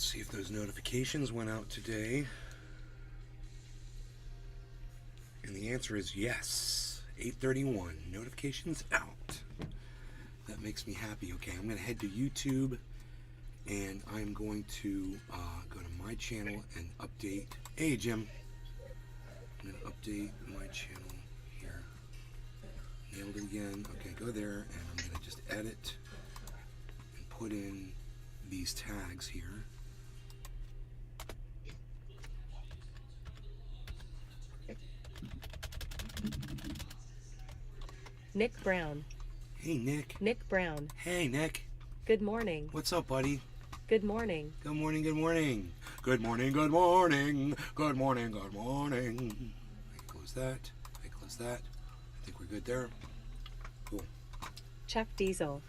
see if those notifications went out today. And the answer is yes. 8:31. Notifications out. That makes me happy. Okay, I'm going to head to YouTube. And I'm going to go to my channel and update. Hey, Jim. I'm going to update my channel here. Nailed it again. Okay, go there. And I'm going to just edit and put in these tags here. Nick Brown. Hey, Nick. Nick Brown. Hey, Nick. Good morning. What's up, buddy? Good morning. Good morning, good morning. Good morning, good morning. Good morning, good morning. I close that. I close that. I think we're good there. Cool. Chuck Diesel.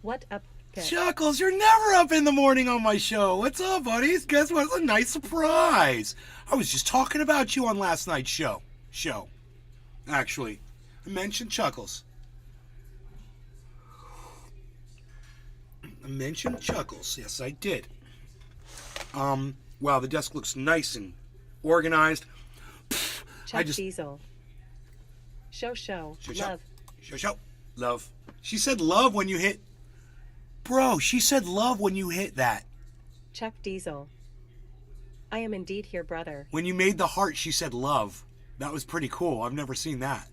What up? Chuckles, you're never up in the morning on my show. What's up, buddies? Guess what? It's a nice surprise. I was just talking about you on last night's show. Actually, I mentioned Chuckles. I mentioned Chuckles. Yes, I did. Wow, the desk looks nice and organized. Chuck Diesel. Show. Love. Show. Love. She said love when you hit... Bro, she said love when you hit that. Chuck Diesel. I am indeed here, brother. When you made the heart, she said love. That was pretty cool. I've never seen that.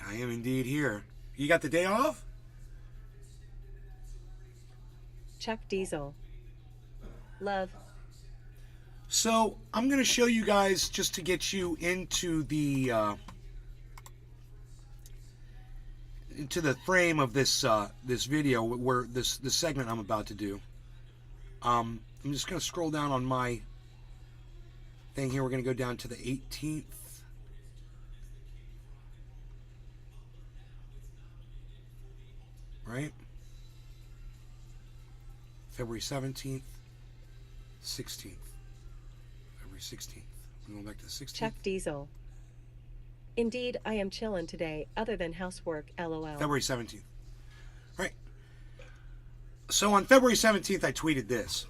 I am indeed here. You got the day off? Chuck Diesel. Love. So, I'm going to show you guys, just to get you into the frame of this this video, where this segment I'm about to do. I'm just going to scroll down on my thing here. We're going to go down to the 18th. Right? February 17th, 16th. February 16th. We're going back to the 16th. Chuck Diesel. Indeed, I am chillin' today, other than housework, LOL. February 17th. Right. So on February 17th, I tweeted this.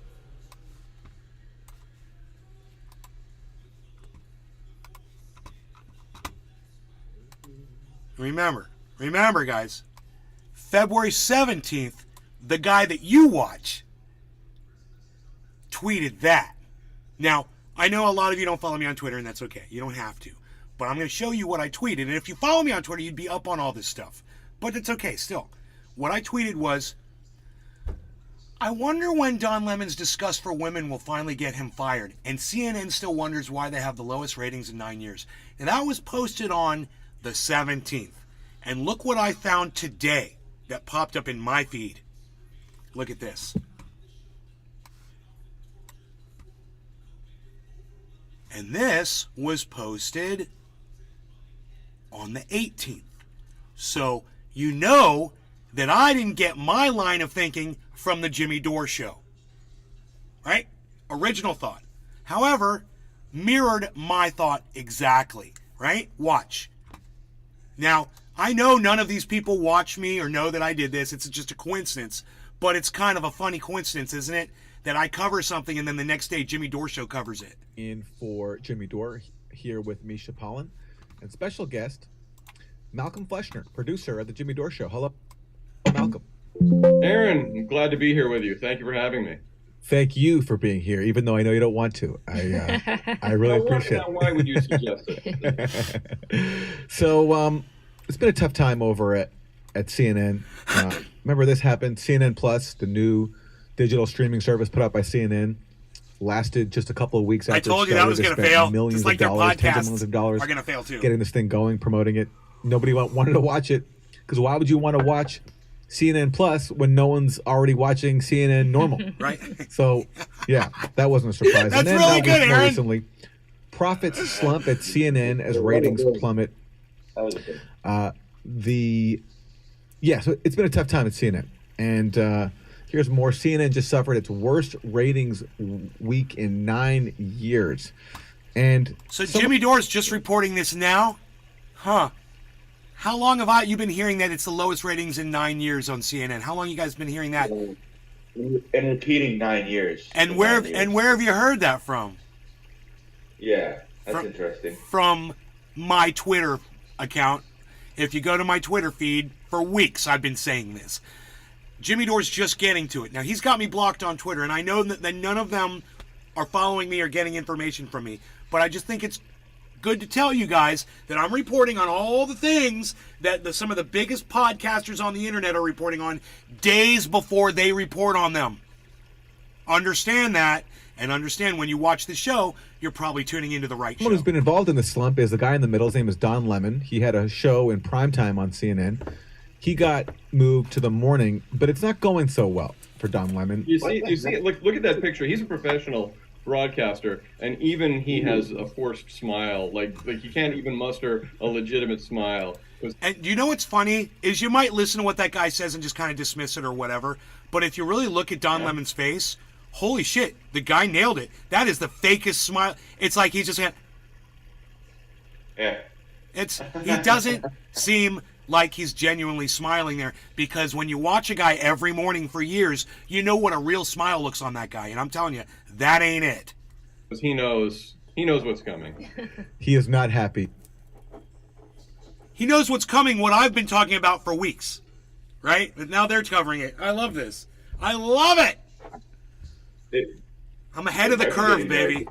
Remember, guys. February 17th, the guy that you watch tweeted that. Now, I know a lot of you don't follow me on Twitter, and that's okay. You don't have to. But I'm going to show you what I tweeted. And if you follow me on Twitter, you'd be up on all this stuff. But it's okay, still. What I tweeted was, I wonder when Don Lemon's Disgust for Women will finally get him fired. And CNN still wonders why they have the lowest ratings in 9 years. And that was posted on the 17th. And look what I found today that popped up in my feed. Look at this. And this was posted on the 18th. So you know that I didn't get my line of thinking from the Jimmy Dore show. Right? Original thought. However, mirrored my thought exactly. Right? Watch. Now, I know none of these people watch me or know that I did this. It's just a coincidence. But it's kind of a funny coincidence, isn't it? That I cover something and then the next day Jimmy Dore show covers it. In for Jimmy Dore, here with Misha Pollan and special guest Malcolm Fleshner, producer of the Jimmy Dore show. Hello, Malcolm. Aaron, I'm glad to be here with you. Thank you for having me. Thank you for being here, even though I know you don't want to. I really appreciate it. Why would you suggest it? So it's been a tough time over at CNN. Remember this happened? CNN Plus, the new digital streaming service put out by CNN, lasted just a couple of weeks after I told you that was going to fail. Millions Just like of their dollars, tens of podcasts millions of dollars are going to fail too. Getting this thing going, promoting it. Nobody wanted to watch it, because why would you want to watch CNN Plus when no one's already watching CNN normal? Right. So, yeah, that wasn't a surprise. That's and then really good, more Aaron. recently, profits slump at CNN as ratings plummet. So it's been a tough time at CNN. And here's more. CNN just suffered its worst ratings week in 9 years. And so Jimmy Dore's just reporting this now? Huh. How long have you been hearing that it's the lowest ratings in 9 years on CNN? How long you guys been hearing that? And repeating 9 years. And for where 9 years. and where have you heard that from? Yeah, that's From- interesting. From my Twitter account. If you go to my Twitter feed, for weeks I've been saying this. Jimmy Dore's just getting to it. Now, he's got me blocked on Twitter, and I know that none of them are following me or getting information from me. But I just think it's good to tell you guys that I'm reporting on all the things that some of the biggest podcasters on the internet are reporting on days before they report on them. Understand that, and understand when you watch the show, you're probably tuning into the right show. Someone who's been involved in the slump is the guy in the middle. His name is Don Lemon. He had a show in primetime on CNN. He got moved to the morning, but it's not going so well for Don Lemon. You see, look at that picture. He's a professional broadcaster, and even he has a forced smile. Like he can't even muster a legitimate smile. And you know what's funny is you might listen to what that guy says and just kind of dismiss it or whatever. But if you really look at Don Lemon's face, holy shit, the guy nailed it. That is the fakest smile. It's like he's just going. Yeah. He doesn't seem like he's genuinely smiling there, because when you watch a guy every morning for years, you know what a real smile looks on that guy. And I'm telling you, that ain't it. Because he knows what's coming. He is not happy. He knows what's coming, what I've been talking about for weeks, right? But now they're covering it. I love this. I love it. I'm ahead of the curve, baby.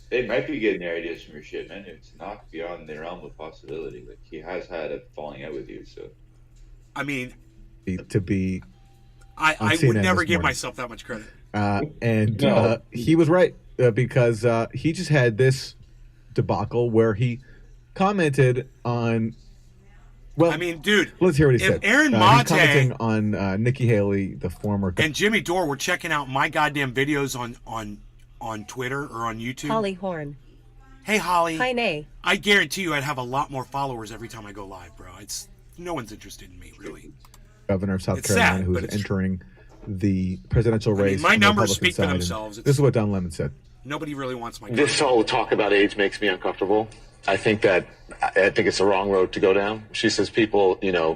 They might be getting their ideas from your shit, man. It's not beyond the realm of possibility. Like, he has had a falling out with you, so. I mean, To be I CNN would never this give morning. myself that much credit. He was right because he just had this debacle where he commented on. Well, I mean, dude, let's hear what he if said. Aaron He's Mate commenting on Nikki Haley, the former. and Jimmy Dore were checking out my goddamn videos on Twitter or on YouTube. Holly Horn. Hey, Holly. Hi, Nay. I guarantee you I'd have a lot more followers every time I go live, bro. No one's interested in me, really. Governor of South It's Carolina, sad, who's but it's entering the presidential race. my on the numbers Republican speak for side, and themselves. This is what Don Lemon said. Nobody really wants my This whole talk about age makes me uncomfortable. I think it's the wrong road to go down. She says people,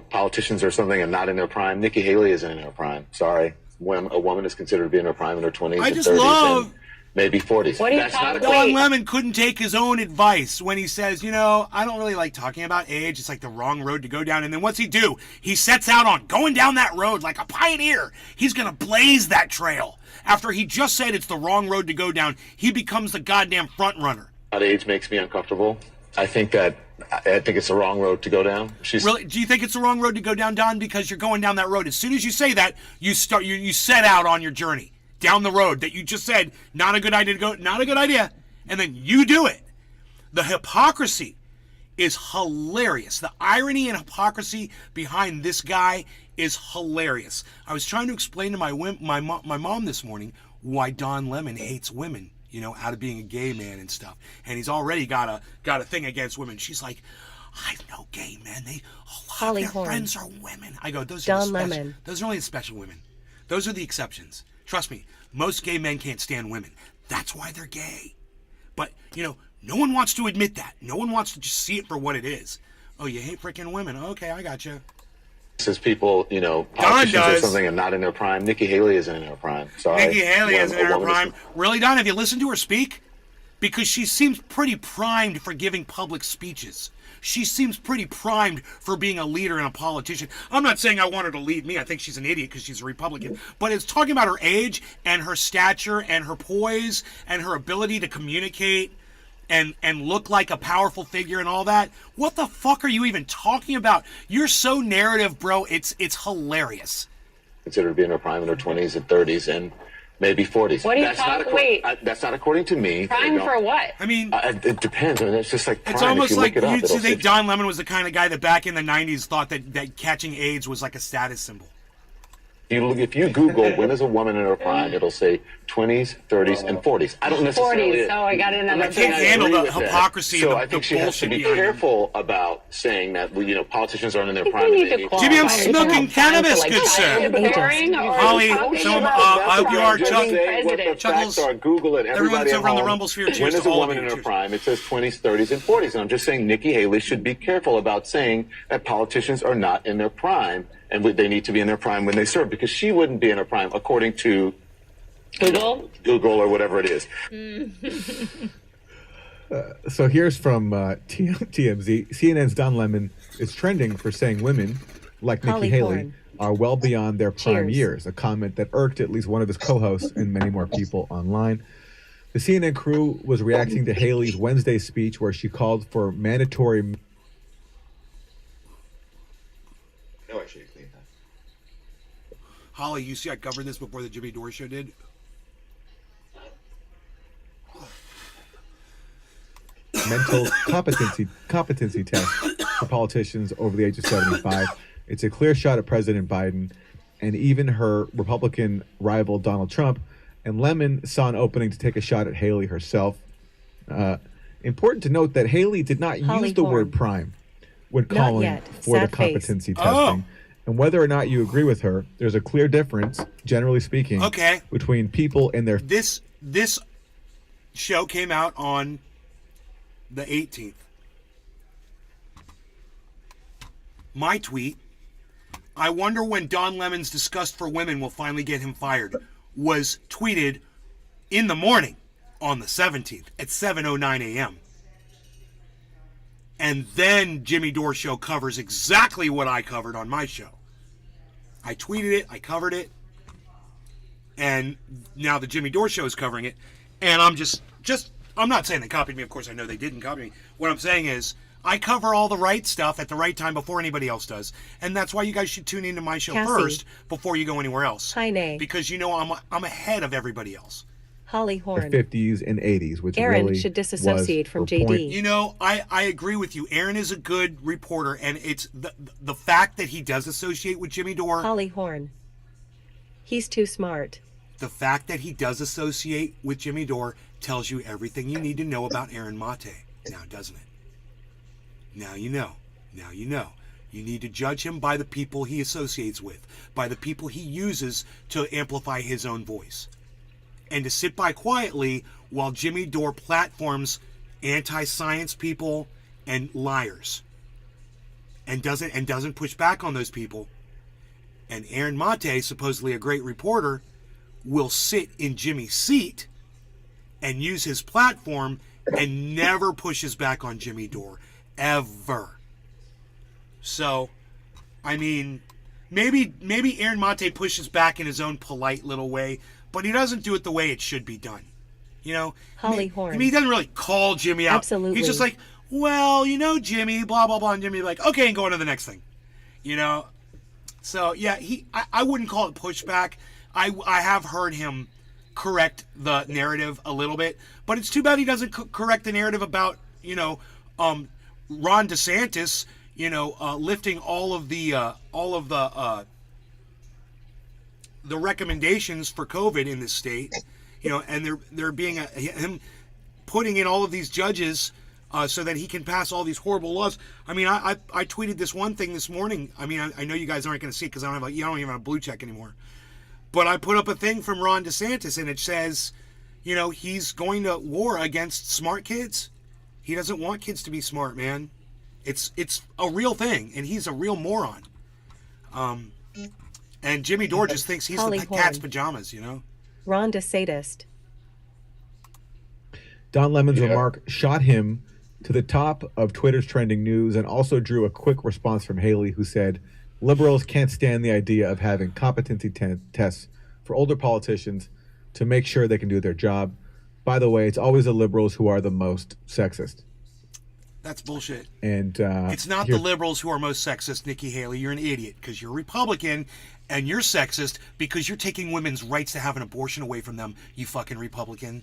politicians or something are not in their prime. Nikki Haley isn't in her prime. Sorry. When a woman is considered to be in her prime in her 20s I and just 30s love- and maybe 40s. What are you That's not a talking Don Wait. Lemon couldn't take his own advice when he says, I don't really like talking about age. It's like the wrong road to go down. And then what's he do? He sets out on going down that road like a pioneer. He's going to blaze that trail. After he just said it's the wrong road to go down, he becomes the goddamn front runner. About age makes me uncomfortable. I think it's the wrong road to go down. Really? Do you think it's the wrong road to go down, Don? Because you're going down that road. As soon as you say that, you set out on your journey down the road that you just said, not a good idea to go, not a good idea, and then you do it. The hypocrisy is hilarious. The irony and hypocrisy behind this guy is hilarious. I was trying to explain to my mom this morning why Don Lemon hates women, out of being a gay man and stuff. And he's already got a thing against women. She's like, I know gay men. A lot Holly of their Horn. friends are women. I go, those Don are the special, Lemon. those are only the special women. Those are the exceptions. Trust me, most gay men can't stand women. That's why they're gay. But, no one wants to admit that. No one wants to just see it for what it is. Oh, you hate freaking women. Okay, I got you. Says people, politicians or does. something are not in their prime. Nikki Haley isn't in her prime. Sorry. Nikki Haley When isn't a in her woman is- prime. Really, Don? Have you listened to her speak? Because she seems pretty primed for giving public speeches. She seems pretty primed for being a leader and a politician. I'm not saying I want her to lead me. I think she's an idiot because she's a Republican. But it's talking about her age and her stature and her poise and her ability to communicate and look like a powerful figure and all that. What the fuck are you even talking about? You're so narrative, bro. It's hilarious. Considered to be in her prime in her 20s and 30s and maybe 40s. What are you That's not talking- acco- wait. That's not according to me. Prime for what? I mean, It depends. I mean, it's just like prime. it's almost if you like look it up, you it'll think say- Don Lemon was the kind of guy that back in the 90s thought that catching AIDS was like a status symbol. If you Google when is a woman in her prime, it'll say 20s, 30s, and 40s. I don't necessarily. 40s. Oh, I got another. I can't handle agree the with that. hypocrisy So and I the think she has to bullshit be behind it. careful about saying that politicians aren't in their I think prime. we and need they to Jimmy, I'm qualify. smoking It's not time cannabis, for, good sir. comparing or Holly, talking some of them, about I hope you are, the Chuck. president. Chuckles, Chuckles, Google it. everyone Everybody that's at over on the home, Rumble sphere, cheers when to is a all of woman you. in her Cheers. prime? It says 20s, 30s, and 40s. And I'm just saying Nikki Haley should be careful about saying that politicians are not in their prime and they need to be in their prime when they serve, because she wouldn't be in her prime according to Google or whatever it is. So here's from TMZ. CNN's Don Lemon is trending for saying women like Nikki Holly Haley Horn. are well beyond their prime Cheers. years, a comment that irked at least one of his co-hosts and many more people online. The CNN crew was reacting to Haley's Wednesday speech where she called for mandatory... No, I should have cleaned that. Holly, you see I covered this before the Jimmy Dore show did? mental competency test for politicians over the age of 75. It's a clear shot at President Biden and even her Republican rival Donald Trump. And Lemon saw an opening to take a shot at Haley herself. Important to note that Haley did not Holly use the Horn. word prime when Not calling yet. for the Sad face. competency Oh. testing. And whether or not you agree with her, there's a clear difference, generally speaking, Okay. between people and their... This show came out on the 18th. My tweet, I wonder when Don Lemon's disgust for women will finally get him fired, was tweeted in the morning on the 17th at 7:09 a.m. And then Jimmy Dore show covers exactly what I covered on my show. I tweeted it, I covered it, and now the Jimmy Dore show is covering it. And I'm just I'm not saying they copied me. Of course, I know they didn't copy me. What I'm saying is I cover all the right stuff at the right time before anybody else does. And that's why you guys should tune into my show Cassie. first before you go anywhere else. Hi, Nay. Because you know I'm ahead of everybody else. Holly the Horn. 50s and 80s, which Aaron really should disassociate was from her point. JD. You know, I agree with you. Aaron is a good reporter, and it's the fact that he does associate with Jimmy Dore. Holly Horn. He's too smart. The fact that he does associate with Jimmy Dore tells you everything you need to know about Aaron Mate. Now, doesn't it? Now you know. Now you know. You need to judge him by the people he associates with, by the people he uses to amplify his own voice. And to sit by quietly while Jimmy Dore platforms anti-science people and liars and doesn't push back on those people. And Aaron Mate, supposedly a great reporter, will sit in Jimmy's seat and use his platform and never pushes back on Jimmy Dore. Ever. So, I mean, maybe Aaron Mate pushes back in his own polite little way, but he doesn't do it the way it should be done. You know? Holly Horn. I mean, he doesn't really call Jimmy out. Absolutely. He's just like, well, you know, Jimmy, blah, blah, blah. And Jimmy's like, okay, and go on to the next thing. You know? So, yeah, I wouldn't call it pushback. I have heard him correct the narrative a little bit, but it's too bad he doesn't correct the narrative about, you know, Ron DeSantis, you know, lifting all of the recommendations for COVID in this state, you know, and there being him putting in all of these judges so that he can pass all these horrible laws. I mean, I tweeted this one thing this morning. I mean, I know you guys aren't going to see it because I don't even have a blue check anymore. But I put up a thing from Ron DeSantis, and it says, you know, he's going to war against smart kids. He doesn't want kids to be smart, man. It's a real thing, and he's a real moron. And Jimmy Dore just thinks he's Holly the cat's Horn. pajamas, you know? Rhonda Sadist. Don Lemon's Yeah. remark shot him to the top of Twitter's trending news and also drew a quick response from Haley, who said, liberals can't stand the idea of having competency tests for older politicians to make sure they can do their job. By the way, it's always the liberals who are the most sexist. That's bullshit. And It's not the liberals who are most sexist, Nikki Haley. You're an idiot because you're a Republican, and you're sexist because you're taking women's rights to have an abortion away from them, you fucking Republican.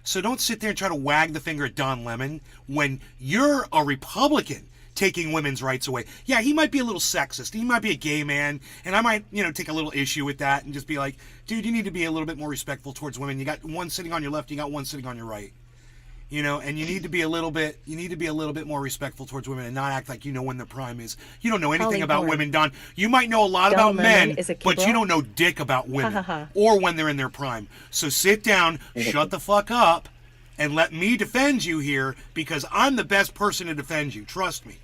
So don't sit there and try to wag the finger at Don Lemon when you're a Republican taking women's rights away. Yeah, he might be a little sexist. He might be a gay man, and I might, you know, take a little issue with that and just be like, dude, you need to be a little bit more respectful towards women. You got one sitting on your left, you got one sitting on your right. You know, and you need to be a little bit more respectful towards women and not act like you know when their prime is. You don't know anything Holly about Horn. women, Don. You might know a lot Don about Lemon men, is a but kibble. you don't know dick about women Ha, ha, ha. or when they're in their prime. So sit down, shut the fuck up, and let me defend you here because I'm the best person to defend you. Trust me.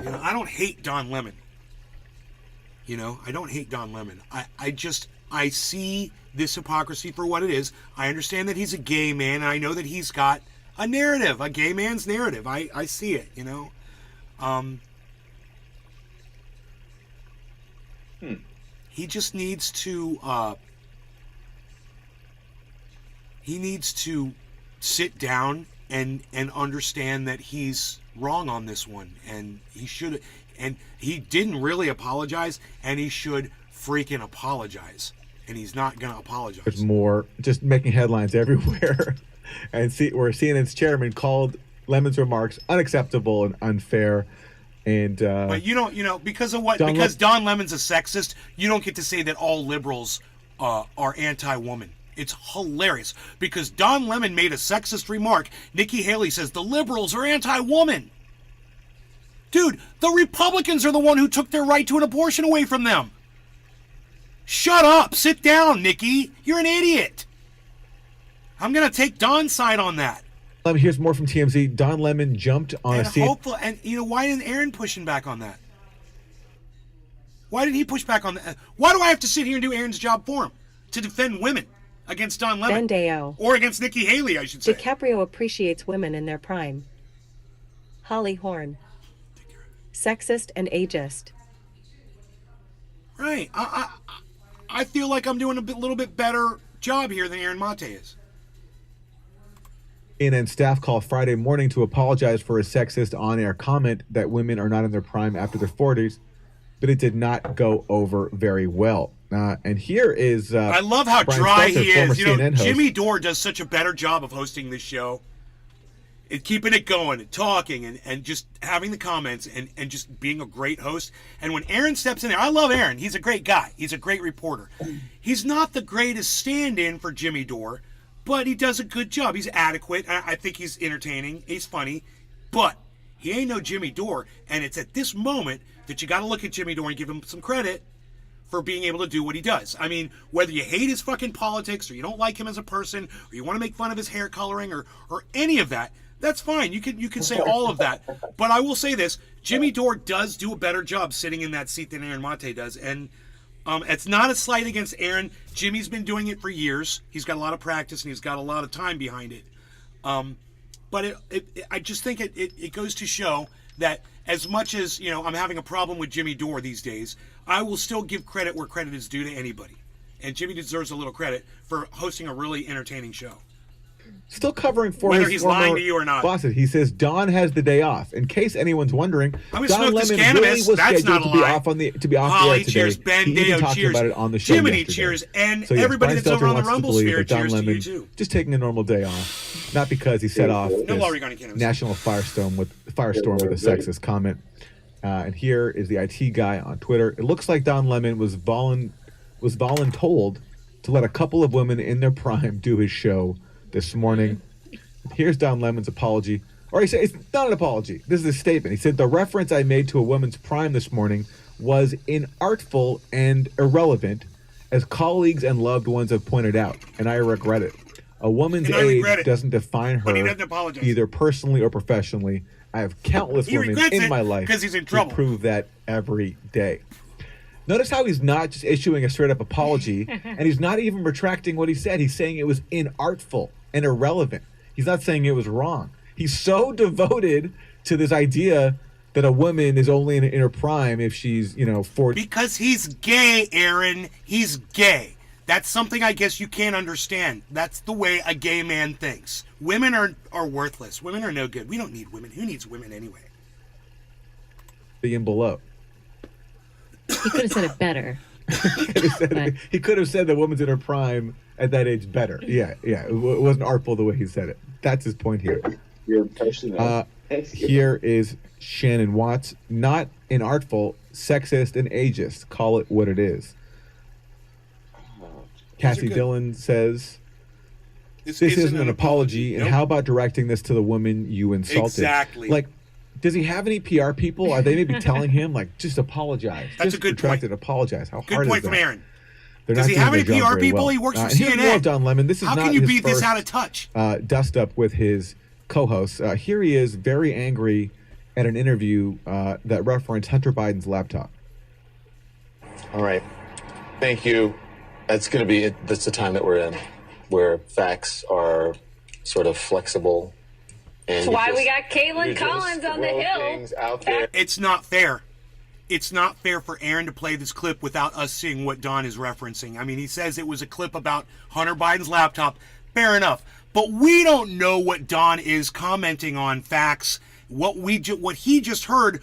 You know, I don't hate Don Lemon. You know, I don't hate Don Lemon. I see this hypocrisy for what it is. I understand that he's a gay man, and I know that he's got a narrative, a gay man's narrative. I see it, you know. He just needs to sit down and understand that he's wrong on this one, and he didn't really apologize, and he should freaking apologize, and he's not gonna apologize. There's more just making headlines everywhere, and where CNN's chairman called Lemon's remarks unacceptable and unfair. And but you don't, because of what? Don Because Don Lemon's a sexist, you don't get to say that all liberals are anti-woman. It's hilarious because Don Lemon made a sexist remark. Nikki Haley says the liberals are anti-woman. Dude, the Republicans are the one who took their right to an abortion away from them. Shut up. Sit down, Nikki. You're an idiot. I'm going to take Don's side on that. Here's more from TMZ. Don Lemon jumped on And a scene. and you know, why isn't Aaron pushing back on that? Why did he push back on that? Why do I have to sit here and do Aaron's job for him? To defend women against Don Lemon. Bendeo. Or against Nikki Haley, I should say. DiCaprio appreciates women in their prime. Holly Horn. Sexist and ageist. Right. I feel like I'm doing a little bit better job here than Aaron Mate is. CNN staff called Friday morning to apologize for a sexist on-air comment that women are not in their prime after their 40s, but it did not go over very well. And here is I love how Brian dry Stelter, he former is. You know, CNN host. Jimmy Dore does such a better job of hosting this show. And keeping it going and talking and just having the comments and just being a great host. And when Aaron steps in there, I love Aaron. He's a great guy. He's a great reporter. He's not the greatest stand-in for Jimmy Dore, but he does a good job. He's adequate. I think he's entertaining. He's funny. But he ain't no Jimmy Dore. And it's at this moment that you got to look at Jimmy Dore and give him some credit for being able to do what he does. I mean, whether you hate his fucking politics or you don't like him as a person or you want to make fun of his hair coloring or any of that, that's fine. You can say all of that. But I will say this. Jimmy Dore does do a better job sitting in that seat than Aaron Mate does. And it's not a slight against Aaron. Jimmy's been doing it for years. He's got a lot of practice and he's got a lot of time behind it. But I just think it goes to show that as much as, you know, I'm having a problem with Jimmy Dore these days, I will still give credit where credit is due to anybody. And Jimmy deserves a little credit for hosting a really entertaining show. Still covering for Whether his he's former lying to you or not. bosses. He says Don has the day off. In case anyone's wondering, I'm gonna Don smoke this Lemon cannabis. really was That's scheduled not a to be lie. off the air Holly, today. cheers. He Ben even Deo, talked cheers. about it on the show Jiminy, yesterday. cheers. And So, yes, everybody Brian that's over Stelter on the wants to Rumble believe sphere, that Don cheers to Lemon you too. just taking a normal day off, not because he set off No this Oregon cannabis. national firestorm with a sexist comment. And here is the IT guy on Twitter. It looks like Don Lemon was voluntold to let a couple of women in their prime do his show this morning. Here's Don Lemon's apology. Or he said, it's not an apology. This is a statement. He said, the reference I made to a woman's prime this morning was inartful and irrelevant, as colleagues and loved ones have pointed out, and I regret it. A woman's And I age regret it. doesn't define But he her doesn't apologize. either personally or professionally. I have countless He women regrets in it my life 'cause he's in who trouble. prove that every day. Notice how he's not just issuing a straight-up apology, and he's not even retracting what he said. He's saying it was inartful and irrelevant. He's not saying it was wrong. He's so devoted to this idea that a woman is only in her prime if she's, 40. Because he's gay, Aaron. He's gay. That's something I guess you can't understand. That's the way a gay man thinks. Women are worthless. Women are no good. We don't need women. Who needs women anyway? And below. He could have said it better. He could have said the woman's in her prime at that age better. Yeah. It wasn't artful the way he said it. That's his point here. You're personal. Here is Shannon Watts. Not inartful, sexist, and ageist. Call it what it is. Cassie good. Dillon says, this isn't an apology. And Nope. how about directing this to the woman you insulted? Exactly. Like, does he have any PR people? Are they maybe telling him, like, just apologize? That's just a good retract point. it, apologize. How Good hard point is that? from Aaron. They're Does not he doing have any their job PR very people? well. He works for and here's more CNN. of Don Lemon. This is How not can you his beat this first, out of touch? dust up with his co-hosts. Here he is, very angry at an interview that referenced Hunter Biden's laptop. All right. Thank you. That's going to be it. That's the time that we're in, where facts are sort of flexible. And That's why we got Caitlin Collins on the Hill. Out there. It's not fair. It's not fair for Aaron to play this clip without us seeing what Don is referencing. I mean, he says it was a clip about Hunter Biden's laptop. Fair enough. But we don't know what Don is commenting on facts. What he just heard,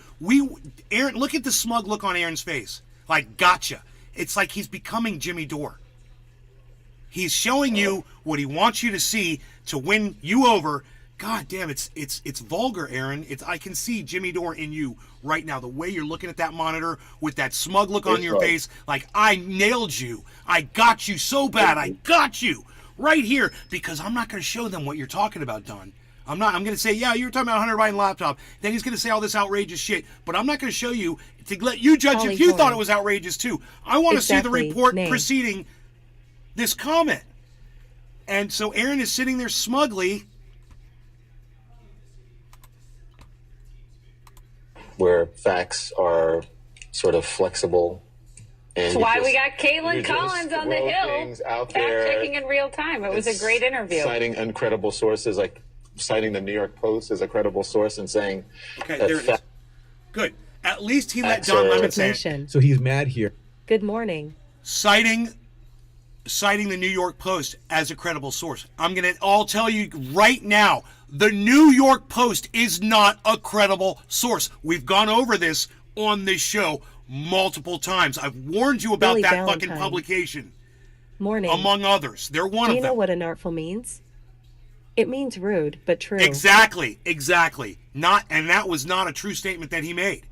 Aaron, look at the smug look on Aaron's face. Like, gotcha. It's like he's becoming Jimmy Dore. He's showing you what he wants you to see to win you over. God damn, it's vulgar, Aaron. I can see Jimmy Dore in you right now. The way you're looking at that monitor with that smug look on your face, like, I nailed you. I got you so bad. I got you right here, because I'm not going to show them what you're talking about, Don. I'm going to say, yeah, you were talking about Hunter Biden laptop. Then he's going to say all this outrageous shit. But I'm not going to show you to let you judge if you thought it was outrageous too. I want to see the report preceding this comment. And so Aaron is sitting there smugly. Where facts are sort of flexible. And That's why we got Caitlin Collins on the Hill. Fact checking in real time. It was a great interview. Citing incredible sources, like citing the New York Post as a credible source and saying, okay, there it is. Good. At least he let Don Lemon say it. So he's mad here. Good morning. Citing the New York Post as a credible source. I'm going to all tell you right now, the New York Post is not a credible source. We've gone over this on this show multiple times. I've warned you about that fucking publication. Morning. Among others. They're one of them. Do you know what unartful means? It means rude, but true. Exactly. And that was not a true statement that he made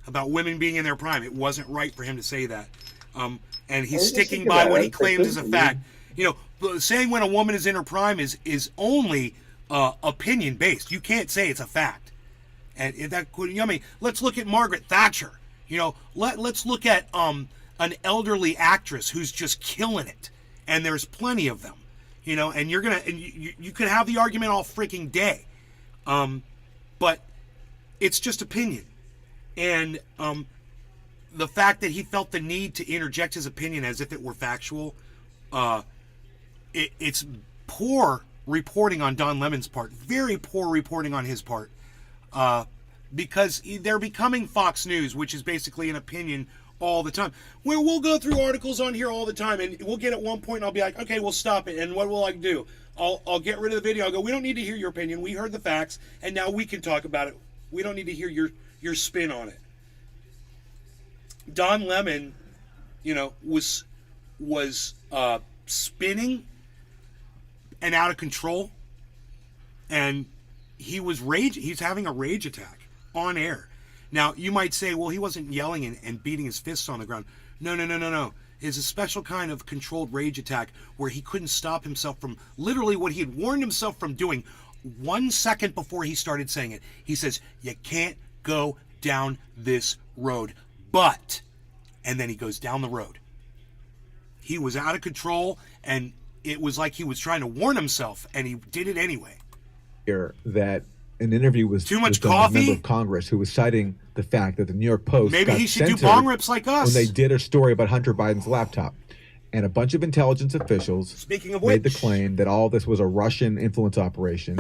about women being in their prime. It wasn't right for him to say that. And he's sticking by what he claims is a fact. You know, saying when a woman is in her prime is only opinion based. You can't say it's a fact. And that, I mean, let's look at Margaret Thatcher. You know, let's look at an elderly actress who's just killing it, and there's plenty of them. You know, and you could have the argument all freaking day, but it's just opinion, and the fact that he felt the need to interject his opinion as if it were factual, it's poor reporting on Don Lemon's part, very poor reporting on his part, because they're becoming Fox News, which is basically an opinion all the time. Where we'll go through articles on here all the time, and we'll get at one point and I'll be like, okay, we'll stop it. And what will I do? I'll get rid of the video. I'll go, we don't need to hear your opinion. We heard the facts, and now we can talk about it. We don't need to hear your spin on it. Don Lemon, you know, was spinning and out of control, and he's having a rage attack on air. Now, you might say, well, he wasn't yelling and beating his fists on the ground. No. It's a special kind of controlled rage attack where he couldn't stop himself from literally what he had warned himself from doing 1 second before he started saying it. He says, you can't go down this road, but, and then he goes down the road. He was out of control, and it was like he was trying to warn himself, and he did it anyway. Here, that an interview was too much with coffee. A member of Congress who was citing the fact that the New York Post maybe got he should do censored bong rips like us when they did a story about Hunter Biden's laptop, and a bunch of intelligence officials Speaking of made which, the claim that all this was a Russian influence operation,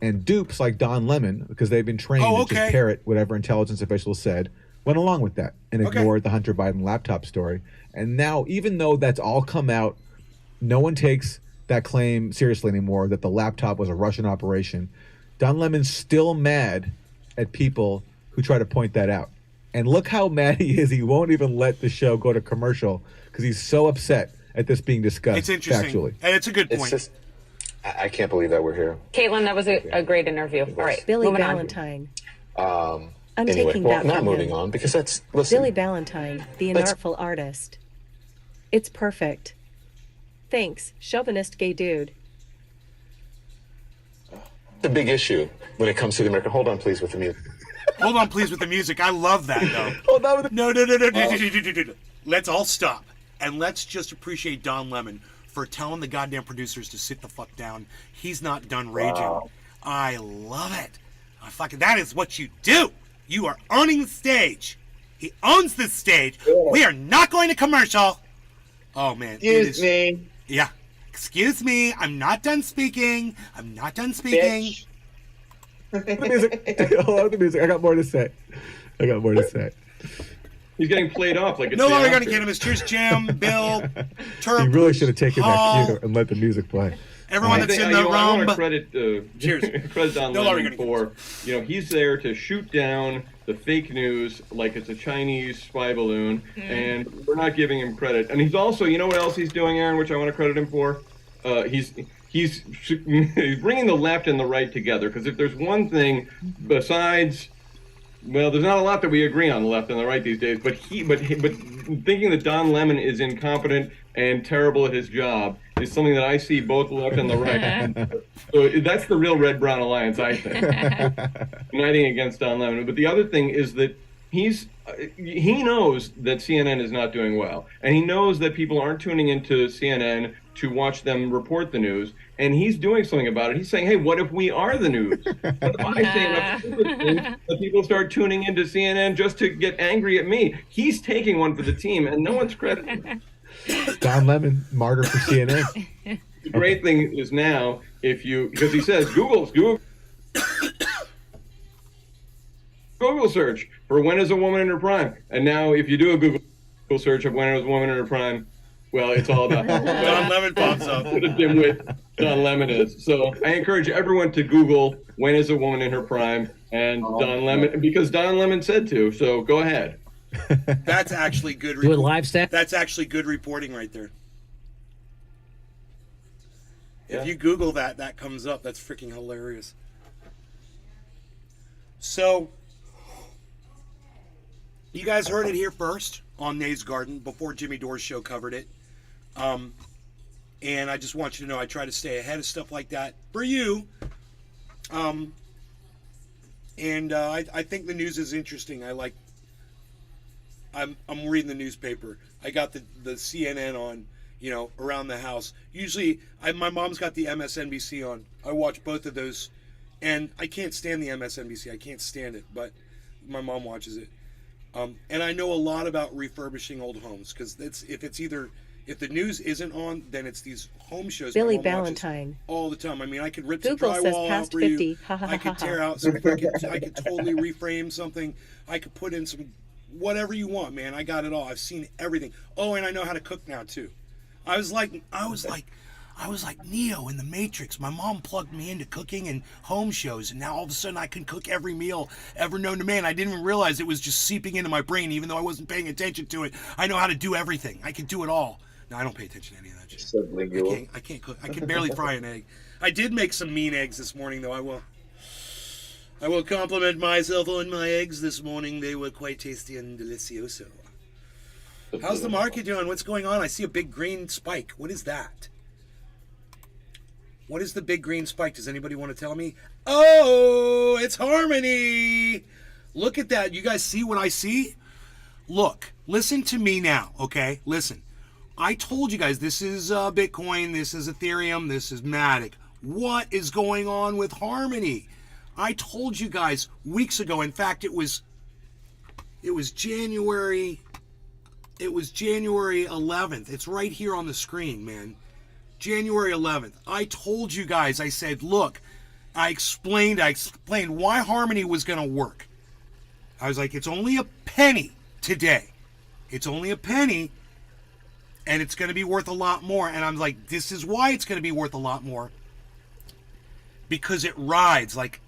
and dupes like Don Lemon, because they've been trained to just parrot whatever intelligence officials said, went along with that and ignored the Hunter Biden laptop story. And now, even though that's all come out, no one takes that claim seriously anymore, that the laptop was a Russian operation. Don Lemon's still mad at people who try to point that out. And look how mad he is. He won't even let the show go to commercial because he's so upset at this being discussed. It's interesting. Factually. And it's a good point. It's just, I can't believe that we're here. Caitlin, that was a great interview. All right, Billy moving Valentine. on. I'm Anyway, taking well, that not from moving him. on, because that's, listen. Billy Valentine, the unartful artist. It's perfect. Thanks, chauvinist gay dude. The big issue when it comes to the American. Hold on, please, with the music. Hold on, please, with the music. I love that, though. Hold on with No. Let's all stop. And let's just appreciate Don Lemon for telling the goddamn producers to sit the fuck down. He's not done raging. I love it. That is what you do. You are owning the stage. He owns the stage. We are not going to commercial. Oh, man. Excuse me. Yeah. Excuse me. I'm not done speaking. I'm not done speaking. Bitch. The music. Hold on, the music. I got more to say. He's getting played off like it's No the longer going to Oscars. get him. It's Cheers, Jim, Bill, Turp. You really should have taken Paul, that cue and let the music play. Everyone I that's think- in the I want room. to credit Cheers. credit Don No longer Lemon gonna for, he's there to shoot down the fake news like it's a Chinese spy balloon, and we're not giving him credit. And he's also, you know what else he's doing, Aaron, which I want to credit him for? He's bringing the left and the right together, because if there's one thing besides, well, there's not a lot that we agree on the left and the right these days, but thinking that Don Lemon is incompetent and terrible at his job is something that I see both the left and the right. So that's the real Red-Brown Alliance, I think, uniting against Don Lemon. But the other thing is that he knows that CNN is not doing well, and he knows that people aren't tuning into CNN to watch them report the news, and he's doing something about it. He's saying, hey, what if we are the news? What if I say enough stupid things that people start tuning into CNN just to get angry at me? He's taking one for the team, and no one's crediting him. Don Lemon, martyr for CNN. The great thing is now, because he says Google search for when is a woman in her prime, and now if you do a Google search of when is a woman in her prime, well, it's all about Don Lemon pops up. what a dimwit Don Lemon is. So I encourage everyone to Google when is a woman in her prime and Don Lemon, because Don Lemon said to. So go ahead. That's actually good. Do a live stat. That's actually good reporting right there. If you Google that, that comes up. That's freaking hilarious. So, you guys heard it here first on Nays Garden before Jimmy Dore's show covered it. And I just want you to know I try to stay ahead of stuff like that for you. I think the news is interesting. I'm reading the newspaper. I got the CNN on, around the house. Usually, my mom's got the MSNBC on. I watch both of those, and I can't stand the MSNBC. I can't stand it, but my mom watches it. And I know a lot about refurbishing old homes, because if the news isn't on, then it's these home shows. Billy my mom watches Ballantyne. all the time. I mean, I could rip Google some says drywall out past for 50. you. Ha, ha, I ha, could ha, tear ha. out some. I could totally reframe something. I could put in some whatever you want, man. I got it all. I've seen everything. Oh, and I know how to cook now too. I was like Neo in the Matrix. My mom plugged me into cooking and home shows, and now all of a sudden I can cook every meal ever known to man. I didn't even realize it was just seeping into my brain, even though I wasn't paying attention to it. I know how to do everything. I can do it all. No, I don't pay attention to any of that shit. I can't cook. I can barely fry an egg. I did make some mean eggs this morning, though. I will compliment myself on my eggs this morning. They were quite tasty and delicioso. How's the market doing? What's going on? I see a big green spike. What is that? What is the big green spike? Does anybody want to tell me? Oh, it's Harmony. Look at that. You guys see what I see? Look, listen to me now, okay? Listen. I told you guys this is Bitcoin, this is Ethereum, this is Matic. What is going on with Harmony? I told you guys weeks ago. In fact, it was January 11th. It's right here on the screen, man. January 11th. I told you guys, I said, look, I explained why Harmony was going to work. I was like, it's only a penny today. It's only a penny, and it's going to be worth a lot more. And I'm like, this is why it's going to be worth a lot more. Because it rides like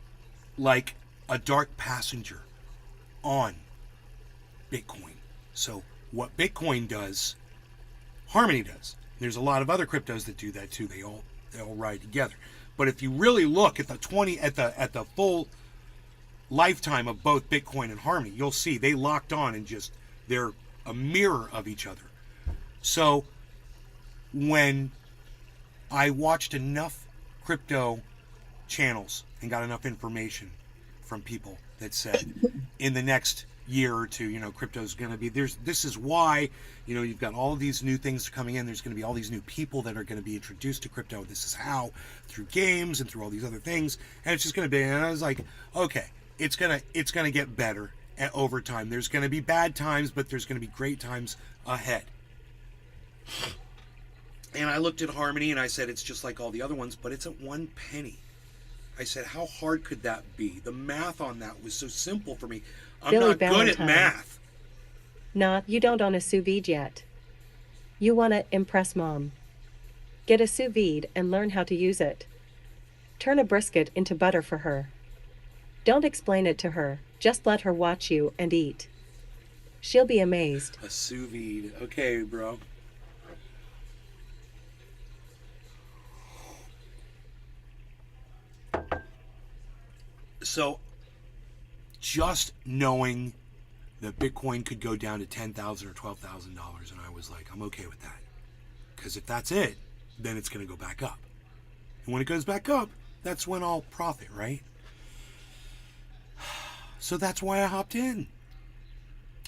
a dark passenger on Bitcoin. So what Bitcoin does, Harmony does. There's a lot of other cryptos that do that too. They all ride together. But if you really look at the full lifetime of both Bitcoin and Harmony, you'll see they locked on and they're a mirror of each other. So when I watched enough crypto channels and got enough information from people that said in the next year or two, crypto's going to be this is why, you've got all of these new things coming in. There's going to be all these new people that are going to be introduced to crypto. This is how, through games and through all these other things, and it's just going to be. And I was like, okay, it's gonna get better over time. There's gonna be bad times, but there's gonna be great times ahead. And I looked at Harmony and I said, it's just like all the other ones, but it's at 1 penny. I said, how hard could that be? The math on that was so simple for me. I'm Billy not good at Valentine. math. Nah, you don't own a sous vide yet. You want to impress mom. Get a sous vide and learn how to use it. Turn a brisket into butter for her. Don't explain it to her, just let her watch you and eat. She'll be amazed. A sous vide. Okay, bro. So, just knowing that Bitcoin could go down to $10,000 or $12,000, and I was like, I'm okay with that. Because if that's it, then it's going to go back up. And when it goes back up, that's when I'll profit, right? So that's why I hopped in.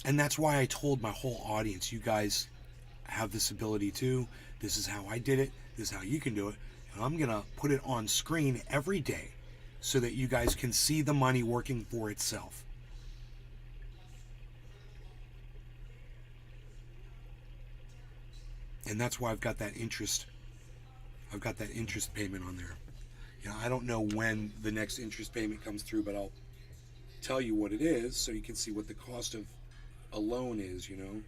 And that's why I told my whole audience, you guys have this ability too. This is how I did it. This is how you can do it. And I'm going to put it on screen every day so that you guys can see the money working for itself. And that's why I've got that interest. I've got that interest payment on there. You know, I don't know when the next interest payment comes through, but I'll tell you what it is so you can see what the cost of a loan is, you know.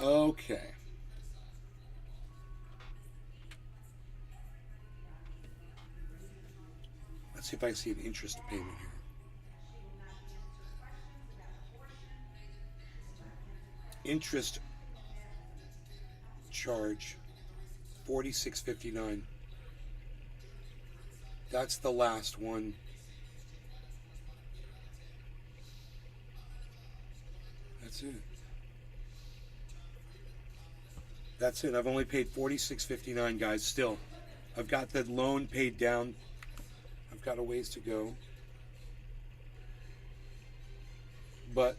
Okay. Let's see if I see an interest payment here. Interest charge $46.59. That's the last one. That's it. That's it. I've only paid $46.59, guys. Still, I've got the loan paid down. I've got a ways to go. But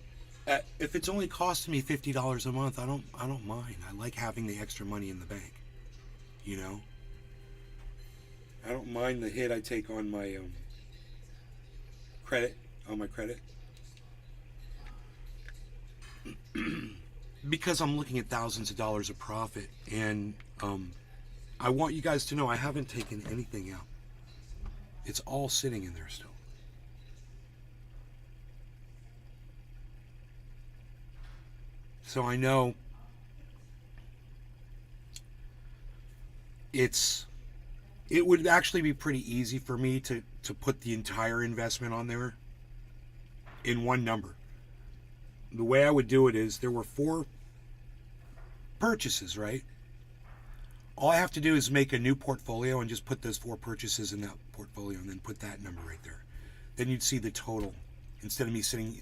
if it's only costing me $50 a month, I don't mind. I like having the extra money in the bank. You know, I don't mind the hit I take on my credit. On my credit. Because I'm looking at thousands of dollars of profit, and I want you guys to know I haven't taken anything out. It's all sitting in there still. So I know it would actually be pretty easy for me to put the entire investment on there in one number. The way I would do it is there were 4 purchases, right? All I have to do is make a new portfolio and just put those 4 purchases in that portfolio and then put that number right there. Then you'd see the total instead of me sitting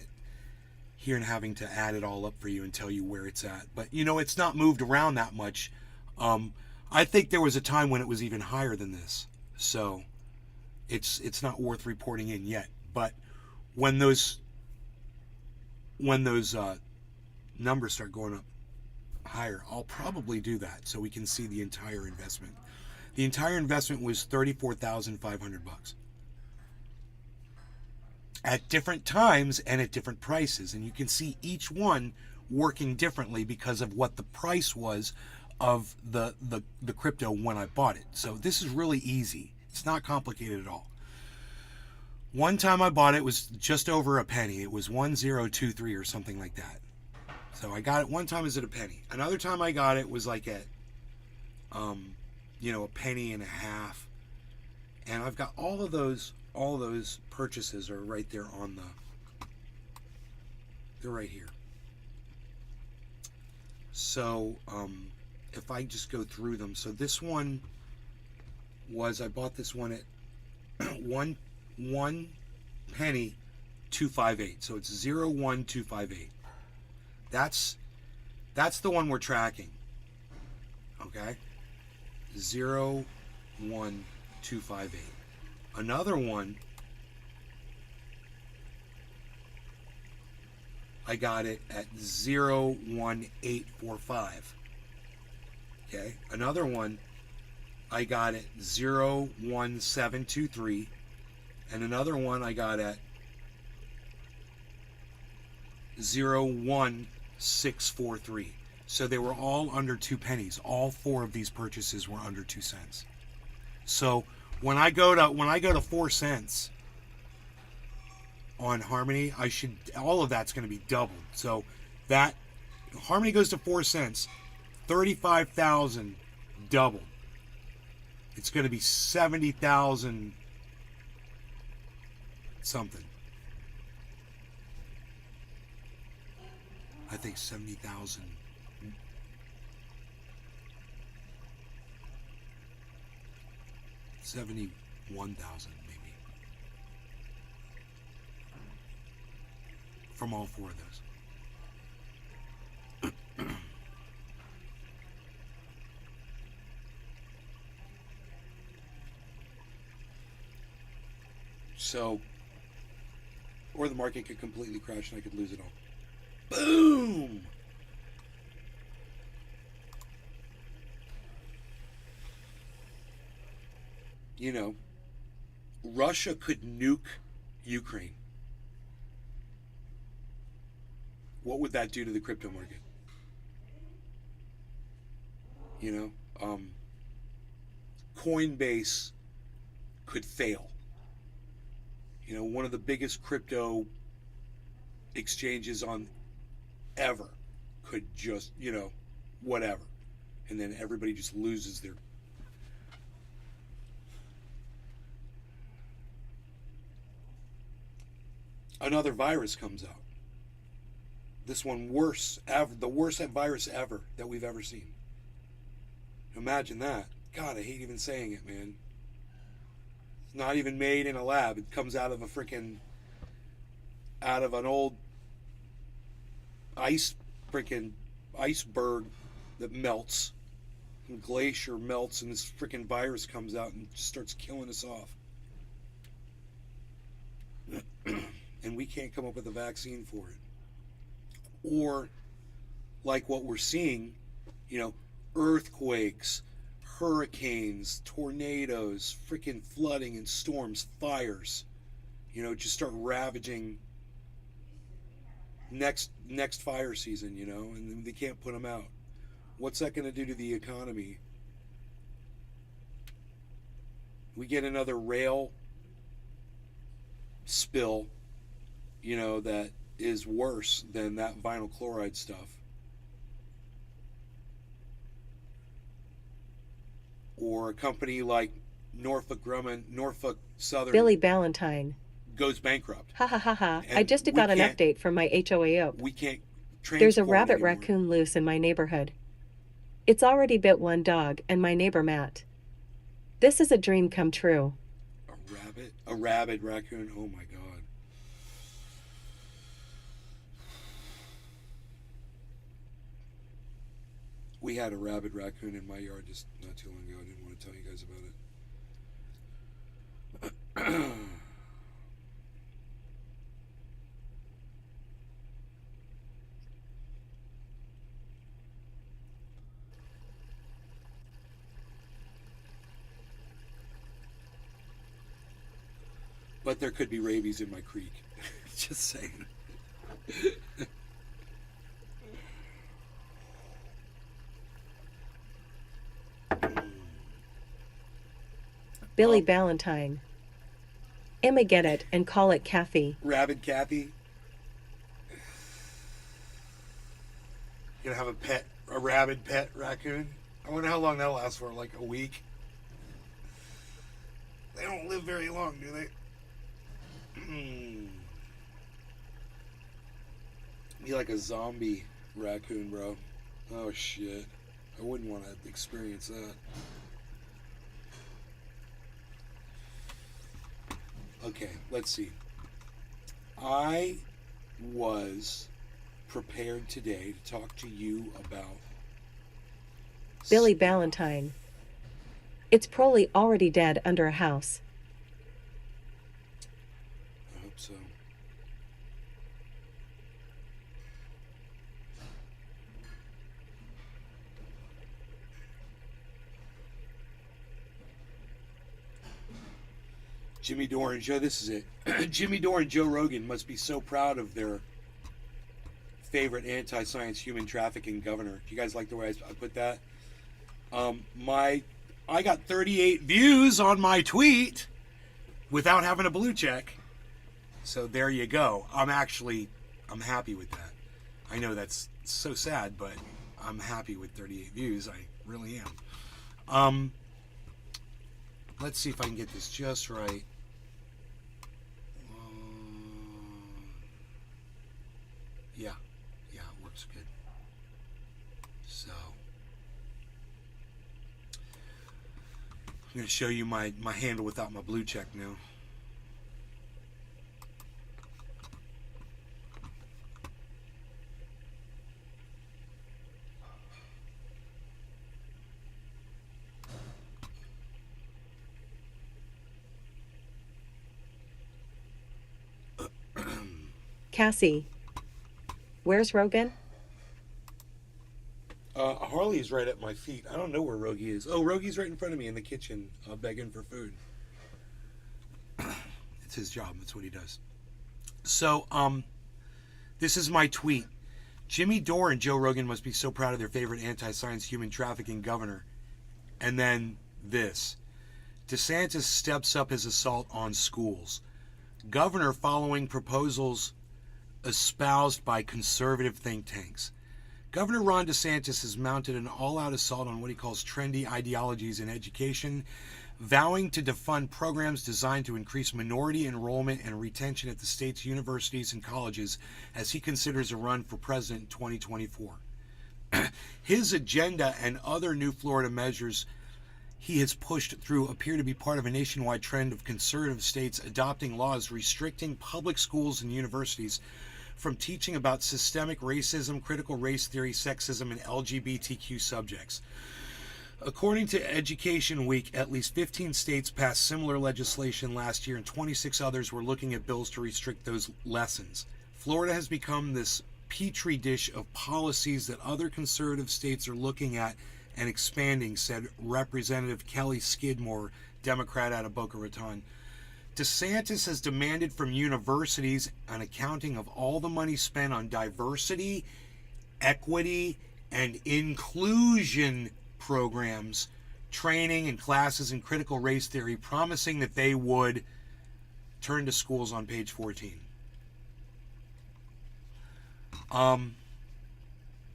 here and having to add it all up for you and tell you where it's at. But you know, it's not moved around that much. I think there was a time when it was even higher than this. So it's not worth reporting in yet. But when those numbers start going up higher, I'll probably do that so we can see the entire investment. The entire investment was $34,500 at different times and at different prices, and you can see each one working differently because of what the price was of the crypto when I bought it. So this is really easy. It's not complicated at all. One time I bought it was just over a penny. It was 1023 or something like that. So I got it one time as at a penny. Another time I got it was like at, a penny and a half. And I've got all those purchases are right there on they're right here. So if I just go through them, so this one I bought this one at one penny 258. So it's 01258. That's the one we're tracking. Okay? 01258. Another one, I got it at 01845. Okay? Another one, I got at 01723. And another one I got at 01643. So they were all under 2 pennies. All 4 of these purchases were under 2 cents. So when I go to 4 cents on Harmony, all of that's going to be doubled. So that Harmony goes to 4 cents, 35,000 doubled. It's going to be 70,000 something. I think 70,000. 71,000 maybe. From all 4 of those. So, or the market could completely crash and I could lose it all. Boom! You know, Russia could nuke Ukraine. What would that do to the crypto market? You know, Coinbase could fail. You know, one of the biggest crypto exchanges on ever could just, you know, whatever. And then everybody just loses their... Another virus comes out. This one worse, ever, the worst virus ever that we've ever seen. Imagine that. God, I hate even saying it, man. It's not even made in a lab. It comes out of out of an old iceberg that melts. And glacier melts and this freaking virus comes out and just starts killing us off. And we can't come up with a vaccine for it. Or like what we're seeing, you know, earthquakes, hurricanes, tornadoes, freaking flooding and storms, fires, you know, just start ravaging next fire season, you know, and they can't put them out. What's that going to do to the economy? We get another rail spill, you know, that is worse than that vinyl chloride stuff. Or a company like Norfolk Grumman, Norfolk Southern Billy Ballantyne. goes bankrupt. Ha ha ha ha. And I just got an update from my HOA up. We can't There's a transport rabbit anymore. raccoon loose in my neighborhood. It's already bit one dog and my neighbor Matt. This is a dream come true. A rabid raccoon. Oh my God. We had a rabid raccoon in my yard just not too long ago. I didn't want to tell you guys about it. But there could be rabies in my creek. Just saying. Billy Ballantyne. Emma get it and call it Kathy. Rabid Kathy. Gonna have a rabid pet raccoon. I wonder how long that'll last for, like a week. They don't live very long, do they? Be like a zombie raccoon, bro. Oh shit. I wouldn't want to experience that. Okay, let's see. I was prepared today to talk to you about Billy Ballantyne. It's probably already dead under a house. I hope so. Jimmy Dore and Joe, this is it. Jimmy Dore and Joe Rogan must be so proud of their favorite anti-science human trafficking governor. Do you guys like the way I put that? I got 38 views on my tweet without having a blue check. So there you go. I'm happy with that. I know that's so sad, but I'm happy with 38 views. I really am. Let's see if I can get this just right. Yeah, it works good. So, I'm going to show you my handle without my blue check now. Cassie. Where's Rogan? Harley's right at my feet. I don't know where Rogie is. Oh, Rogie's right in front of me in the kitchen, begging for food. It's his job. That's what he does. So, this is my tweet. Jimmy Dore and Joe Rogan must be so proud of their favorite anti-science human trafficking governor. And then this. DeSantis steps up his assault on schools. Governor following proposals espoused by conservative think tanks. Governor Ron DeSantis has mounted an all-out assault on what he calls trendy ideologies in education, vowing to defund programs designed to increase minority enrollment and retention at the state's universities and colleges as he considers a run for president in 2024. His agenda and other new Florida measures he has pushed through appear to be part of a nationwide trend of conservative states adopting laws restricting public schools and universities from teaching about systemic racism, critical race theory, sexism, and LGBTQ subjects. According to Education Week, at least 15 states passed similar legislation last year, and 26 others were looking at bills to restrict those lessons. Florida has become this petri dish of policies that other conservative states are looking at and expanding, said Representative Kelly Skidmore, Democrat out of Boca Raton. DeSantis has demanded from universities an accounting of all the money spent on diversity, equity, and inclusion programs, training, and classes in critical race theory, promising that they would turn to schools on page 14.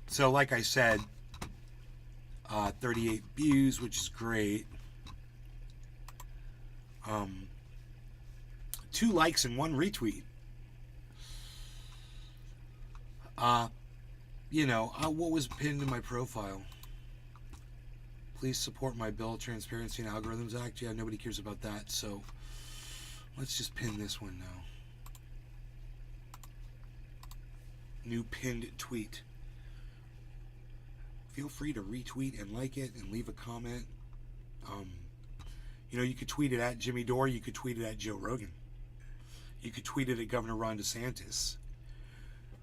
So like I said, 38 views, which is great. 2 likes and 1 retweet. What was pinned in my profile? Please support my bill, Transparency and Algorithms Act. Yeah, nobody cares about that, so let's just pin this one now. New pinned tweet. Feel free to retweet and like it and leave a comment. You could tweet it at Jimmy Dore. You could tweet it at Joe Rogan. You could tweet it at Governor Ron DeSantis.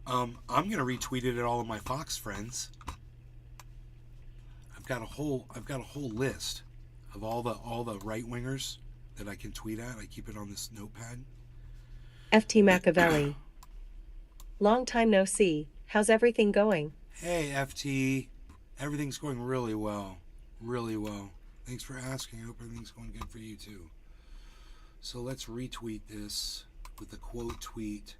I'm going to retweet it at all of my Fox friends. I've got a whole list of all the right wingers that I can tweet at. I keep it on this notepad. FT Machiavelli. Long time no see. How's everything going? Hey, FT. Everything's going really well. Really well. Thanks for asking. I hope everything's going good for you too. So let's retweet this with a quote tweet.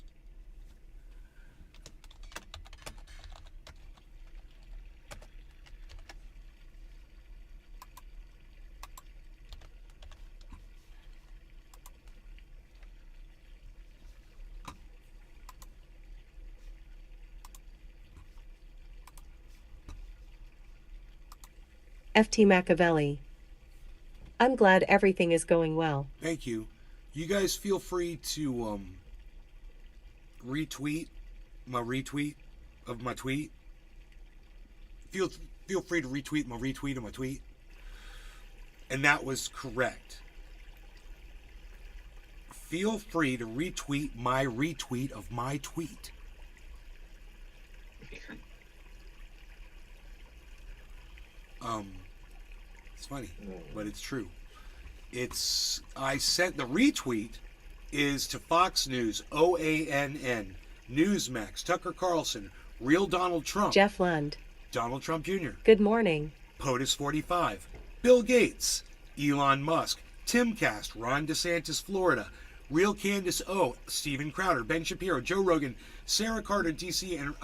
FT Machiavelli. I'm glad everything is going well. Thank you. You guys feel free to retweet my retweet of my tweet. Feel feel free to retweet my retweet of my tweet. And that was correct. Feel free to retweet my retweet of my tweet. It's funny, but it's true. I sent the retweet is to Fox News, OANN, Newsmax, Tucker Carlson, Real Donald Trump, Jeff Lund, Donald Trump Jr., Good Morning, POTUS 45, Bill Gates, Elon Musk, Timcast, Ron DeSantis, Florida, Real Candace O, Steven Crowder, Ben Shapiro, Joe Rogan, Sarah Carter, DC, and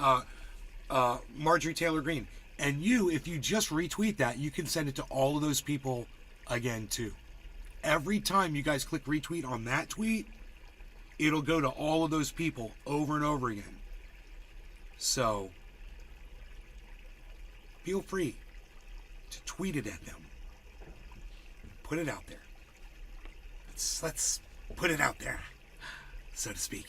Marjorie Taylor Greene. And you, if you just retweet that, you can send it to all of those people again too. Every time you guys click retweet on that tweet, it'll go to all of those people over and over again. So, feel free to tweet it at them. Put it out there. Let's put it out there, so to speak.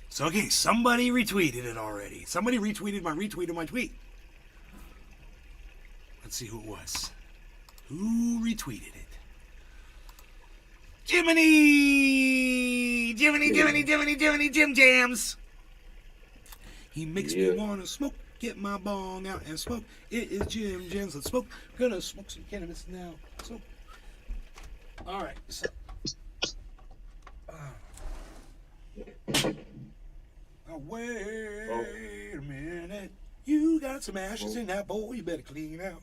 So, okay, somebody retweeted it already. Somebody retweeted my retweet of my tweet. Let's see who it was. Who retweeted it? Jiminy! Jim Jams! He makes me wanna smoke. Get my bong out and smoke. It is Jim Jams. Let's smoke. Gonna smoke some cannabis now. Smoke. Alright, so. Wait a minute. You got some ashes in that bowl. You better clean out.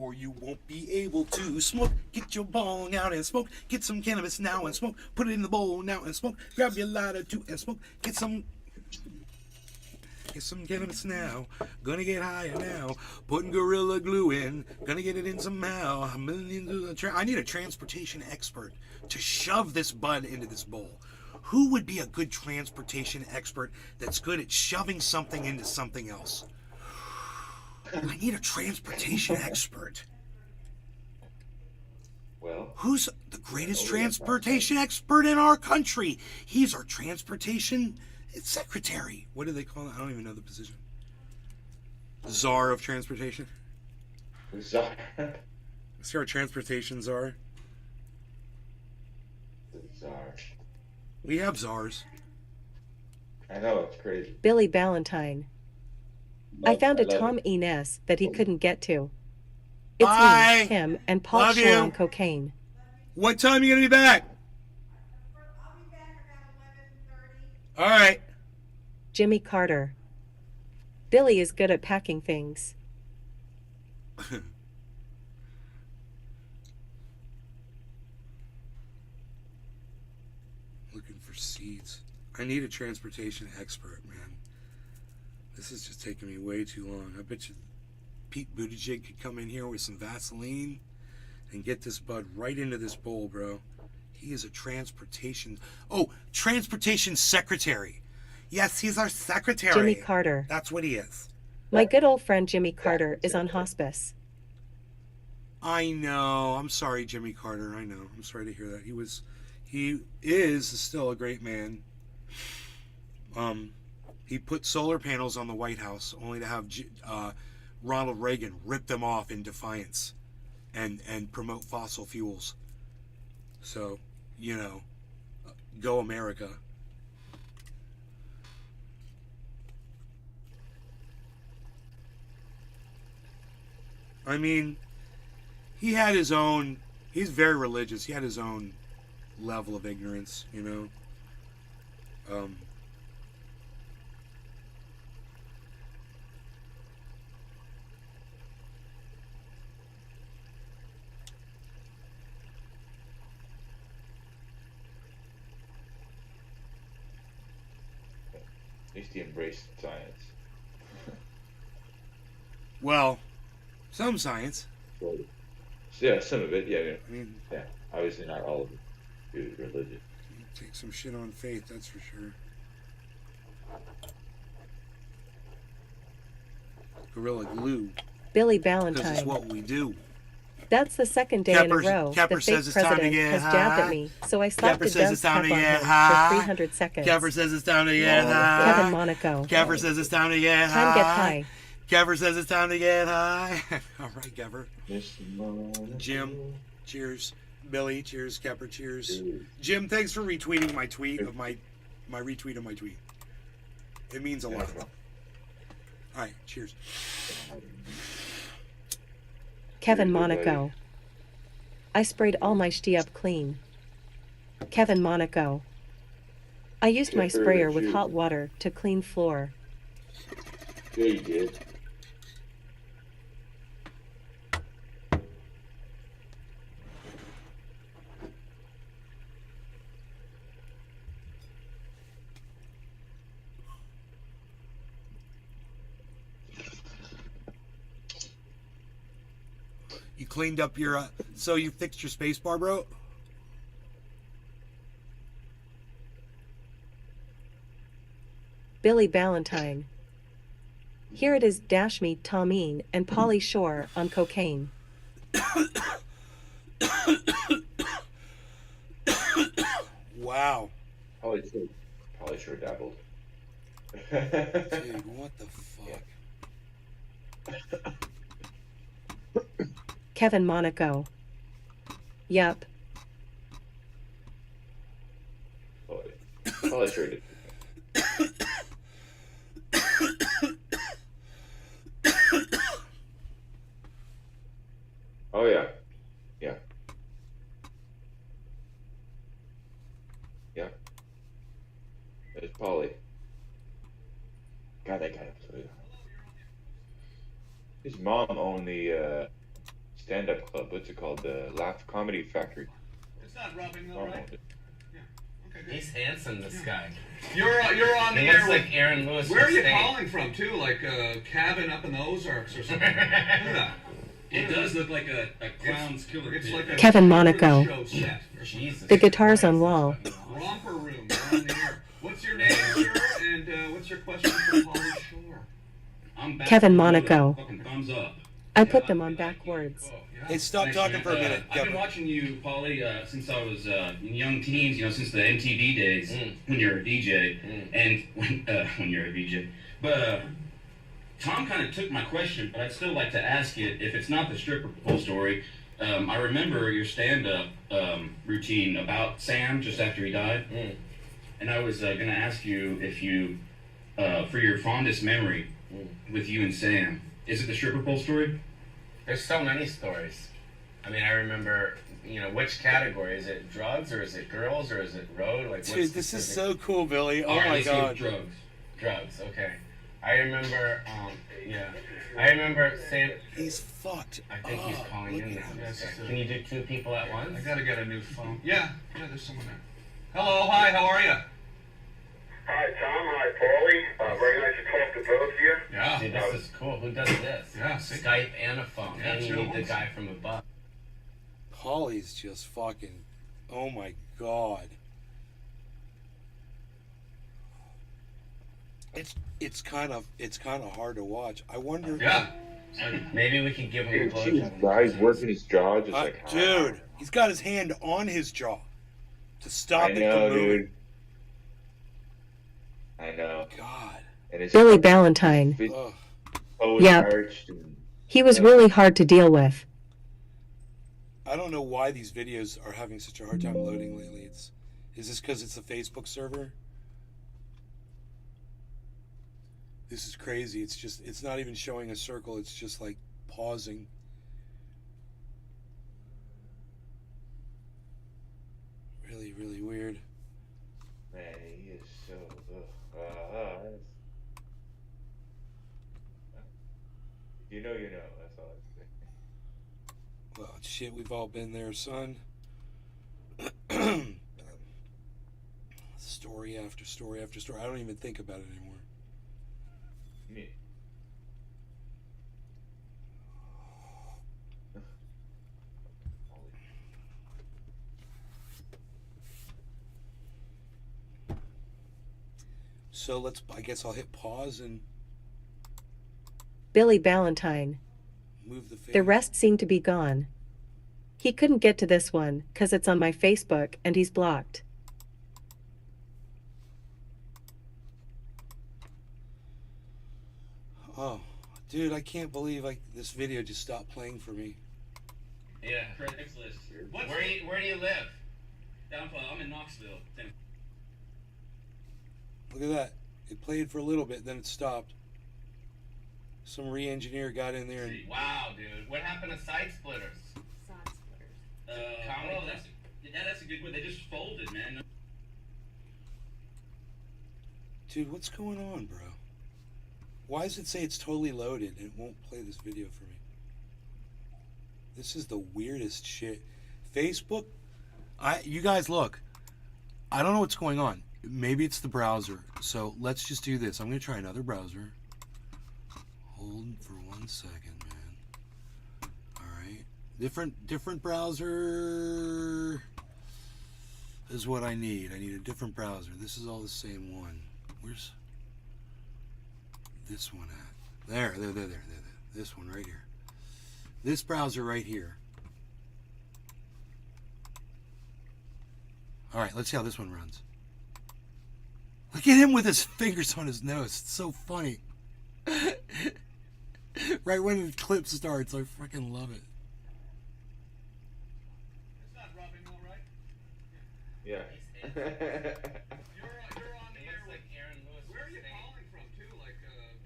Or you won't be able to smoke. Get your bong out and smoke. Get some cannabis now and smoke. Put it in the bowl now and smoke. Grab your lighter too and smoke. Get some cannabis now. Gonna get higher now. Putting Gorilla Glue in. Gonna get it in somehow. I need a transportation expert to shove this bud into this bowl. Who would be a good transportation expert that's good at shoving something into something else? I need a transportation expert. Well, who's the greatest transportation expert in our country? He's our transportation secretary. What do they call it? I don't even know the position. Czar of transportation? Czar. Is there a transportation czar? Czar. We have czars. I know, it's crazy. Billy Ballantyne. I found a Tom Ines that he couldn't get to. It's Bye. me, him, and Paul Love Shore you. on cocaine. What time are you going to be back? I'll be back around 11:30. All right. Jimmy Carter. Billy is good at packing things. Looking for seeds. I need a transportation expert, man. This is just taking me way too long. I bet you Pete Buttigieg could come in here with some Vaseline and get this bud right into this bowl, bro. He is a transportation secretary. Yes, he's our secretary. Jimmy Carter. That's what he is. My good old friend Jimmy Carter is on hospice. I know. I'm sorry, Jimmy Carter. I know. I'm sorry to hear that. He is still a great man. He put solar panels on the White House only to have Ronald Reagan rip them off in defiance and promote fossil fuels. So, go America. I mean, he had his own, he's very religious. He had his own level of ignorance, At least he embraced science. Well, some science. Yeah, some of it, yeah. I mean, yeah, obviously not all of it. He was religious. Take some shit on faith, that's for sure. Gorilla Glue. Billy Because it's Ballantyne. what we do. That's the second day in a row Kepper the says fake it's time to president get has jabbed high. at me, so I slapped Kepper a says dove it's time cap to on get him high. for 300 seconds. Kepper says it's time to get high. Kevin Monaco. Kepper says it's time to get high. Time get high. Kepper says it's time to get high. All right, Kepper. Mr. Jim, cheers. Billy, cheers. Kepper, cheers. Jim, thanks for retweeting my tweet of my retweet of my tweet. It means a lot. All right, cheers. Kevin Monaco. I sprayed all my shti up clean. Kevin Monaco. I used my sprayer with hot water to clean floor. Yeah, you did. You cleaned up your, so you fixed your space bar, bro? Billy Ballantyne. Here it is Dash Me, Tomine, and Polly Shore on cocaine. Wow. Probably sure dabbled. Dude, what the fuck? Kevin Monaco. Yup. Probably sure did. Oh yeah. Yeah. Yeah. It's Polly. God, that guy was his mom owned the stand-up club. What's it called? The Laugh Comedy Factory. It's not rubbing though, Mom right? owned it. Yeah. Okay, good. He's handsome, this guy. You're on the He air looks with like Aaron Lewis. Where are from you Stain. calling from too? Like a cabin up in the Ozarks or something? Look at that. It does look like a clown's killer. It's like a Kevin Monaco. show set. Jesus. The guitars on wall. Romper room. You're on the air. What's your name, sir? And what's your question for Polly Shore? I'm back Kevin from Monaco. fucking thumbs up. I put them on backwards. Hey, stop Thanks, talking man. for a minute, I've been Kevin. watching you, Paulie, since I was in young teens. You know, since the MTV days when you're a DJ and when you're a VJ. But Tom kind of took my question, but I'd still like to ask it. If it's not the stripper pole story, I remember your stand-up routine about Sam just after he died, and I was going to ask you if you, for your fondest memory with you and Sam, is it the stripper pole story? There's so many stories. I mean, I remember, which category? Is it drugs or is it girls or is it road? Like, Dude, this is so cool, Billy. Oh my god. Drugs. Drugs, okay. I remember, I remember Sam. He's fucked. I think he's calling look in at now. him. Okay. Can you do two people at once? I gotta get a new phone. Yeah, there's someone there. Hello, hi, how are you? Hi, Tom. Hi, Paulie. Very nice to talk to both of you. Yeah. Dude, this is cool. Who does this? Yeah, see? Skype and a phone. Yeah, and you sure. need the guy from above. Polly's just fucking. Oh my god. It's kind of hard to watch. I wonder. Yeah. Maybe we can give him a Dude, see this blowjob. guy's working his jaw just like. Dude, he's got his hand on his jaw to stop I it know, from moving. dude. I know. God. And it's Billy Ballantyne. Ugh. Yep. arched and He was really hard to deal with. I don't know why these videos are having such a hard time loading lately. Is this because it's a Facebook server? This is crazy. It's not even showing a circle. It's just like pausing. Really, really weird. Man, he is so. You know. That's all I say. Well, shit, we've all been there, son. Story after story after story. I don't even think about it anymore. Me. So I guess I'll hit pause and Billy Ballantyne. move the The fade. rest seem to be gone. He couldn't get to this one, 'cause it's on my Facebook and he's blocked. Oh, dude, I can't believe this video just stopped playing for me. Yeah. Craigslist. Where do you live? Downfall. I'm in Knoxville. Look at that. It played for a little bit, then it stopped. Some re-engineer got in there and... Wow, dude. What happened to Side Splitters? Side Splitters. Oh, that's a good one. They just folded, man. Dude, what's going on, bro? Why does it say it's totally loaded and it won't play this video for me? This is the weirdest shit. Facebook, you guys look. I don't know what's going on. Maybe it's the browser. So let's just do this. I'm going to try another browser. Hold for 1 second, man. All right. Different browser is what I need. I need a different browser. This is all the same one. Where's this one at? There. This one right here. This browser right here. All right, let's see how this one runs. Look at him with his fingers on his nose. It's so funny. Right when the clip starts, I freaking love it. It's not rubbing all right. Yeah. You're on the air with Aaron Lewis. Where are you calling from, too? Like,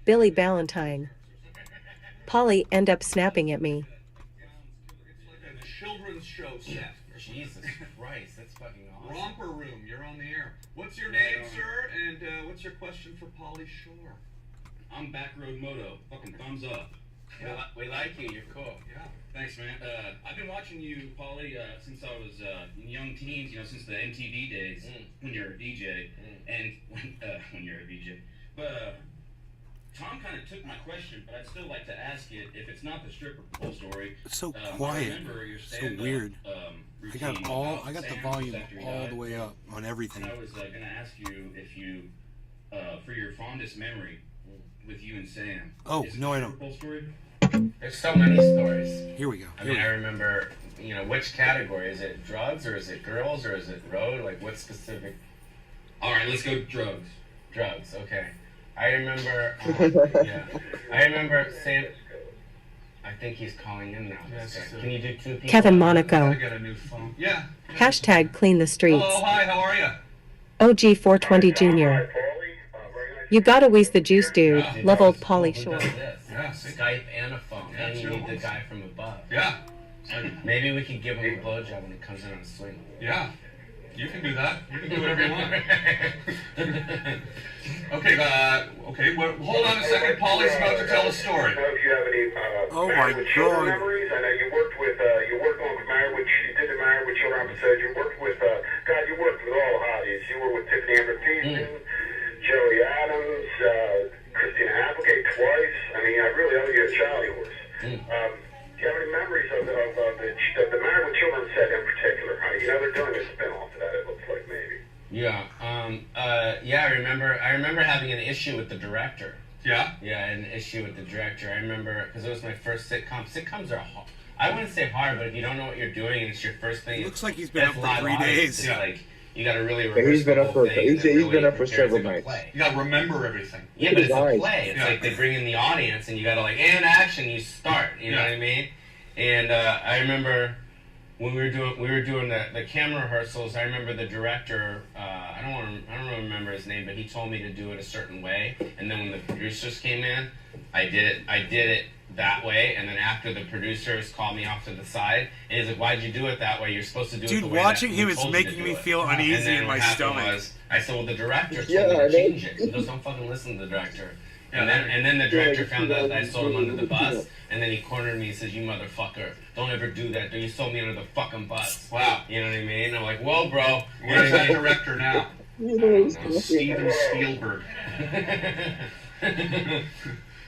Billy Ballantyne. Polly end up snapping at me. it's like a children's show set. Jesus Christ, that's fucking awesome. Romper Room, you're on the air. What's your name, sir? And what's your question for Polly Shore? I'm Backroad Moto. Fucking thumbs up. Yeah. We like you. You're cool. Yeah. Thanks, man. I've been watching you, Paulie, since I was in young teens. You know, since the MTV days when you're a DJ, and when you're a DJ. But Tom kind of took my question, but I'd still like to ask it. If it's not the stripper pole story, It's so quiet. So weird. I got the volume all the way up on everything. I was gonna ask you if you, for your fondest memory with you and Sam. Oh, no, I don't. don't. Story? There's so many stories. Here we go. I mean, I remember, which category? Is it drugs or is it girls or is it road? Like, what specific? All right, let's go drugs. Drugs, okay. I remember, I remember Sam. I think he's calling in now. Can you do two people? Kevin Monaco. I got a new phone. Yeah. Hashtag clean the streets. Hello, hi, how are you? OG 420 Jr. You gotta wheeze the juice, dude. Love old Polly Shore. Yeah, Skype and a phone. Yeah, and you need the guy from above. Yeah. Maybe we could give him a blowjob when he comes in on a swing. Yeah. You can do that. You can do whatever you want. Okay, well, hold on a second. Paulie's about to tell a story. I don't know if you have any Oh Married my with Children God. memories. I know you worked on Married with, you did the Married with Children episode. You worked with, you worked with all the hotties. You were with Tiffany Amber Thiessen, Joey Adams, Christina Applegate twice. I mean, I really owe you a child yours. Do you have any memories of the Married with Children set in particular? They're doing a spin-off to that, it looks like, maybe. Yeah. I remember having an issue with the director. Yeah? Yeah, an issue with the director. I remember, because it was my first sitcom. Sitcoms are hard. I wouldn't say hard, but if you don't know what you're doing and it's your first thing... It looks like he's been up for 3 days. It's like, you gotta really Yeah, rehearse he's been the up whole for thing he's and been up for prepare several to nights. play. You gotta remember everything. Yeah, but it's a eyes. play. It's Yeah. like they bring in the audience and you gotta and action, you start. You know what I mean? And I remember when we were doing the camera rehearsals. I remember the director. I don't remember his name, but he told me to do it a certain way. And then when the producers came in, I did it that way. And then after the producers called me off to the side, and he's like, "Why'd you do it that way? You're supposed to do it the way watching that him we is told you to making do me it." feel uneasy And then in what my happened stomach. was, I said, "Well, the director told me Yeah, to I know. change it." He goes, "Don't fucking listen to the director." And then the director found out that I sold him under the bus, and then he cornered me and says, "You motherfucker, don't ever do that. You sold me under the fucking bus." Wow. You know what I mean? I'm like, "Whoa, bro." Where's that director now? Steven Spielberg.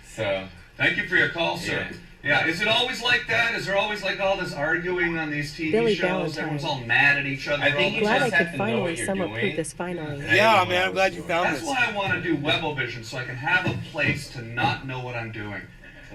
So. Thank you for your call, sir. Yeah, is it always like that? Is there always like all this arguing on these TV Billy shows? Valentine. Everyone's all mad at each other. I think you Glad I just have could to know finally what you're somewhat doing. prove this finally. Yeah, man, I'm glad you found That's this. why I want to do Webovision, so I can have a place to not know what I'm doing.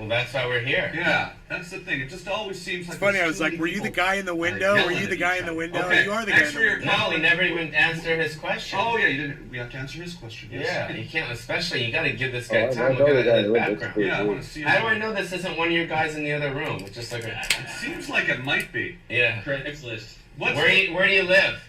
Well, that's why we're here. Yeah, that's the thing. It just always seems like. It's funny. I was like, "Were you the guy in the window? Were you the guy in the window? Okay. You are the guy in the window." No, we never even answered his question. Oh yeah, you didn't. We have to answer his question. Yes. Yeah, you can't. Especially, you got to give this guy I time. know Look the at guy in his the window. background. Yeah, I want to see. How do I know this isn't one of your guys in the other room? It's just like a. It seems like it might be. Yeah. Craigslist. Where do you live?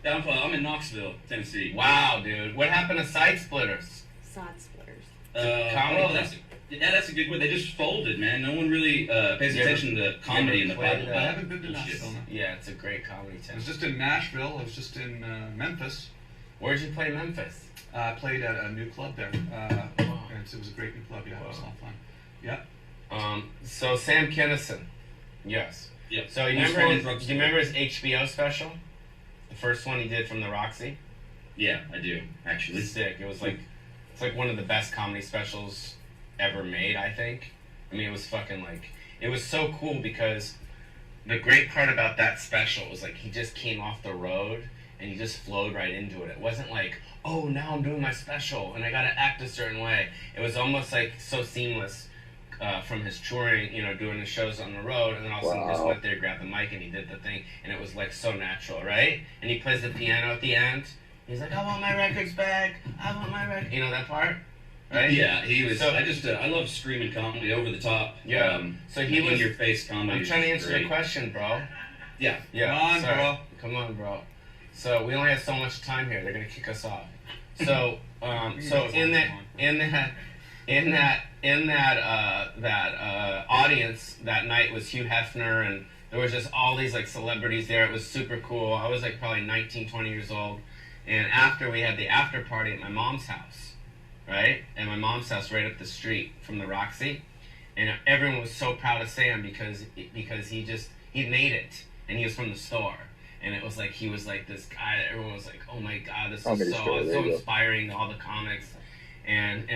I'm in Knoxville, Tennessee. Wow, dude. What happened to Side Splitters? Sod splitters. Well, that's a good word. They just folded, man. No one really pays attention to comedy in the Bible. I haven't been to Nashville. No. Yeah, it's a great comedy I town. was just in Nashville. I was just in Memphis. Where'd you play Memphis? I played at a new club there. And it was a great new club. Yeah, it was a lot of fun. Yeah. So Sam Kinison. Yes. Yeah. So you remember his HBO special? The first one he did from the Roxy? Yeah, I do, actually. It's sick. It's like one of the best comedy specials ever made, I think. I mean, it was fucking like, it was so cool because the great part about that special was like he just came off the road and he just flowed right into it. It wasn't like, oh, now I'm doing my special and I gotta act a certain way. It was almost like so seamless from his touring, doing the shows on the road, and then all of a sudden he just went there, grabbed the mic, and he did the thing, and it was like so natural, right? And he plays the piano at the end. He's like, I want my records back. I want my record. You know that part? Right? Yeah, he was. So, I love screaming comedy, over the top. Yeah. So he was in your face comedy. I'm trying to answer great. your question, bro. Yeah. Come on, bro. So we only have so much time here. They're gonna kick us off. So, in that audience that night was Hugh Hefner, and there was just all these like celebrities there. It was super cool. I was like probably 19, 20 years old, and after we had the after party at my mom's house, right? And my mom's house right up the street from the Roxy, and everyone was so proud of Sam because he made it, and he was from the store. And it was like he was like this guy that everyone was like, oh my god, this is so inspiring to all the comics. And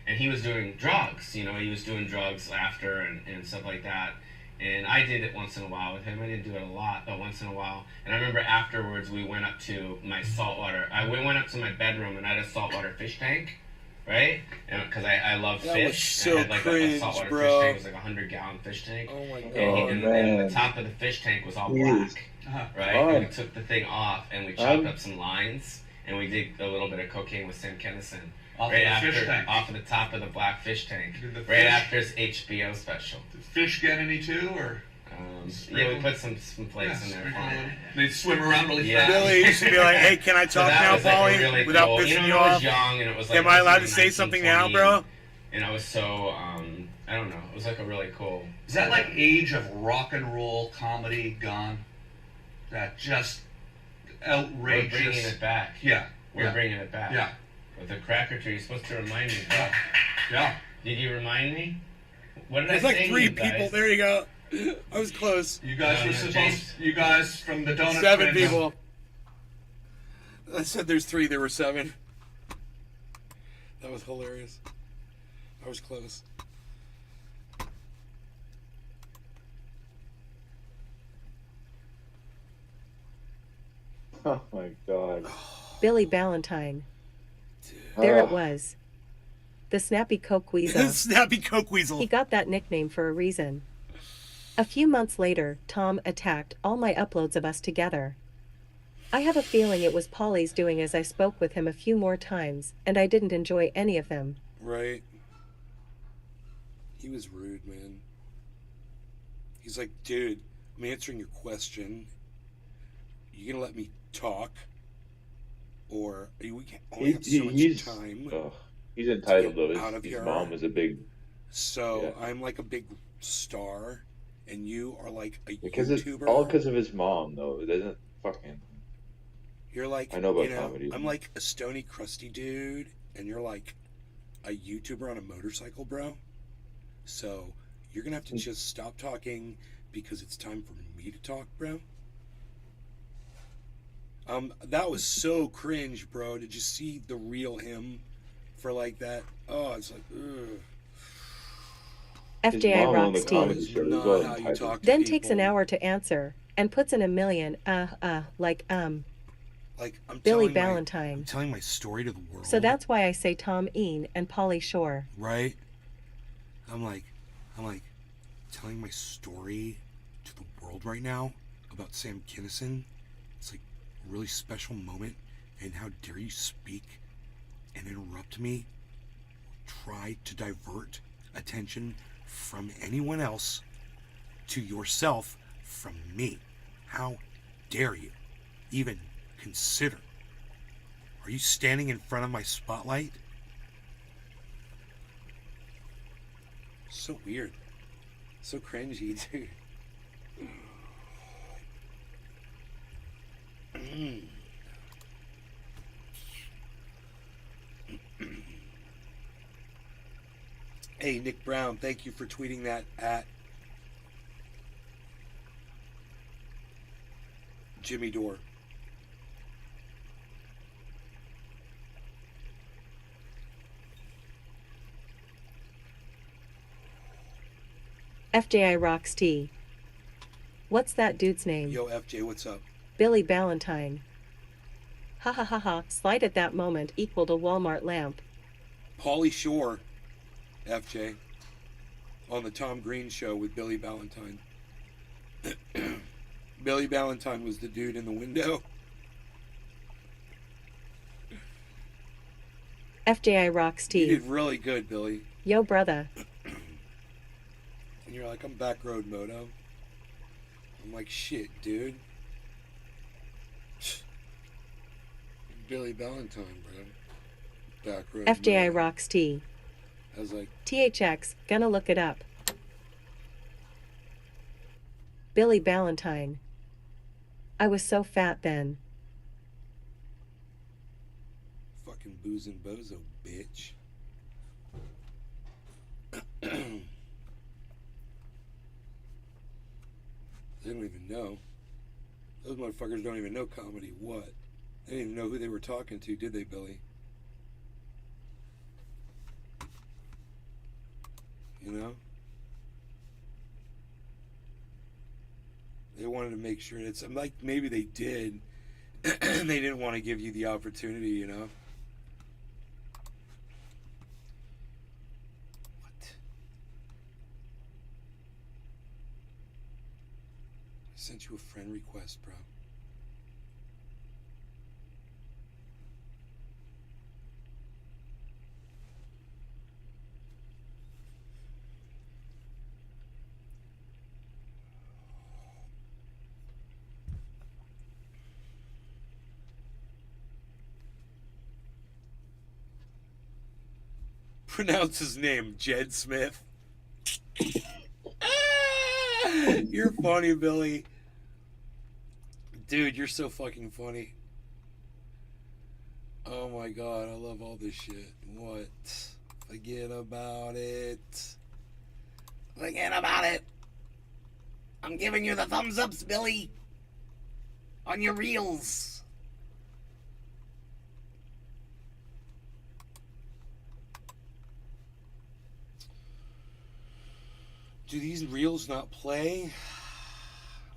he was doing drugs, he was doing drugs after and stuff like that. And I did it once in a while with him. I didn't do it a lot, but once in a while. And I remember afterwards we went up to my saltwater. We went up to my bedroom and I had a saltwater fish tank, right? Because I love fish. That was so I had like cringe, a saltwater bro. fish tank. It was like a 100-gallon fish tank. Oh my god. And the top of the fish tank was all black, right? And we took the thing off and we chopped up some lines and we did a little bit of cocaine with Sam Kinison. Off of the top of the black fish tank. Right after his HBO special. Did fish get any too, or? Yeah, we put some plates in there. They swim around really fast. Billy used to be like, "Hey, can I talk now, Paulie? Really without cool. pissing you I off? was young, and it was like, Am I allowed to say something now, bro?" And I was so I don't know. It was like a really cool. Is that like age of rock and roll comedy gone? That just outrageous. We're bringing it back. Yeah, we're bringing it back. Yeah. With the cracker tree, you're supposed to remind me. Bro. Yeah. Did you remind me? What did There's I like say 3 to you guys? people. There you go. I was close. You guys were supposed. You guys from the donut. 7 people. I said there's 3. There were 7. That was hilarious. I was close. Oh my god. Billy Ballantyne. There it was. The Snappy Coke Weasel. Snappy Coke Weasel. He got that nickname for a reason. A few months later, Tom attacked all my uploads of us together. I have a feeling it was Paulie's doing as I spoke with him a few more times, and I didn't enjoy any of them. Right. He was rude, man. He's like, dude, I'm answering your question. You gonna let me talk? Or are you only have so much time? He's entitled though. His here. mom is a big. So I'm like a big star, and you are like a because YouTuber. It's all because of his mom, though. It doesn't fucking. You're like, I know about comedy. I'm like a stony, crusty dude, and you're like a YouTuber on a motorcycle, bro. So you're gonna have to just stop talking because it's time for me to talk, bro. That was so cringe, bro. Did you see the real him for like that? Oh, it's like, ugh. FJI Rocks team. Then takes an hour to answer and puts in a million, like I'm Billy Ballantyne. I'm telling my story to the world. So that's why I say Tom Ean and Pauly Shore. Right? I'm like telling my story to the world right now about Sam Kinison. It's like a really special moment, and how dare you speak and interrupt me, try to divert attention from anyone else to yourself from me. How dare you even consider? Are you standing in front of my spotlight? So weird. So cringy, dude. Hey, Nick Brown, thank you for tweeting that at Jimmy Dore. FJI Rocks T. What's that dude's name? Yo, FJ, what's up? Billy Ballantyne. Ha ha ha ha, slide at that moment equaled a Walmart lamp. Pauly Shore, FJ, on the Tom Green show with Billy Ballantyne. Billy Ballantyne was the dude in the window. FJI Rocks T. You did really good, Billy. Yo, brother. And you're like, I'm back road moto. I'm like, shit, dude. Billy Ballantyne, bro. Back road FJI moto. Rocks T. I was like, THX, gonna look it up. Billy Ballantyne. I was so fat then. fucking boozing bozo, bitch. They don't even know. Those motherfuckers don't even know comedy. What? They didn't even know who they were talking to, did they, Billy? You know? They wanted to make sure it's like maybe they did. They didn't want to give you the opportunity, you know? What? I sent you a friend request, bro. Pronounce his name, Jed Smith. You're funny, Billy. Dude, you're so fucking funny. Oh my god, I love all this shit. What? Forget about it. Forget about it. I'm giving you the thumbs ups, Billy. On your reels. Do these reels not play?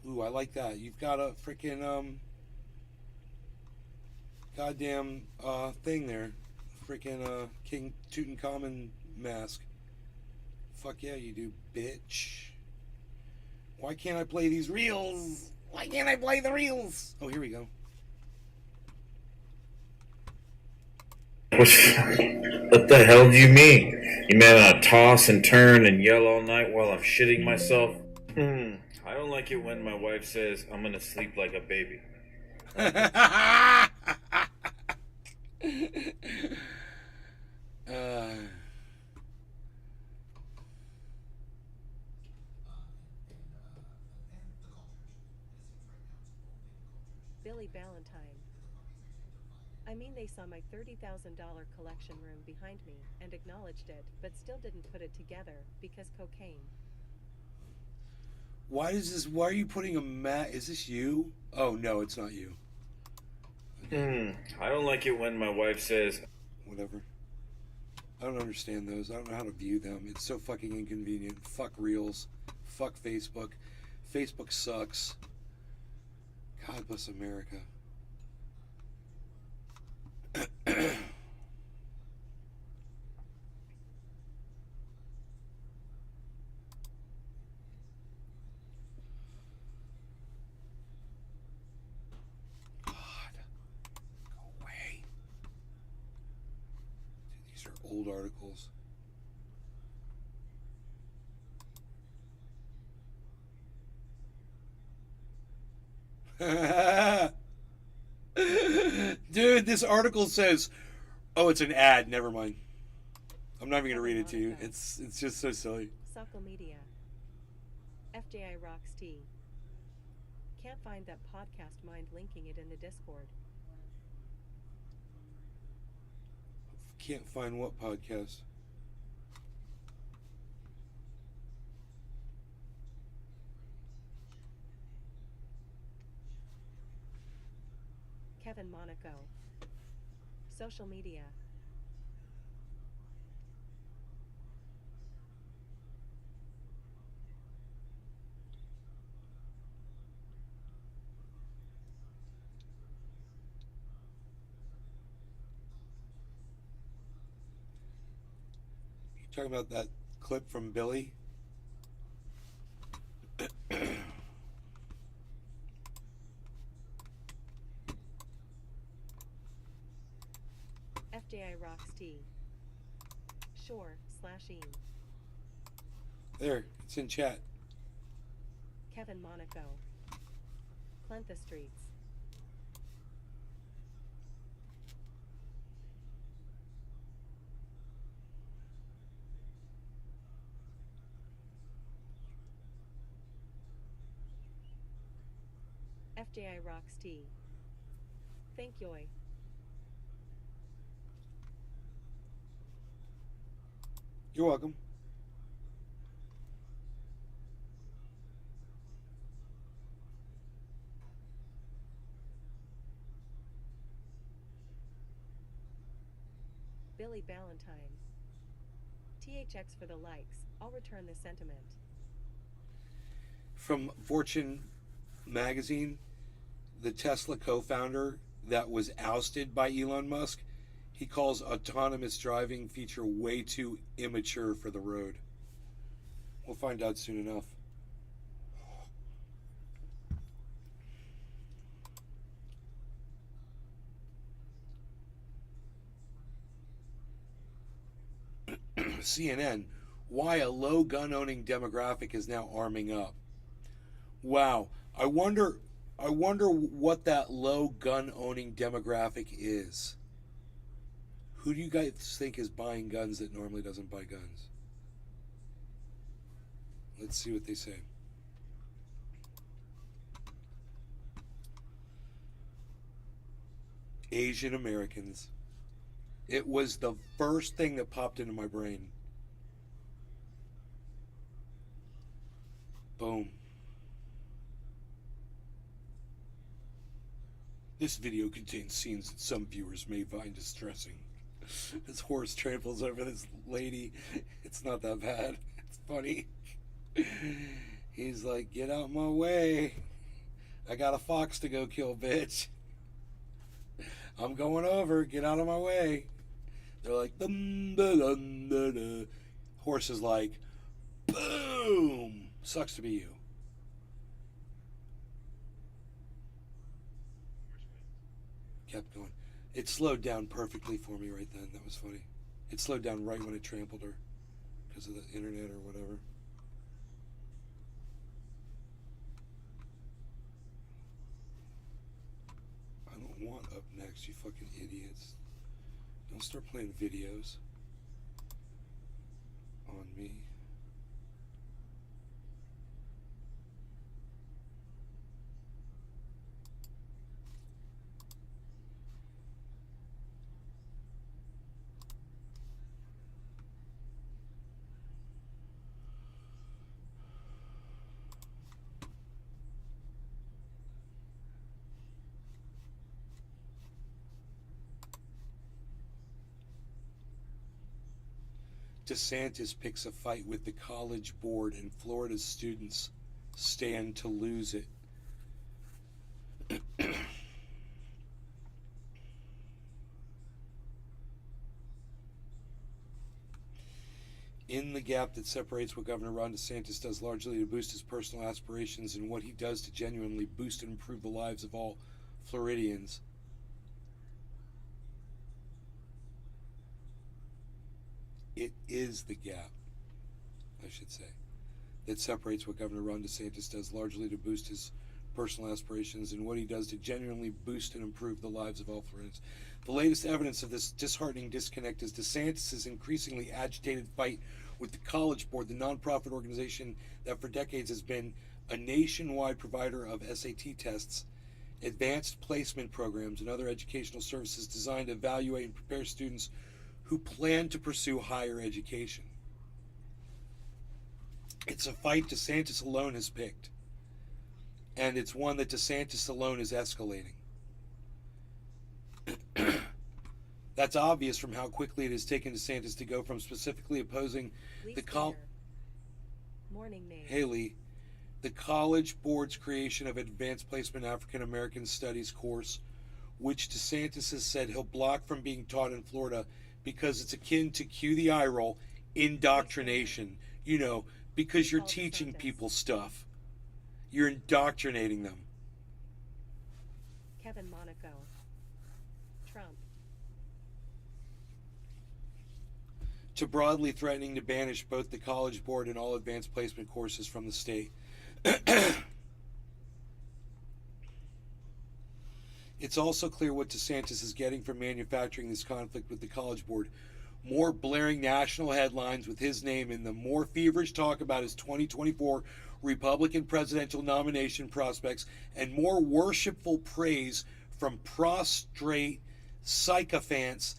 Ooh, I like that. You've got a freaking goddamn thing there. Freaking King Tutankhamun mask. Fuck yeah, you do, bitch. Why can't I play these reels? Why can't I play the reels? Oh, here we go. What the hell do you mean? You mean I toss and turn and yell all night while I'm shitting myself? I don't like it when my wife says I'm gonna sleep like a baby. Billy Ballantyne. I mean, they saw my $30,000 collection room behind me and acknowledged it, but still didn't put it together because cocaine. Why are you putting a mat? Is this you? Oh, no, it's not you. I don't like it when my wife says... Whatever. I don't understand those. I don't know how to view them. It's so fucking inconvenient. Fuck Reels. Fuck Facebook. Facebook sucks. God bless America. Old articles. Dude, this article says, oh, it's an ad. Never mind. I'm not even going to read it to you. It's just so silly. Social media. FJI Rocks T. Can't find that podcast. Mind linking it in the Discord. Can't find what podcast? Kevin Monaco. Social media. You talking about that clip from Billy? FJI Rocks T. Shore/E. There, it's in chat. Kevin Monaco. Cleanth the streets. FJI Rocks T. Thank you. You're welcome. Billy Ballantyne. THX for the likes. I'll return the sentiment. From Fortune magazine, the Tesla co-founder that was ousted by Elon Musk, he calls autonomous driving feature way too immature for the road. We'll find out soon enough. CNN, why a low gun owning demographic is now arming up. Wow, I wonder what that low gun owning demographic is. Who do you guys think is buying guns that normally doesn't buy guns? Let's see what they say. Asian Americans. It was the first thing that popped into my brain. Boom. This video contains scenes that some viewers may find distressing. This horse tramples over this lady. It's not that bad. It's funny. He's like, get out my way. I got a fox to go kill, bitch. I'm going over. Get out of my way. They're like, dum, da, dum, da, da. Horse is like, boom. Sucks to be you. Kept going. It slowed down perfectly for me right then. That was funny. It slowed down right when it trampled her because of the internet or whatever. I don't want up next, you fucking idiots. Don't start playing videos on me. DeSantis picks a fight with the College Board and Florida students stand to lose it. In the gap that separates what Governor Ron DeSantis does largely to boost his personal aspirations and what he does to genuinely boost and improve the lives of all Floridians, It is the gap, I should say, that separates what Governor Ron DeSantis does largely to boost his personal aspirations and what he does to genuinely boost and improve the lives of all Floridians. The latest evidence of this disheartening disconnect is DeSantis' increasingly agitated fight with the College Board, the nonprofit organization that for decades has been a nationwide provider of SAT tests, advanced placement programs, and other educational services designed to evaluate and prepare students who plan to pursue higher education. It's a fight DeSantis alone has picked, and it's one that DeSantis alone is escalating. That's obvious from how quickly it has taken DeSantis to go from specifically opposing Haley, the College Board's creation of Advanced Placement African American Studies course, which DeSantis has said he'll block from being taught in Florida because it's akin to, cue the eye roll, indoctrination. You know, because you're teaching people stuff. You're indoctrinating them. Kevin Monaco. Trump. To broadly threatening to banish both the College Board and all advanced placement courses from the state. It's also clear what DeSantis is getting from manufacturing this conflict with the College Board. More blaring national headlines with his name in them, more feverish talk about his 2024 Republican presidential nomination prospects, and more worshipful praise from prostrate sycophants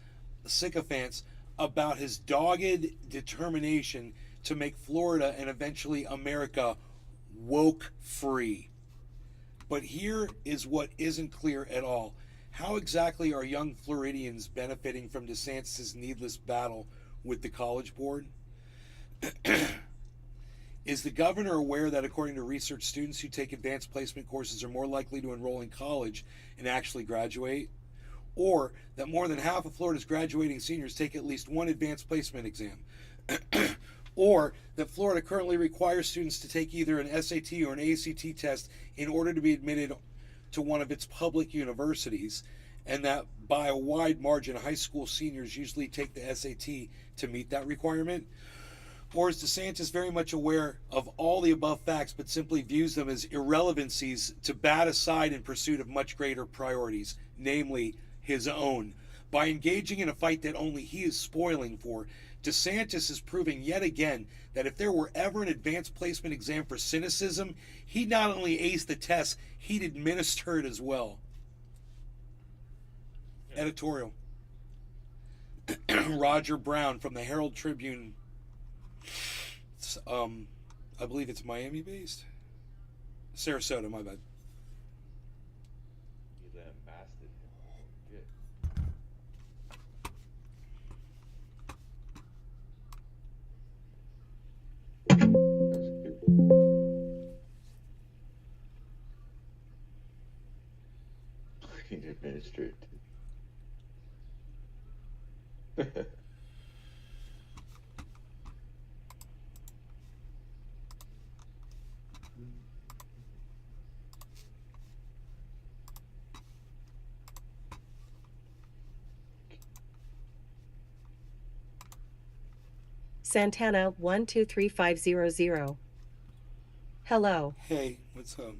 about his dogged determination to make Florida and eventually America woke free. But here is what isn't clear at all. How exactly are young Floridians benefiting from DeSantis' needless battle with the College Board? Is the governor aware that according to research, students who take advanced placement courses are more likely to enroll in college and actually graduate? Or that more than half of Florida's graduating seniors take at least one advanced placement exam? Or that Florida currently requires students to take either an SAT or an ACT test in order to be admitted to one of its public universities, and that by a wide margin high school seniors usually take the SAT to meet that requirement? Or is DeSantis very much aware of all the above facts but simply views them as irrelevancies to bat aside in pursuit of much greater priorities, namely his own? By engaging in a fight that only he is spoiling for, DeSantis is proving yet again that if there were ever an advanced placement exam for cynicism, he'd not only ace the test, he'd administer it as well. Editorial. Roger Brown from the Herald Tribune. I believe it's Miami based. Sarasota, my bad. Fucking administered. Santana 123500. Hello. Hey, what's up?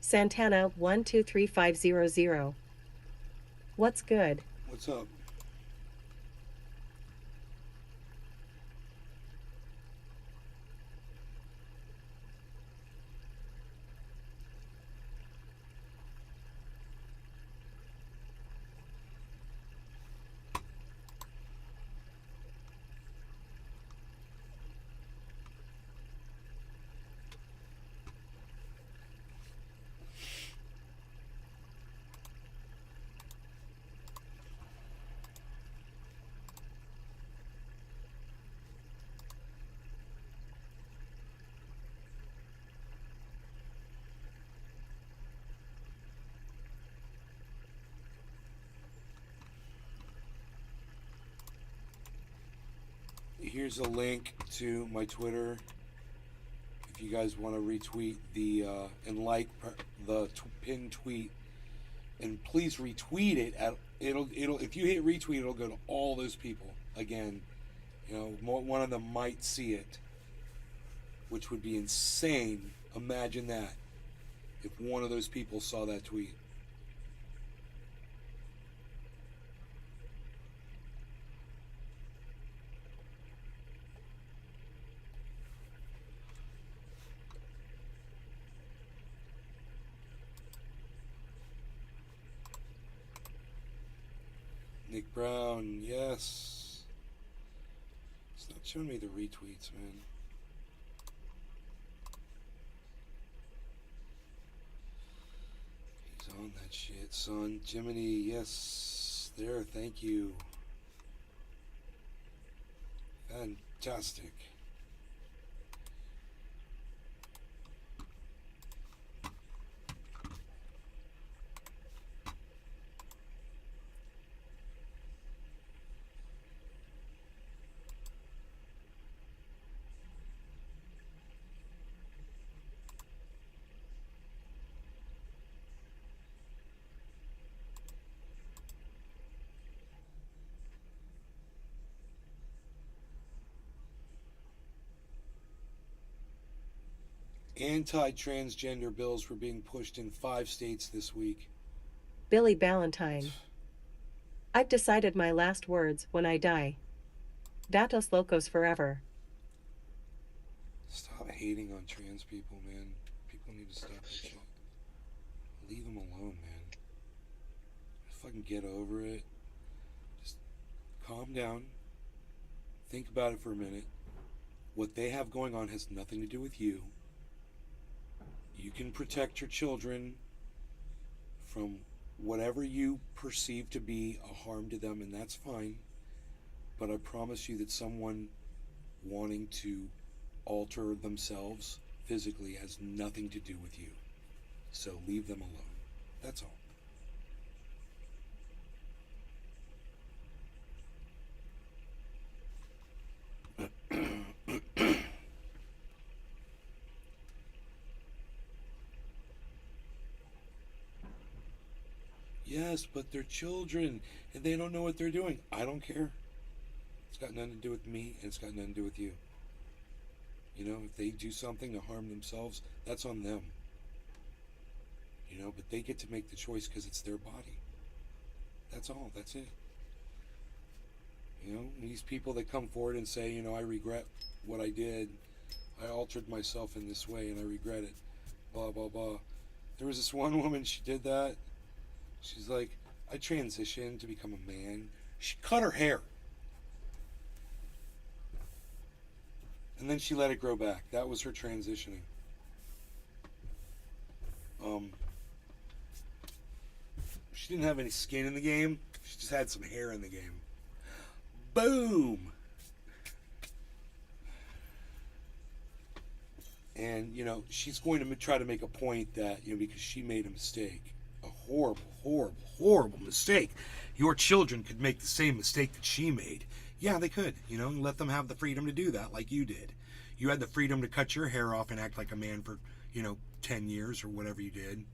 Santana 123500. What's good? What's up? here's a link to my Twitter. If you guys want to retweet the and like the pinned tweet, and please retweet it. It'll if you hit retweet, it'll go to all those people. Again, you know, one of them might see it, which would be insane. Imagine that if one of those people saw that tweet. Nick Brown, yes. It's not showing me the retweets, man. He's on that shit, son. Jiminy, yes. There, thank you. Fantastic. Anti-transgender bills were being pushed in 5 states this week. Billy Ballantyne. I've decided my last words when I die. Datos locos forever. Stop hating on trans people, man. People need to stop that shit. Leave them alone, man. Fucking get over it. Just calm down. Think about it for a minute. What they have going on has nothing to do with you. You can protect your children from whatever you perceive to be a harm to them, and that's fine. But I promise you that someone wanting to alter themselves physically has nothing to do with you. So leave them alone. That's all. Yes, but they're children and they don't know what they're doing. I don't care. It's got nothing to do with me, and it's got nothing to do with you. You know, if they do something to harm themselves, that's on them. You know, but they get to make the choice because it's their body. That's all. That's it. You know, these people that come forward and say, you know, I regret what I did. I altered myself in this way and I regret it. Blah, blah, blah. There was this one woman, she did that. She's like, I transitioned to become a man. She cut her hair. And then she let it grow back. That was her transitioning. She didn't have any skin in the game. She just had some hair in the game. Boom! And, you know, she's going to try to make a point that, you know, because she made a mistake. A horrible, horrible, horrible mistake. Your children could make the same mistake that she made. Yeah, they could, you know, and let them have the freedom to do that like you did. You had the freedom to cut your hair off and act like a man for, you know, 10 years or whatever you did.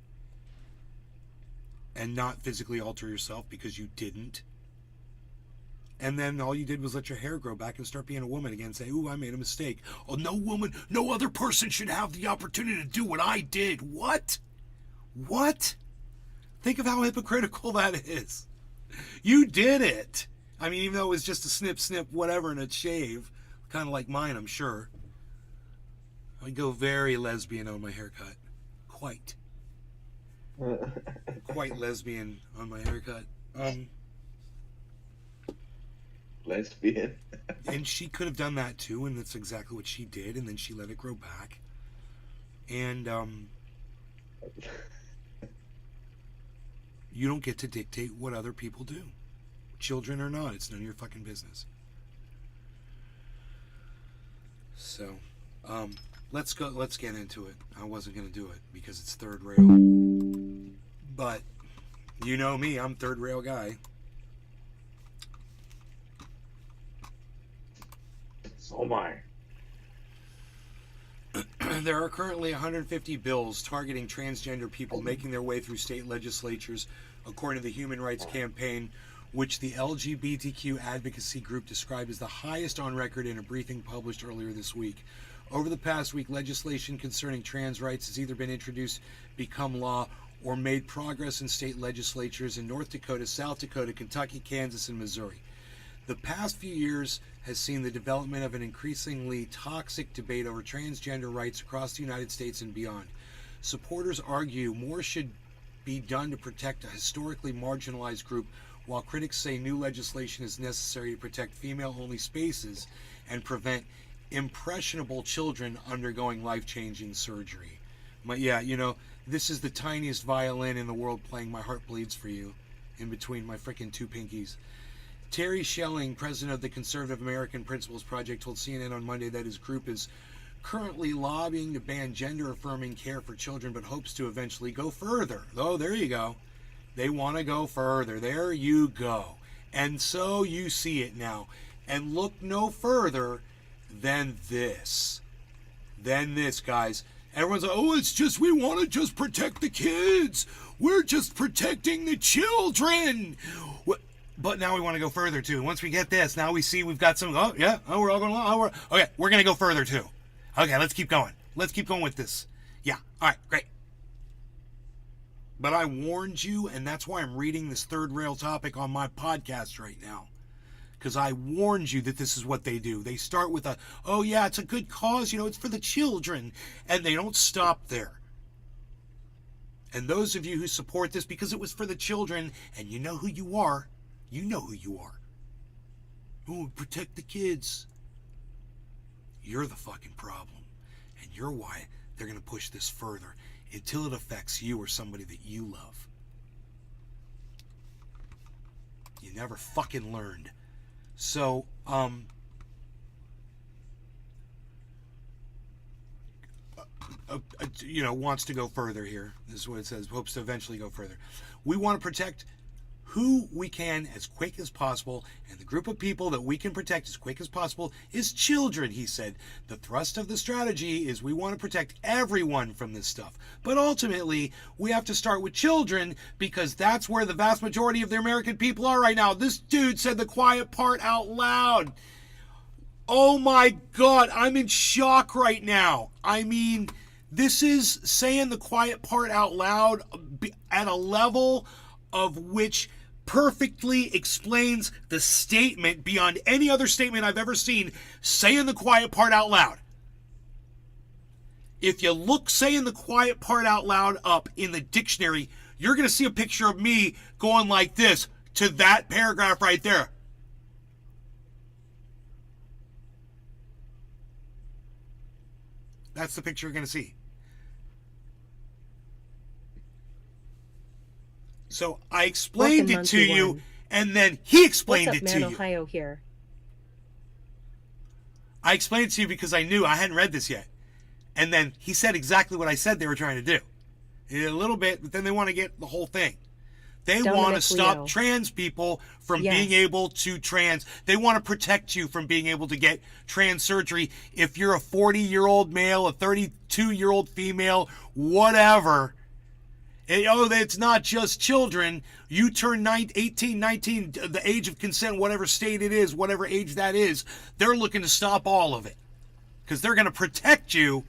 And not physically alter yourself because you didn't. And then all you did was let your hair grow back and start being a woman again and say, ooh, I made a mistake. Oh, no woman, no other person should have the opportunity to do what I did. What? What? Think of how hypocritical that is. You did it. I mean, even though it was just a snip, whatever, and a shave, kind of like mine, I'm sure. I go very lesbian on my haircut. Quite. Quite lesbian on my haircut. Lesbian. And she could have done that too, and that's exactly what she did, and then she let it grow back. And, you don't get to dictate what other people do. Children or not, it's none of your fucking business. So, let's get into it. I wasn't going to do it because it's third rail. But, you know me, I'm third rail guy. Oh my. There are currently 150 bills targeting transgender people making their way through state legislatures, according to the Human Rights Campaign, which the LGBTQ advocacy group described as the highest on record in a briefing published earlier this week. Over the past week, legislation concerning trans rights has either been introduced, become law, or made progress in state legislatures in North Dakota, South Dakota, Kentucky, Kansas, and Missouri. The past few years has seen the development of an increasingly toxic debate over transgender rights across the United States and beyond. Supporters argue more should be done to protect a historically marginalized group, while critics say new legislation is necessary to protect female-only spaces and prevent impressionable children undergoing life-changing surgery. Yeah, this is the tiniest violin in the world playing My Heart Bleeds for You in between my frickin' two pinkies. Terry Schelling, president of the Conservative American Principles Project, told CNN on Monday that his group is currently lobbying to ban gender-affirming care for children, but hopes to eventually go further. Oh, there you go. They want to go further. There you go. And so you see it now. And look no further than this. Guys. Everyone's like, oh, it's just, we want to just protect the kids. We're just protecting the children. But now we want to go further, too. Once we get this, now we see we've got some, we're all going along. Okay, we're going to go further, too. Okay, let's keep going. Let's keep going with this. Yeah, all right, great. But I warned you, and that's why I'm reading this third rail topic on my podcast right now. Because I warned you that this is what they do. They start with it's a good cause, it's for the children. And they don't stop there. And those of you who support this because it was for the children, and you know who you are, Oh, protect the kids. You're the fucking problem. And you're why they're going to push this further until it affects you or somebody that you love. You never fucking learned. So, wants to go further here. This is what it says. Hopes to eventually go further. We want to protect who we can as quick as possible, and the group of people that we can protect as quick as possible is children, he said. The thrust of the strategy is we want to protect everyone from this stuff. But ultimately, we have to start with children because that's where the vast majority of the American people are right now. This dude said the quiet part out loud. Oh my God, I'm in shock right now. I mean, this is saying the quiet part out loud at a level of which perfectly explains the statement beyond any other statement I've ever seen, saying the quiet part out loud. If you look saying the quiet part out loud up in the dictionary, you're going to see a picture of me going like this to that paragraph right there. That's the picture you're going to see. So I explained it to you, and then he explained it to you. Ohio here. I explained it to you because I knew I hadn't read this yet. And then he said exactly what I said they were trying to do. A little bit, but then they want to get the whole thing. They want to stop trans people from being able to trans. They want to protect you from being able to get trans surgery. If you're a 40-year-old male, a 32-year-old female, whatever. It's not just children. You turn 18, 19, the age of consent, whatever state it is, whatever age that is, they're looking to stop all of it. Because they're going to protect you.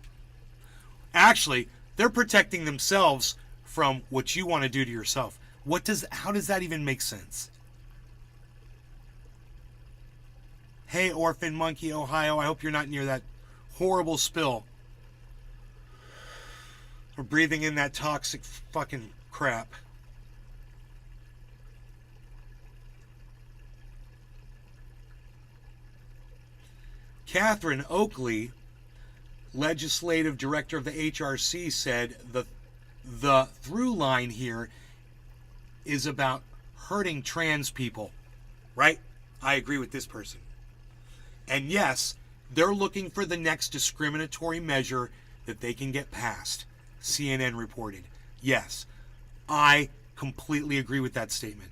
Actually, they're protecting themselves from what you want to do to yourself. How does that even make sense? Hey, Orphan Monkey, Ohio, I hope you're not near that horrible spill. Or breathing in that toxic fucking crap. Catherine Oakley, legislative director of the HRC, said the through line here is about hurting trans people. Right? I agree with this person. And yes, they're looking for the next discriminatory measure that they can get passed. CNN reported. Yes, I completely agree with that statement.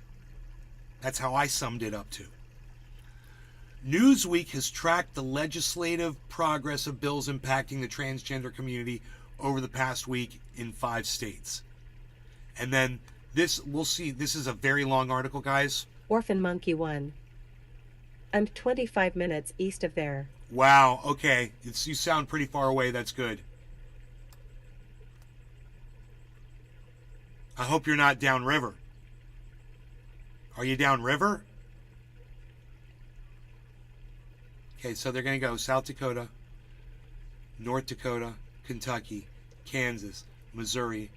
That's how I summed it up too. Newsweek has tracked the legislative progress of bills impacting the transgender community over the past week in 5 states. And then this, we'll see, this is a very long article, guys. Orphan Monkey 1. I'm 25 minutes east of there. Wow, okay. You sound pretty far away. That's good. I hope you're not downriver. Are you downriver? Okay, so they're going to go South Dakota, North Dakota, Kentucky, Kansas, Missouri.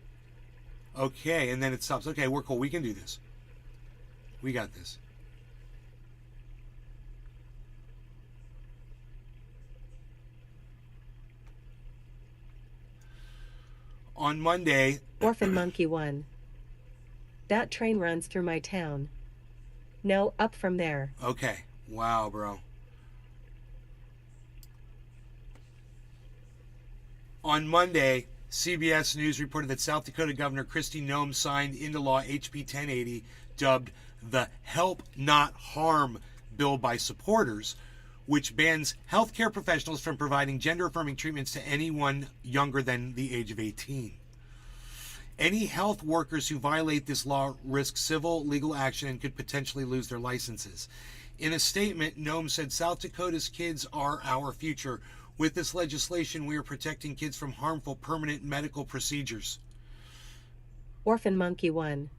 Okay, and then it stops. Okay, we're cool. We can do this. We got this. On Monday... Orphan Monkey 1. That train runs through my town. No, up from there. Okay. Wow, bro. On Monday, CBS News reported that South Dakota Governor Kristi Noem signed into law HB 1080, dubbed the Help Not Harm bill by supporters, which bans healthcare professionals from providing gender-affirming treatments to anyone younger than the age of 18. Any health workers who violate this law risk civil legal action and could potentially lose their licenses. In a statement, Noem said, South Dakota's kids are our future. With this legislation, we are protecting kids from harmful permanent medical procedures. Orphan Monkey 1.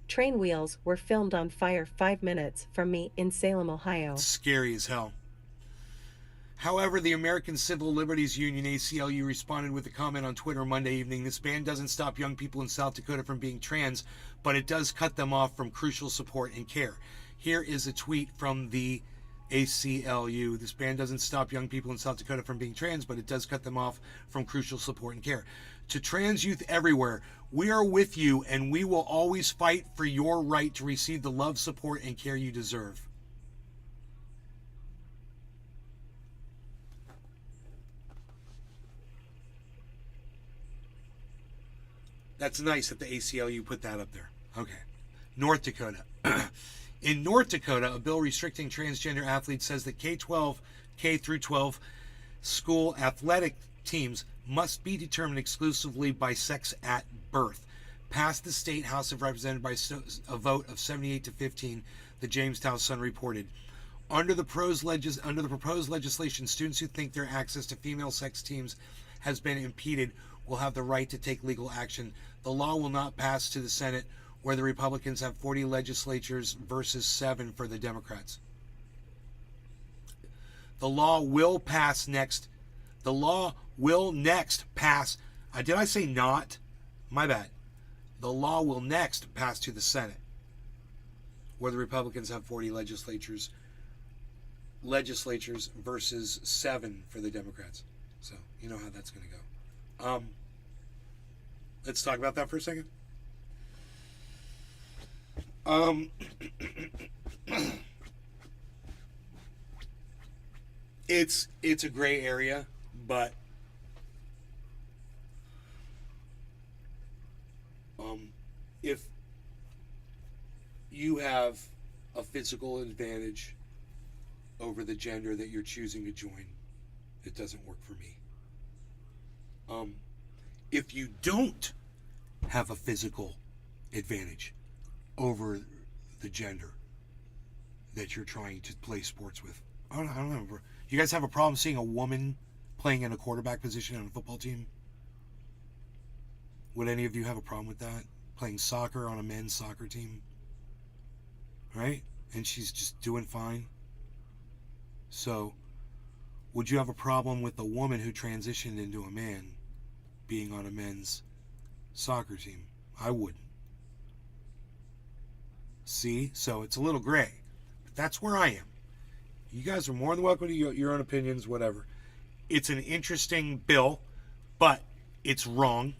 Train wheels were filmed on fire 5 minutes from me in Salem, Ohio. Scary as hell. However, the American Civil Liberties Union, ACLU, responded with a comment on Twitter Monday evening. This ban doesn't stop young people in South Dakota from being trans, but it does cut them off from crucial support and care. Here is a tweet from the ACLU. This ban doesn't stop young people in South Dakota from being trans, but it does cut them off from crucial support and care. To trans youth everywhere, we are with you, and we will always fight for your right to receive the love, support, and care you deserve. That's nice that the ACLU put that up there. Okay. North Dakota. In North Dakota, a bill restricting transgender athletes says that K through 12 school athletic teams must be determined exclusively by sex at birth. Passed the State House of Representatives by a vote of 78 to 15, the Jamestown Sun reported. Under the proposed legislation, students who think their access to female sex teams has been impeded will have the right to take legal action. The law will not pass to the Senate, where the Republicans have 40 legislatures versus 7 for the Democrats. The law will pass next. The law will next pass. Did I say not? My bad. The law will next pass to the Senate, where the Republicans have 40 legislatures versus 7 for the Democrats. So, you know how that's going to go. Let's talk about that for a second. It's a gray area, but if you have a physical advantage over the gender that you're choosing to join, it doesn't work for me. If you don't have a physical advantage over the gender that you're trying to play sports with, I don't know. You guys have a problem seeing a woman playing in a quarterback position on a football team? Would any of you have a problem with that? Playing soccer on a men's soccer team? Right? And she's just doing fine. So, would you have a problem with a woman who transitioned into a man being on a men's soccer team? I wouldn't. See? So it's a little gray. But that's where I am. You guys are more than welcome to your own opinions, whatever. It's an interesting bill, but it's wrong.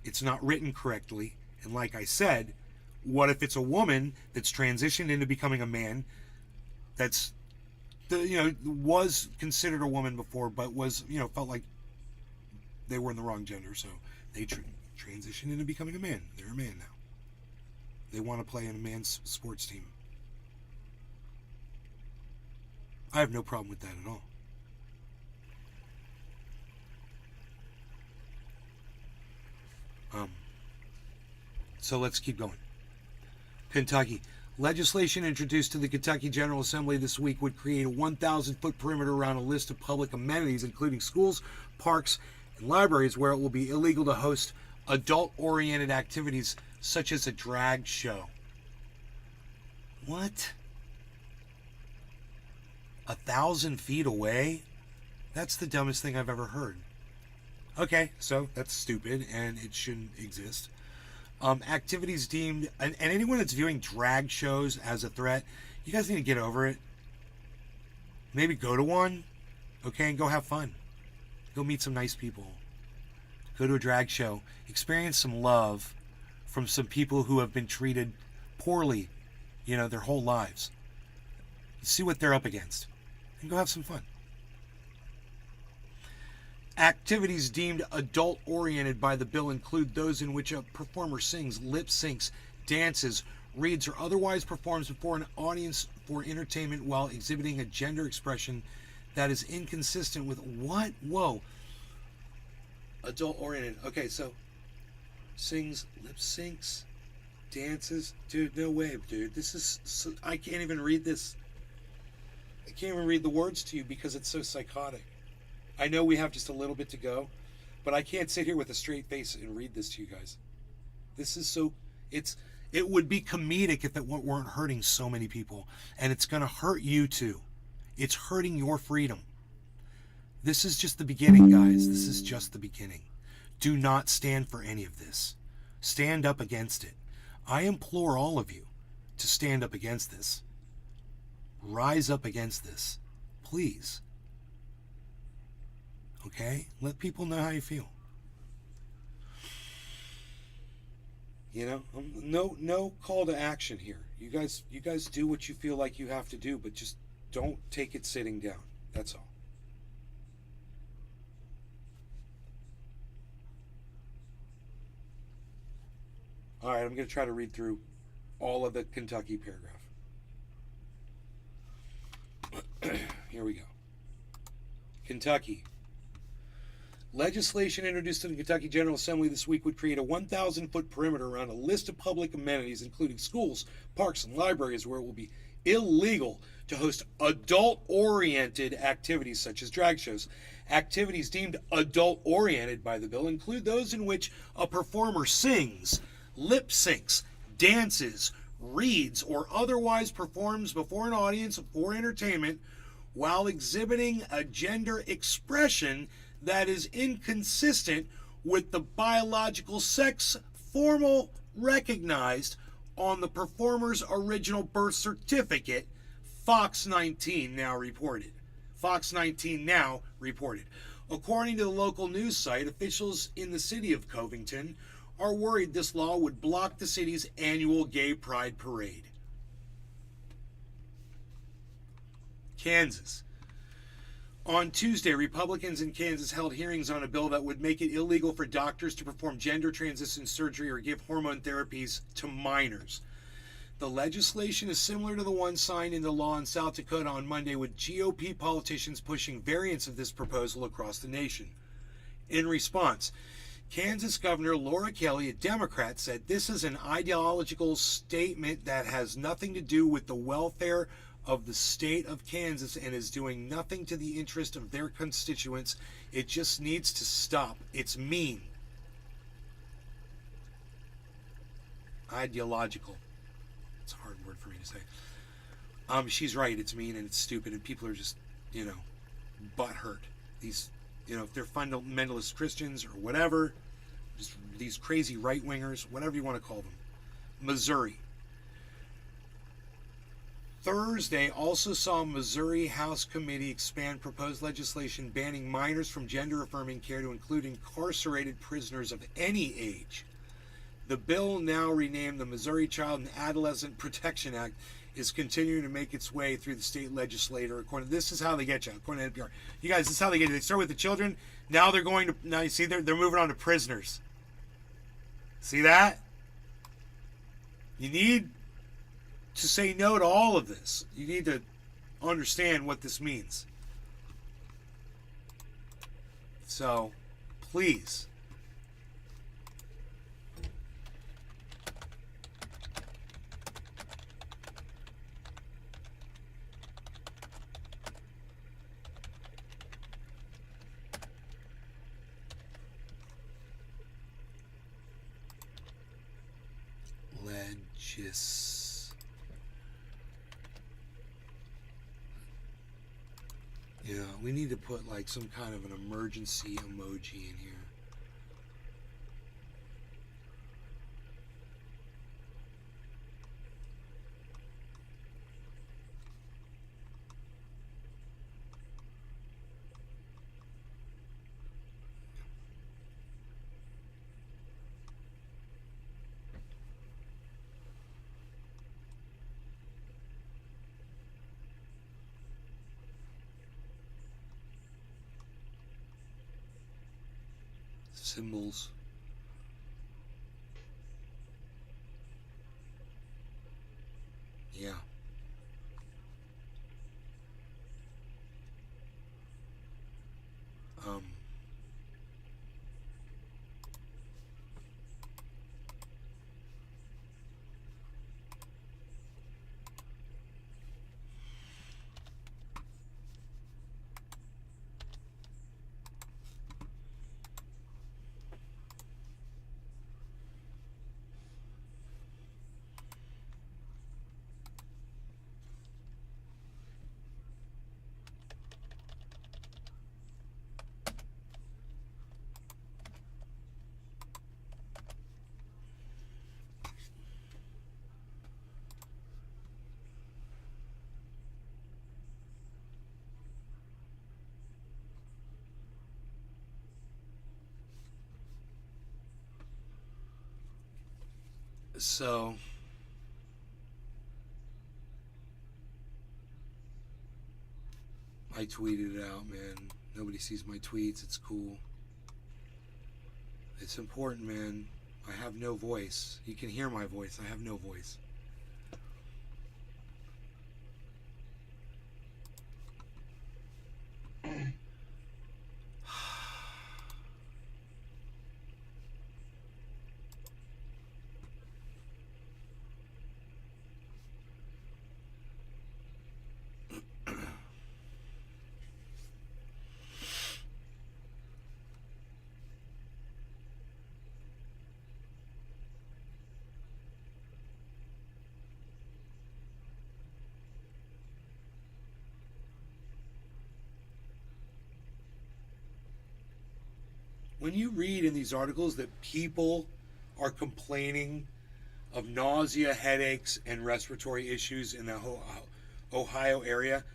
It's not written correctly. And like I said, what if it's a woman that's transitioned into becoming a man that's, was considered a woman before, but was, felt like they were in the wrong gender, so they transitioned into becoming a man. They're a man now. They want to play in a man's sports team. I have no problem with that at all. So let's keep going. Kentucky. Legislation introduced to the Kentucky General Assembly this week would create a 1,000-foot perimeter around a list of public amenities, including schools, parks, and libraries, where it will be illegal to host adult-oriented activities such as a drag show. What? 1,000 feet away? That's the dumbest thing I've ever heard. Okay, so that's stupid, and it shouldn't exist. Activities deemed, and anyone that's viewing drag shows as a threat, you guys need to get over it. Maybe go to one, okay, and go have fun. Go meet some nice people. Go to a drag show. Experience some love from some people who have been treated poorly, their whole lives. See what they're up against, and go have some fun. Activities deemed adult-oriented by the bill include those in which a performer sings, lip syncs, dances, reads, or otherwise performs before an audience for entertainment while exhibiting a gender expression that is inconsistent with what? Whoa. Adult-oriented. Okay, so sings, lip syncs, dances. Dude, no way, dude. This is... I can't even read this. I can't even read the words to you because it's so psychotic. I know we have just a little bit to go, but I can't sit here with a straight face and read this to you guys. This is so... It would be comedic if it weren't hurting so many people. And it's going to hurt you too. It's hurting your freedom. This is just the beginning, guys. This is just the beginning. Do not stand for any of this. Stand up against it. I implore all of you to stand up against this. Rise up against this. Please. Okay? Let people know how you feel. No call to action here. You guys do what you feel like you have to do, but just don't take it sitting down. That's all. All right, I'm going to try to read through all of the Kentucky paragraph. Here we go. Kentucky. Legislation introduced to the Kentucky General Assembly this week would create a 1,000-foot perimeter around a list of public amenities, including schools, parks, and libraries, where it will be illegal to host adult-oriented activities such as drag shows. Activities deemed adult-oriented by the bill include those in which a performer sings, lip syncs, dances, reads, or otherwise performs before an audience for entertainment while exhibiting a gender expression that is inconsistent with the biological sex formal recognized on the performer's original birth certificate, Fox 19 now reported. Fox 19 now reported. According to the local news site, officials in the city of Covington are worried this law would block the city's annual Gay Pride Parade. Kansas. On Tuesday, Republicans in Kansas held hearings on a bill that would make it illegal for doctors to perform gender transition surgery or give hormone therapies to minors. The legislation is similar to the one signed into law in South Dakota on Monday, with GOP politicians pushing variants of this proposal across the nation. In response, Kansas Governor Laura Kelly, a Democrat, said this is an ideological statement that has nothing to do with the welfare of the state of Kansas and is doing nothing to the interest of their constituents. It just needs to stop. It's mean. Ideological. It's a hard word for me to say. She's right. It's mean and it's stupid, and people are just, butthurt. These, if they're fundamentalist Christians or whatever, just these crazy right-wingers, whatever you want to call them. Missouri. Thursday also saw Missouri House Committee expand proposed legislation banning minors from gender-affirming care to include incarcerated prisoners of any age. The bill, now renamed the Missouri Child and Adolescent Protection Act, is continuing to make its way through the state legislature. This is how they get you, according to NPR. You guys, this is how they get you. They start with the children. Now they're going to, now you see, they're moving on to prisoners. See that? You need to say no to all of this. You need to understand what this means. So, please. Yeah, we need to put like some kind of an emergency emoji in here. Symbols. Yeah. Um. So, I tweeted it out, man. Nobody sees my tweets. It's cool. It's important, man. I have no voice. You can hear my voice. I have no voice. When you read in these articles that people are complaining of nausea, headaches, and respiratory issues in the Ohio area,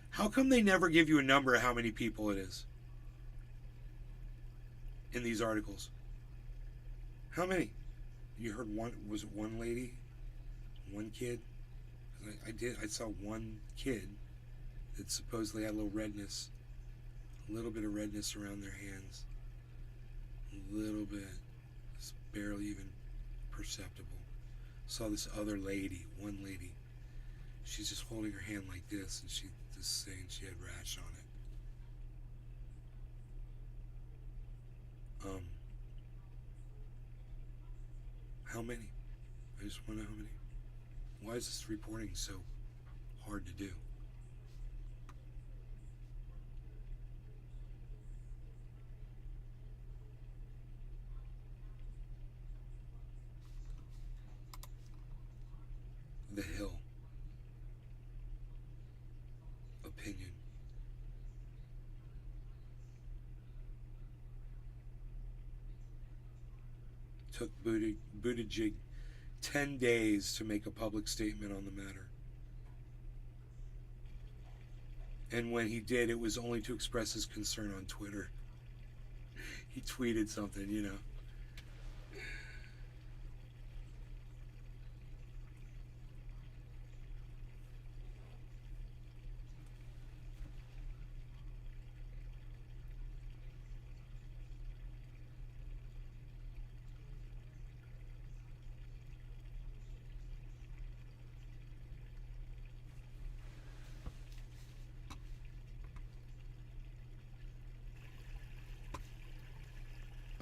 how come they never give you a number of how many people it is in these articles? How many? You heard one? Was it one lady? One kid? I saw one kid that supposedly had a little redness, a little bit of redness around their hands. A little bit. It's barely even perceptible. Saw this other lady, one lady. She's just holding her hand like this, and she just saying she had rash on it. How many? I just want to know how many. Why is this reporting so hard to do? The Hill. Opinion. Took Buttigieg 10 days to make a public statement on the matter. And when he did, it was only to express his concern on Twitter. He tweeted something, you know.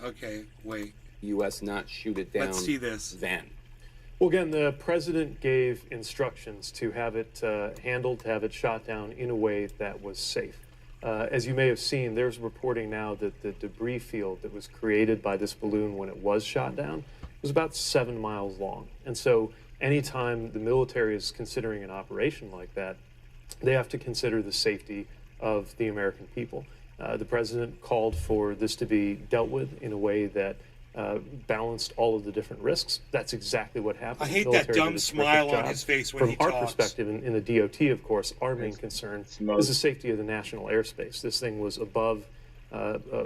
Okay, wait. U.S. not shoot it down. Let's see this. Then. Well, again, the president gave instructions to have it handled, to have it shot down in a way that was safe. As you may have seen, there's reporting now that the debris field that was created by this balloon when it was shot down was about 7 miles long. And so anytime the military is considering an operation like that, they have to consider the safety of the American people. The president called for this to be dealt with in a way that balanced all of the different risks. That's exactly what happened. I hate that dumb smile on his face when he talks. From our perspective, in the DOT, of course, our main concern is the safety of the national airspace. This thing was above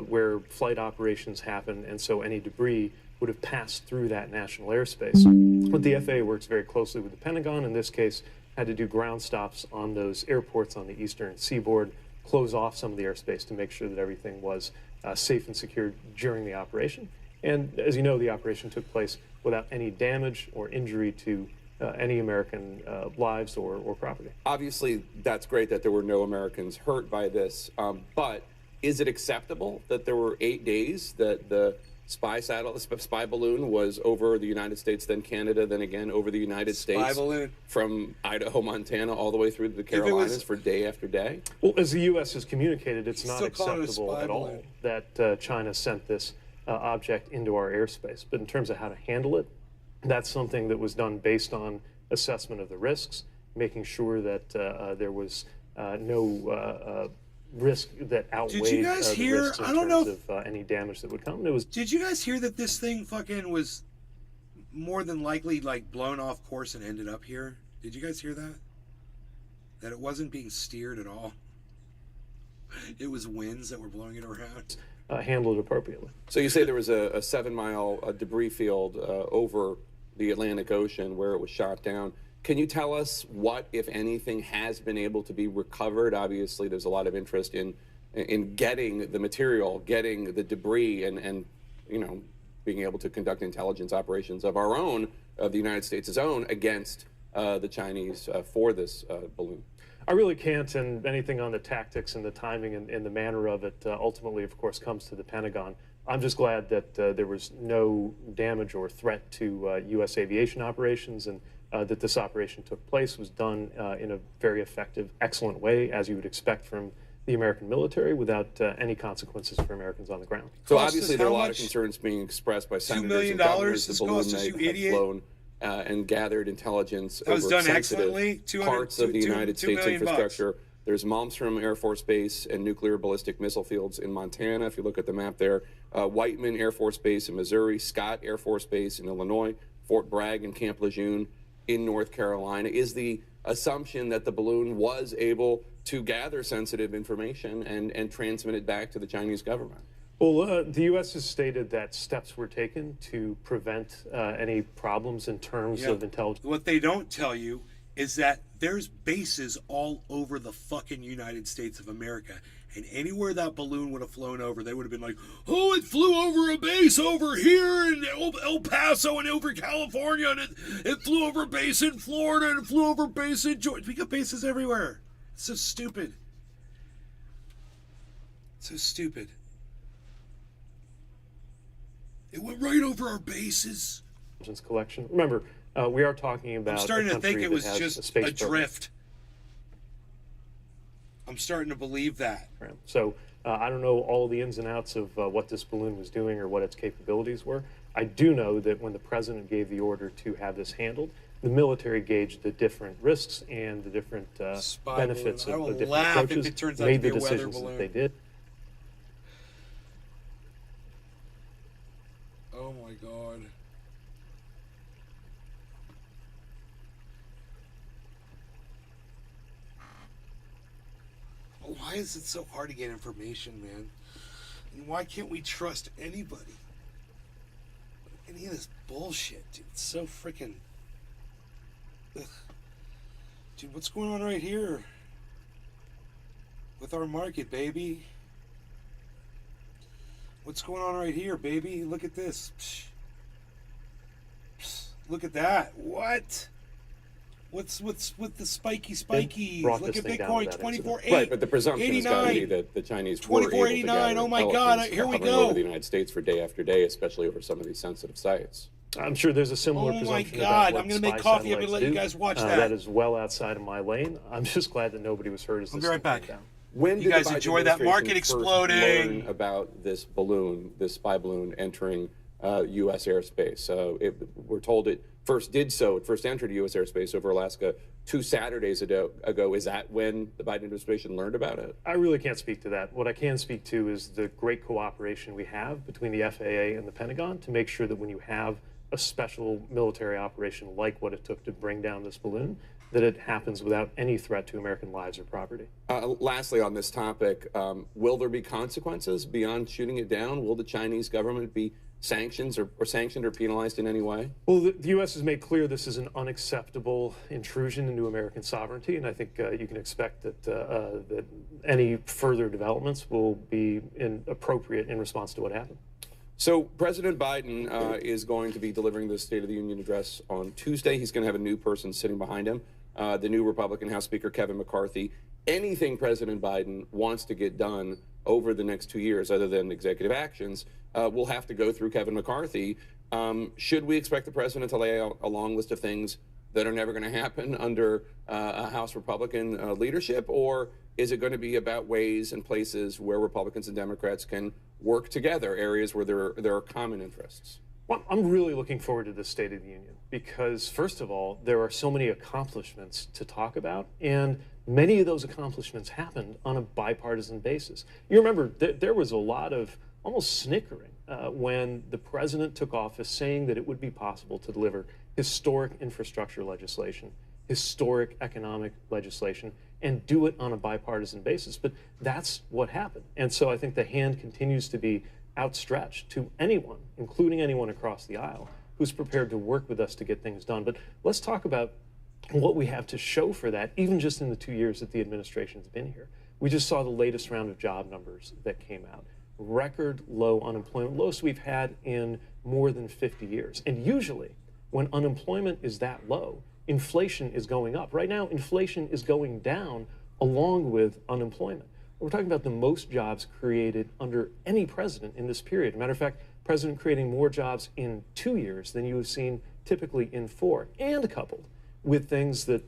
where flight operations happen, and so any debris would have passed through that national airspace. But the FAA works very closely with the Pentagon. In this case, had to do ground stops on those airports on the eastern seaboard, close off some of the airspace to make sure that everything was safe and secure during the operation. And as you know, the operation took place without any damage or injury to any American lives or property. Obviously, that's great that there were no Americans hurt by this, but is it acceptable that there were 8 days that the spy balloon was over the United States, then Canada, then again over the United States, balloon from Idaho, Montana, all the way through the Carolinas for day after day? Well, as the U.S. has communicated, it's not Still call it a acceptable spy at all balloon. that China sent this object into our airspace. But in terms of how to handle it, that's something that was done based on assessment of the risks, making sure that there was no risk that outweighed Did you guys the hear? risks in I don't know terms of any damage that would come. It was. Did you guys hear that this thing fucking was more than likely like blown off course and ended up here? Did you guys hear that? That it wasn't being steered at all. It was winds that were blowing it around. Handled appropriately. So you say there was a 7-mile debris field over the Atlantic Ocean where it was shot down. Can you tell us what, if anything, has been able to be recovered? Obviously, there's a lot of interest in getting the material, getting the debris, and you know, being able to conduct intelligence operations of our own, of the United States' own, against the Chinese for this balloon. I really can't, and anything on the tactics and the timing and the manner of it ultimately, of course, comes to the Pentagon. I'm just glad that there was no damage or threat to U.S. aviation operations, and that this operation took place, was done in a very effective, excellent way, as you would expect from the American military, without any consequences for Americans on the ground. So obviously there are a lot of concerns being expressed by senators and governors. The balloon may have flown and gathered intelligence over sensitive parts of the United States infrastructure. There's Malmstrom Air Force Base and nuclear ballistic missile fields in Montana, if you look at the map there. Whiteman Air Force Base in Missouri, Scott Air Force Base in Illinois, Fort Bragg and Camp Lejeune in North Carolina. Is the assumption that the balloon was able to gather sensitive information and transmit it back to the Chinese government? Well, the U.S. has stated that steps were taken to prevent any problems in terms of intelligence. What they don't tell you is that there's bases all over the fucking United States of America. And anywhere that balloon would have flown over, they would have been like, oh, it flew over a base over here in El Paso and over California, and it flew over a base in Florida, and it flew over a base in Georgia. We got bases everywhere. It's so stupid. So stupid. It went right over our bases. Collection. Remember, we are talking about. I'm starting to think it was just a drift. I'm starting to believe that. So I don't know all the ins and outs of what this balloon was doing or what its capabilities were. I do know that when the president gave the order to have this handled, the military gauged the different risks and the different benefits of different approaches, made the decisions that they did. Oh my God. Why is it so hard to get information, man? And why can't we trust anybody? Any of this bullshit, dude. It's so freaking... Ugh. Dude, what's going on right here? With our market, baby. What's going on right here, baby? Look at this. Psh. Psh. Look at that. What? What's with the spiky? Look at Bitcoin, 24.8. Right, but the presumption has got to be that the Chinese were able to gather oh my God, here we go. over the United States for day after day, especially over some of these sensitive sites. I'm sure there's a similar presumption about what I'm going to make coffee. I'm going to let you guys watch that. That is well outside of my lane. I'm just glad that nobody was hurt as I'll this be right back. down. When you did guys the Biden enjoy that market exploding? Learn about this balloon, this spy balloon entering U.S. airspace? We're told it first entered U.S. airspace over Alaska 2 Saturdays ago. Is that when the Biden administration learned about it? I really can't speak to that. What I can speak to is the great cooperation we have between the FAA and the Pentagon to make sure that when you have a special military operation like what it took to bring down this balloon, that it happens without any threat to American lives or property. Lastly, on this topic, will there be consequences beyond shooting it down? Will the Chinese government be sanctioned or penalized in any way? Well, the U.S. has made clear this is an unacceptable intrusion into American sovereignty, and I think you can expect that any further developments will be appropriate in response to what happened. So President Biden is going to be delivering the State of the Union address on Tuesday. He's going to have a new person sitting behind him, the new Republican House Speaker Kevin McCarthy. Anything President Biden wants to get done over the next 2 years, other than executive actions, will have to go through Kevin McCarthy. Should we expect the president to lay out a long list of things that are never going to happen under a House Republican leadership, or is it going to be about ways and places where Republicans and Democrats can work together, areas where there are common interests? Well, I'm really looking forward to the State of the Union because, first of all, there are so many accomplishments to talk about, and many of those accomplishments happened on a bipartisan basis. You remember, there was a lot of almost snickering when the president took office, saying that it would be possible to deliver historic infrastructure legislation, historic economic legislation, and do it on a bipartisan basis. But that's what happened. And so I think the hand continues to be outstretched to anyone, including anyone across the aisle, who's prepared to work with us to get things done. But let's talk about what we have to show for that, even just in the 2 years that the administration's been here. We just saw the latest round of job numbers that came out. Record low unemployment, lowest we've had in more than 50 years. And usually, when unemployment is that low, inflation is going up. Right now, inflation is going down along with unemployment. We're talking about the most jobs created under any president in this period. Matter of fact, president creating more jobs in 2 years than you have seen typically in 4, and coupled with things that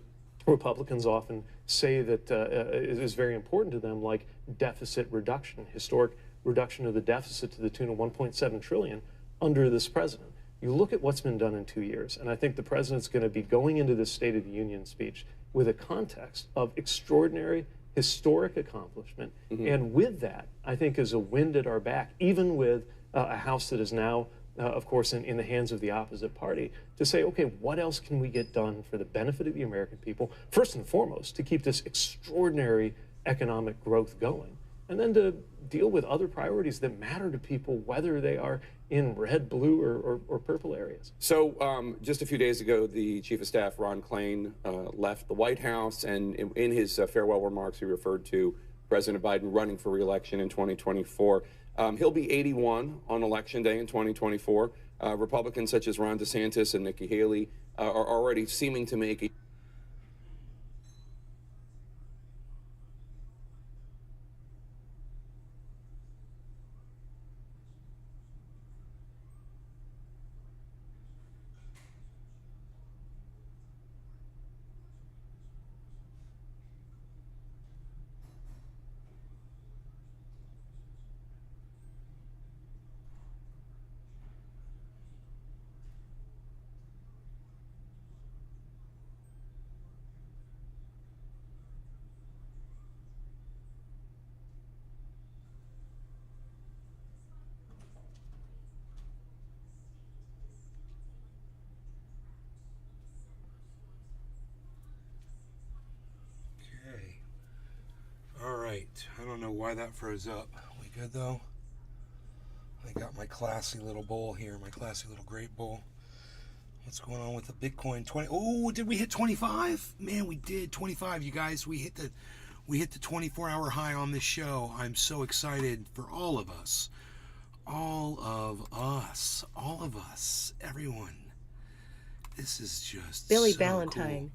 Republicans often say that is very important to them, like deficit reduction, historic reduction of the deficit to the tune of $1.7 trillion under this president. You look at what's been done in 2 years, and I think the president's going to be going into this State of the Union speech with a context of extraordinary, historic accomplishment. Mm-hmm. And with that, I think is a wind at our back, even with a House that is now, of course, in the hands of the opposite party, to say, okay, what else can we get done for the benefit of the American people, first and foremost, to keep this extraordinary economic growth going, and then to deal with other priorities that matter to people, whether they are in red, blue, or purple areas. So just a few days ago, the Chief of Staff, Ron Klain, left the White House, and in his farewell remarks, he referred to President Biden running for re-election in 2024. He'll be 81 on Election Day in 2024. Republicans such as Ron DeSantis and Nikki Haley are already seeming to make a I don't know why that froze up. We good though? I got my classy little bowl here, my classy little grape bowl. What's going on with the Bitcoin 20? Oh, did we hit 25? Man, we did 25, you guys. We hit the 24-hour high on this show. I'm so excited for all of us. All of us, everyone. This is just Billy so Valentine. Cool.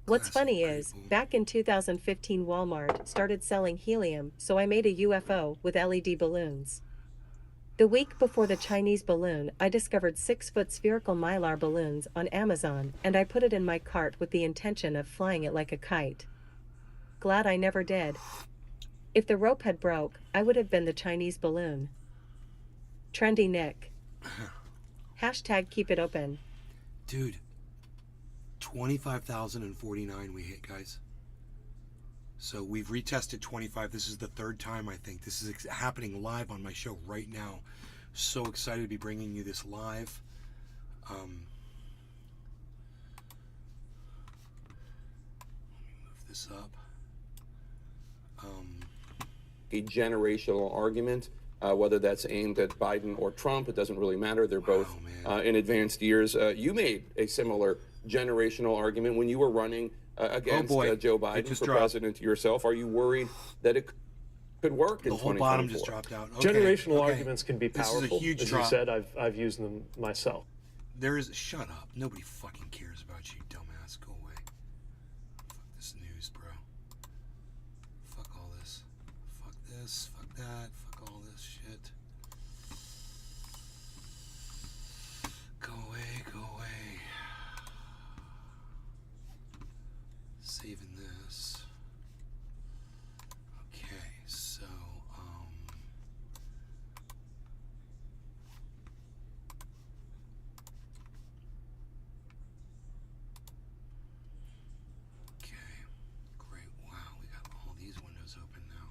What's funny is, back in 2015 Walmart started selling helium, so I made a UFO with LED balloons. The week before the Chinese balloon, I discovered 6-foot spherical mylar balloons on Amazon, and I put it in my cart with the intention of flying it like a kite. Glad I never did. If the rope had broke, I would have been the Chinese balloon. Trendy Nick. Hashtag keep it open. Dude, 25,049 we hit, guys. So we've retested 25. This is the third time, I think. This is happening live on my show right now. So excited to be bringing you this live. Let me move this up. A generational argument, whether that's aimed at Biden or Trump, it doesn't really matter. They're both in advanced years. You made a similar generational argument when you were running against Joe Biden for president yourself. Are you worried that it could work in 2024? The whole bottom just dropped out. Okay. Generational arguments can be powerful. This is a huge As drop. you said, I've used them myself. Shut up. Nobody fucking cares about you, dumbass. Go away. Fuck this news, bro. Fuck all this. Fuck this. Fuck that. Fuck all this shit. Go away. Go away. Saving this. Okay, so, okay, great. Wow, we got all these windows open now.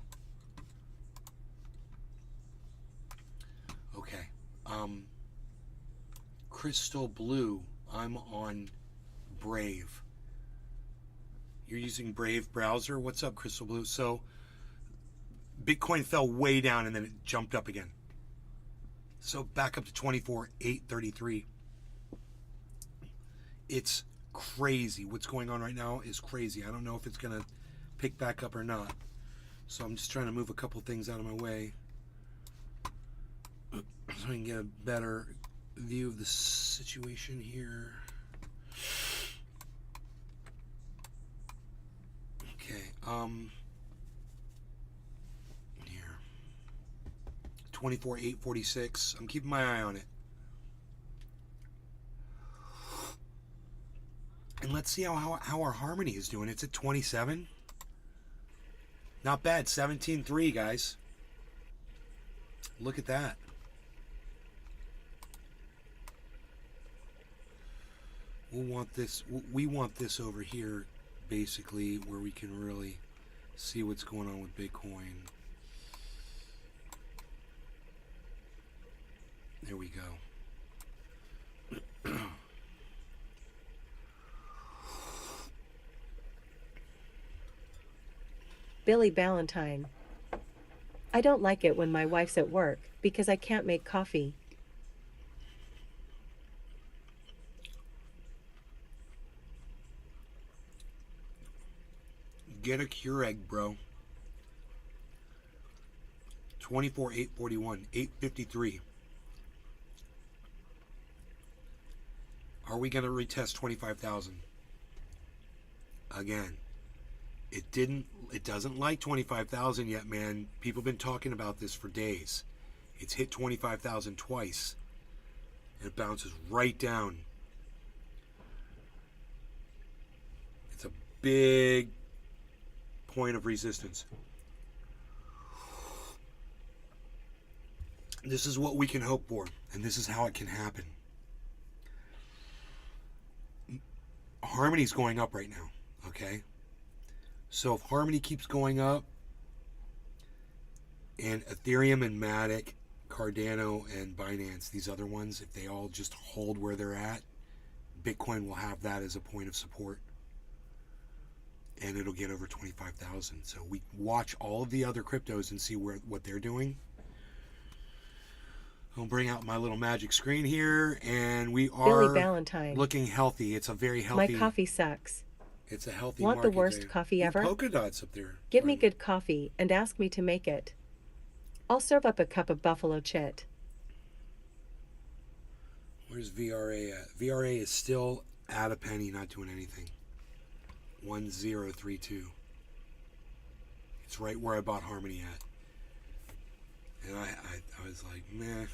Okay, Crystal Blue, I'm on Brave. You're using Brave browser? What's up, Crystal Blue? So, Bitcoin fell way down and then it jumped up again. So, back up to 24,833. It's crazy. What's going on right now is crazy. I don't know if it's going to pick back up or not. So, I'm just trying to move a couple things out of my way so I can get a better view of the situation here. Okay, here. 24,846. I'm keeping my eye on it. And let's see how our Harmony is doing. It's at 27. Not bad. 17.3, guys. Look at that. We want this over here, basically, where we can really see what's going on with Bitcoin. There we go. Billy Ballantyne. I don't like it when my wife's at work because I can't make coffee. Get a Keurig, bro. 24,841, 853. Are we going to retest 25,000? Again, it doesn't like 25,000 yet, man. People have been talking about this for days. It's hit 25,000 twice. And it bounces right down. It's a big point of resistance. This is what we can hope for, and this is how it can happen. Harmony's going up right now, okay? So if Harmony keeps going up, and Ethereum and Matic, Cardano and Binance, these other ones, if they all just hold where they're at, Bitcoin will have that as a point of support. And it'll get over 25,000. So we watch all of the other cryptos and see what they're doing. I'll bring out my little magic screen here, and we are Billy Ballantyne. Looking healthy. It's a very healthy. My coffee sucks. It's a healthy. Want the worst coffee ever? Polka dots up there. Give me good coffee and ask me to make it. I'll serve up a cup of buffalo chit. Where's VRA at? VRA is still at a penny, not doing anything. 1032. It's right where I bought Harmony at. And I was like, meh.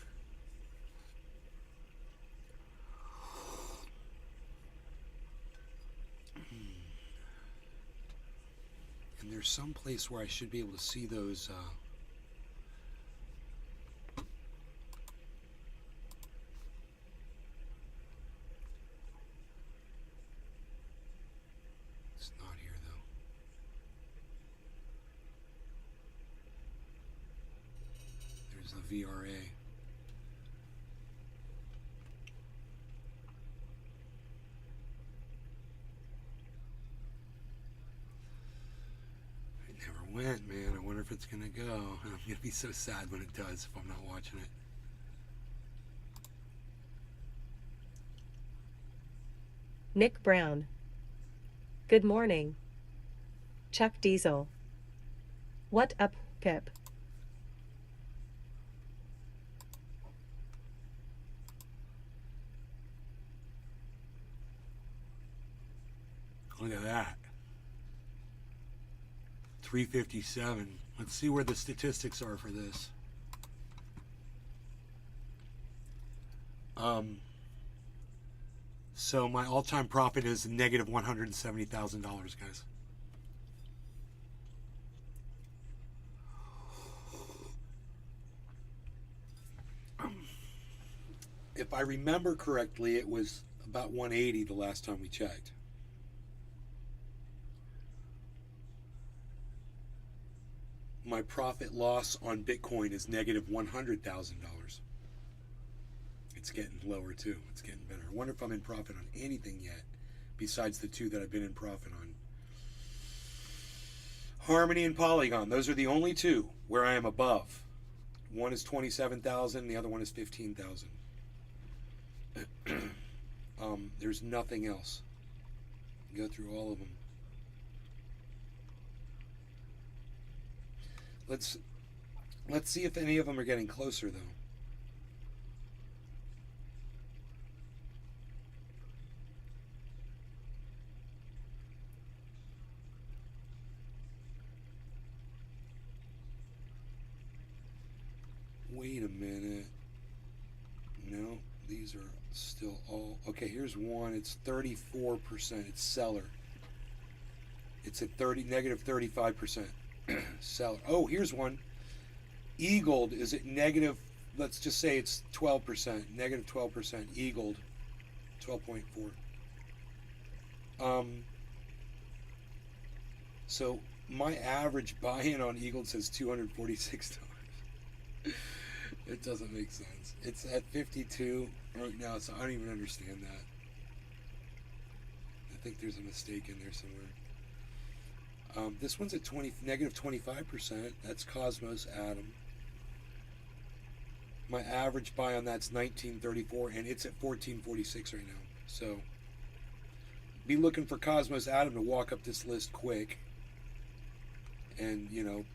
And there's some place where I should be able to see those it's not here though. There's the VRA. Went, man. I wonder if it's gonna go. I'm gonna be so sad when it does if I'm not watching it. Nick Brown. Good morning. Chuck Diesel. What up, Pip? Look at that. 357. Let's see where the statistics are for this. So my all-time profit is negative $170,000, guys. If I remember correctly, it was about 180 the last time we checked. My profit loss on Bitcoin is negative $100,000. It's getting lower too. It's getting better. I wonder if I'm in profit on anything yet besides the two that I've been in profit on. Harmony and Polygon. Those are the only two where I am above. One is 27,000, the other one is 15,000. There's nothing else. Go through all of them. Let's see if any of them are getting closer though. Wait a minute. No, these are still all okay. Here's one. It's 34%. It's seller. It's at negative 35%. Seller. Oh, here's one. Eagled is at negative, let's just say it's 12%, negative 12%. Eagled, 12.4. So my average buy-in on Eagled says $246. It doesn't make sense. It's at 52 right now, so I don't even understand that. I think there's a mistake in there somewhere. This one's at negative 25%. That's Cosmos Atom. My average buy on that's 1934, and it's at 1446 right now. So be looking for Cosmos Atom to walk up this list quick. And, you know,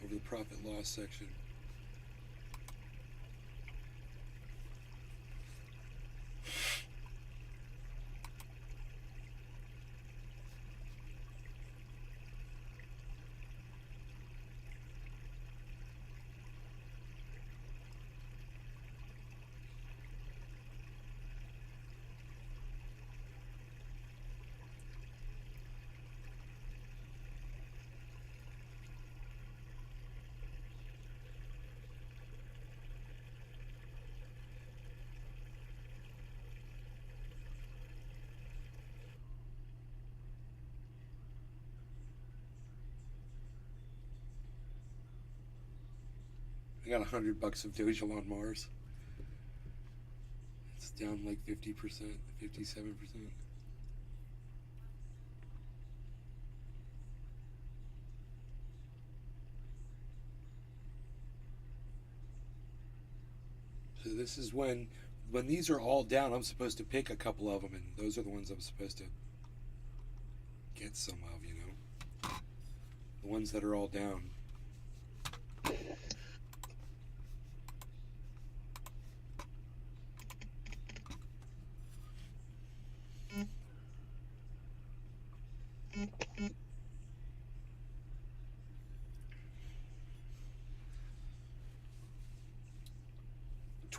over the profit loss section. I got $100 of Doge on Mars. It's down like 50%, 57%. So this is when these are all down, I'm supposed to pick a couple of them, and those are the ones I'm supposed to get some of, you know? The ones that are all down.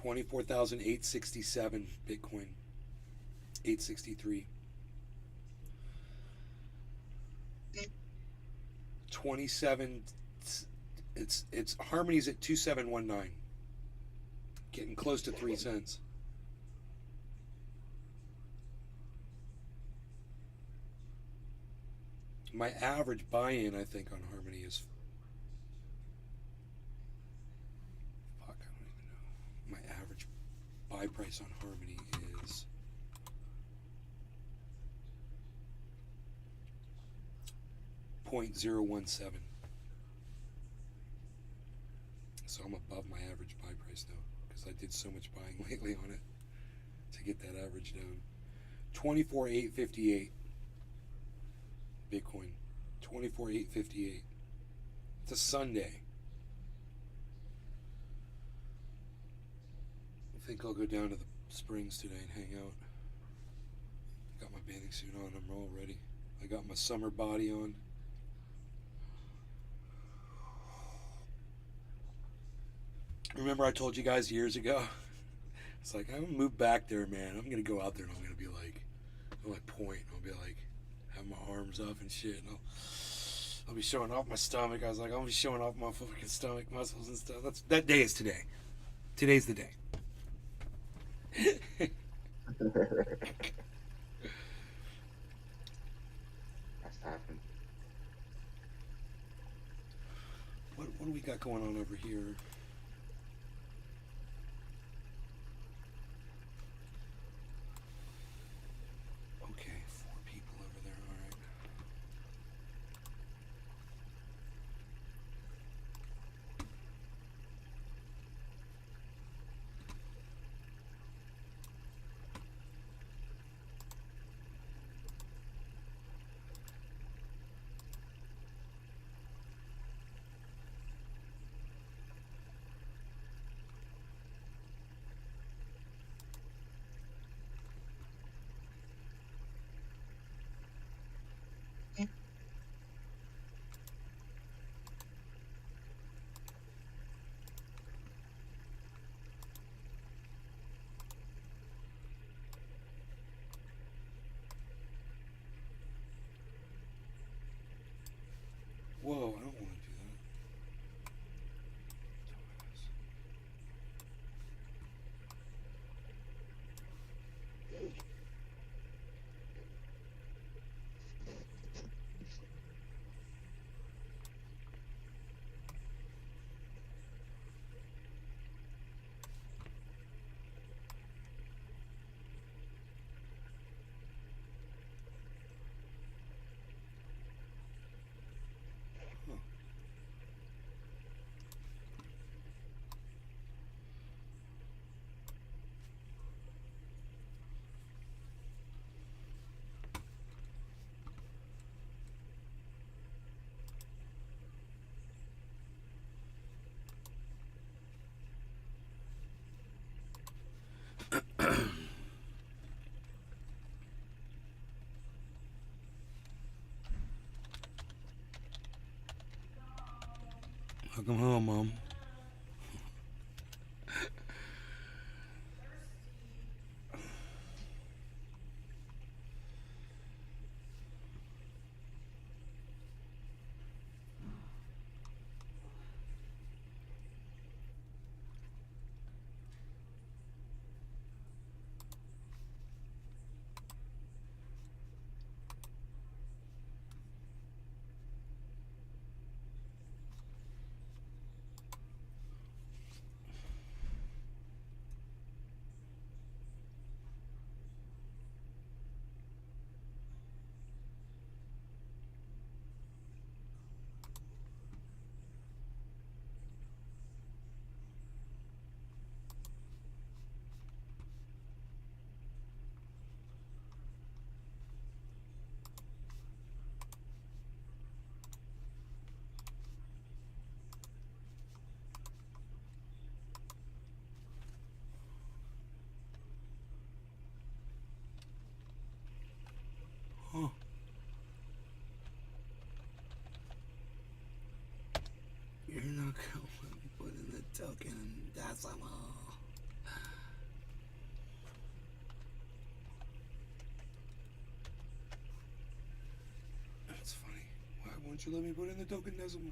24,867 Bitcoin. 863. 27. It's Harmony's at 2719. Getting close to 3 cents. My average buy-in, I think, on Harmony is... Fuck, I don't even know. My average buy price on Harmony is... .017. So I'm above my average buy price now because I did so much buying lately on it to get that average down. 24,858 Bitcoin. 24,858. It's a Sunday. I think I'll go down to the Springs today and hang out. I got my bathing suit on. I'm all ready. I got my summer body on. Remember I told you guys years ago? It's like, I'm gonna move back there, man. I'm gonna go out there and I'm gonna be like, point. I'll be like, have my arms up and shit. And I'll be showing off my stomach. I was like, I'll be showing off my fucking stomach muscles and stuff. That day is today. Today's the day. That's happened. What do we got going on over here? Okay, 4 people over there. All right. Whoa, I don't want to do that. Welcome home, Mom. Huh. You're not going to put in the token. That's all. don't you let me put in the token decimal?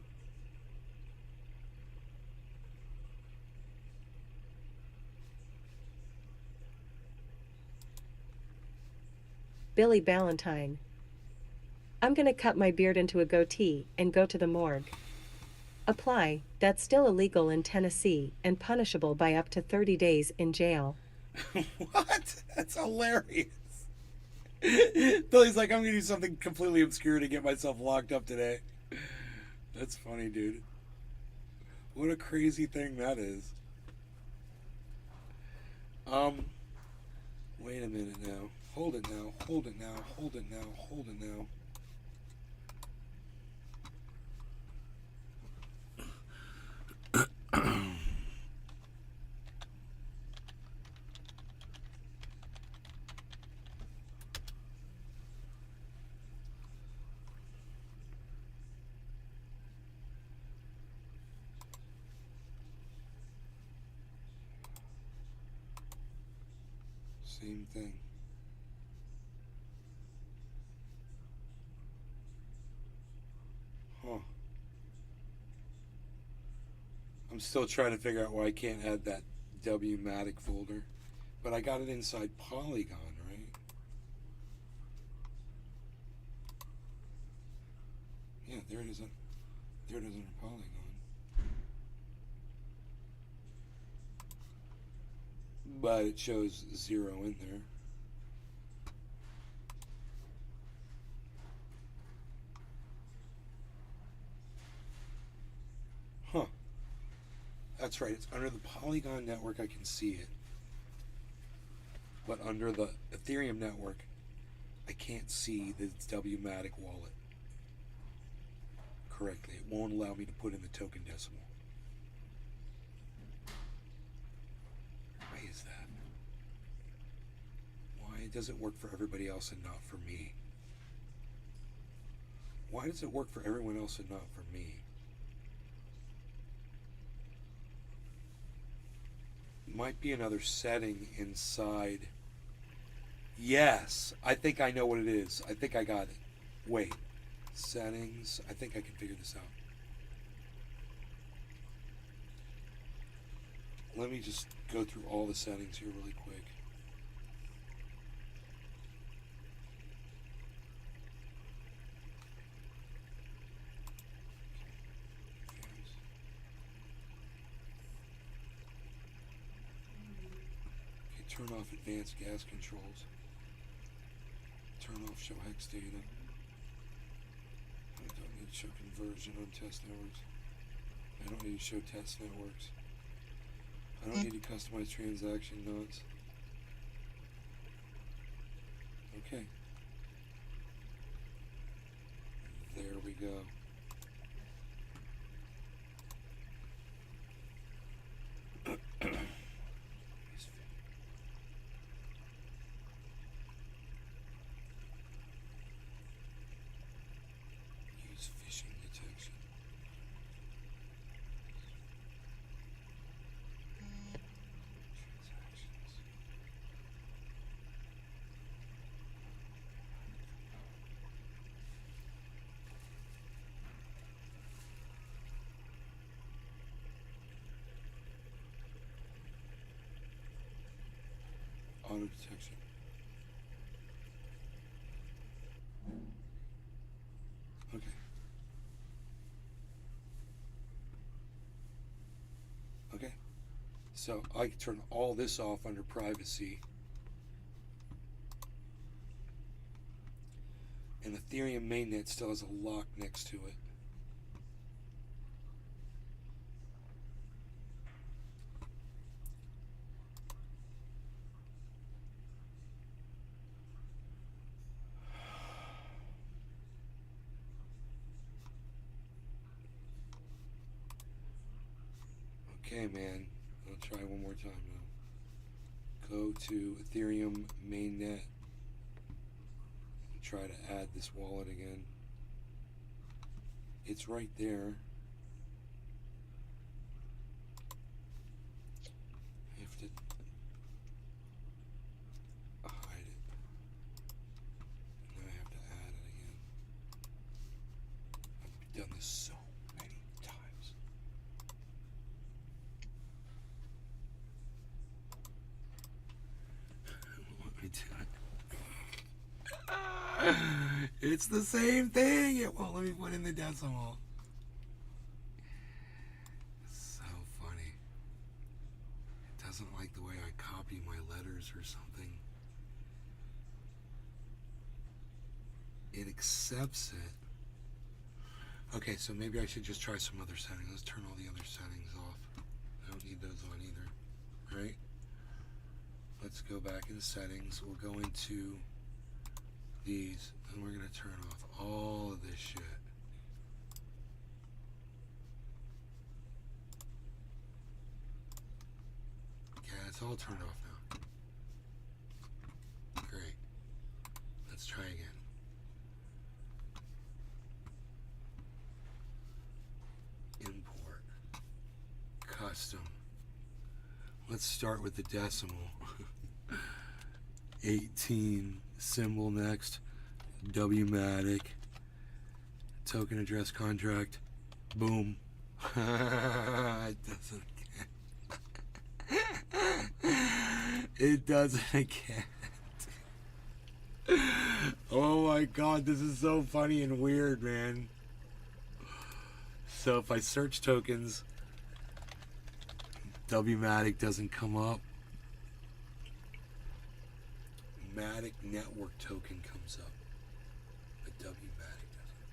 Billy Ballantyne. I'm gonna cut my beard into a goatee and go to the morgue. Apply, that's still illegal in Tennessee and punishable by up to 30 days in jail. What? That's hilarious. Billy's like, I'm gonna do something completely obscure to get myself locked up today. That's funny, dude. What a crazy thing that is. Wait a minute now. Hold it now. Hold it now. Hold it now. Hold it now. Same thing. Huh. I'm still trying to figure out why I can't add that W-Matic folder. But I got it inside Polygon, right? Yeah, there it is. There it is under Polygon. But it shows 0 in there. Huh. That's right. It's under the Polygon network. I can see it. But under the Ethereum network, I can't see the W-Matic wallet correctly. It won't allow me to put in the token decimal. Why is that? Why does it work for everybody else and not for me? Why does it work for everyone else and not for me? Might be another setting inside. Yes, I think I know what it is. I think I got it. Wait, settings. I think I can figure this out. Let me just go through all the settings here really quick. Turn off advanced gas controls. Turn off show hex data. I don't need to show conversion on test networks. I don't need to show test networks. I don't need to customize transaction nodes. Okay. There we go. Use phishing detection. Transactions. Auto detection. Okay. Okay. So I can turn all this off under privacy. And Ethereum mainnet still has a lock next to it. Okay, man. I'll try one more time now. Go to Ethereum mainnet. Try to add this wallet again. It's right there. I have to hide it. And then I have to add it again. this so many times. Let me do it. It's the same thing. It won't let me put in the decimal. So funny. It doesn't like the way I copy my letters or something. It accepts it. Okay, so maybe I should just try some other settings. Let's turn all the other settings off. I don't need those on either, right? Let's go back in settings. We'll go into these, and we're going to turn off all of this shit. Okay, it's all turned off now. Great. Let's try again. Import. Custom. Let's start with the decimal. 18. Symbol next. Wmatic. Token address contract. Boom. It doesn't again. It doesn't again. Oh my god, this is so funny and weird, man. So if I search tokens, Wmatic doesn't come up. Matic network token comes up, but Wmatic doesn't.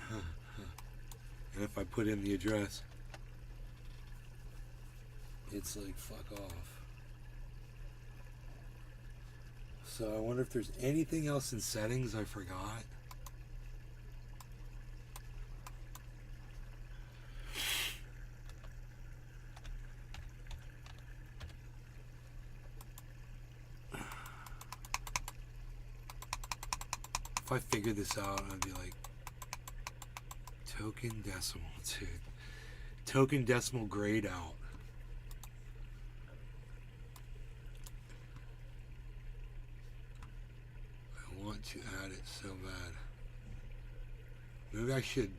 Huh. And if I put in the address, it's like fuck off. So I wonder if there's anything else in settings I forgot. If I figure this out, I'd be like, token decimal, dude. Token decimal grayed out. I want to add it so bad. Maybe I should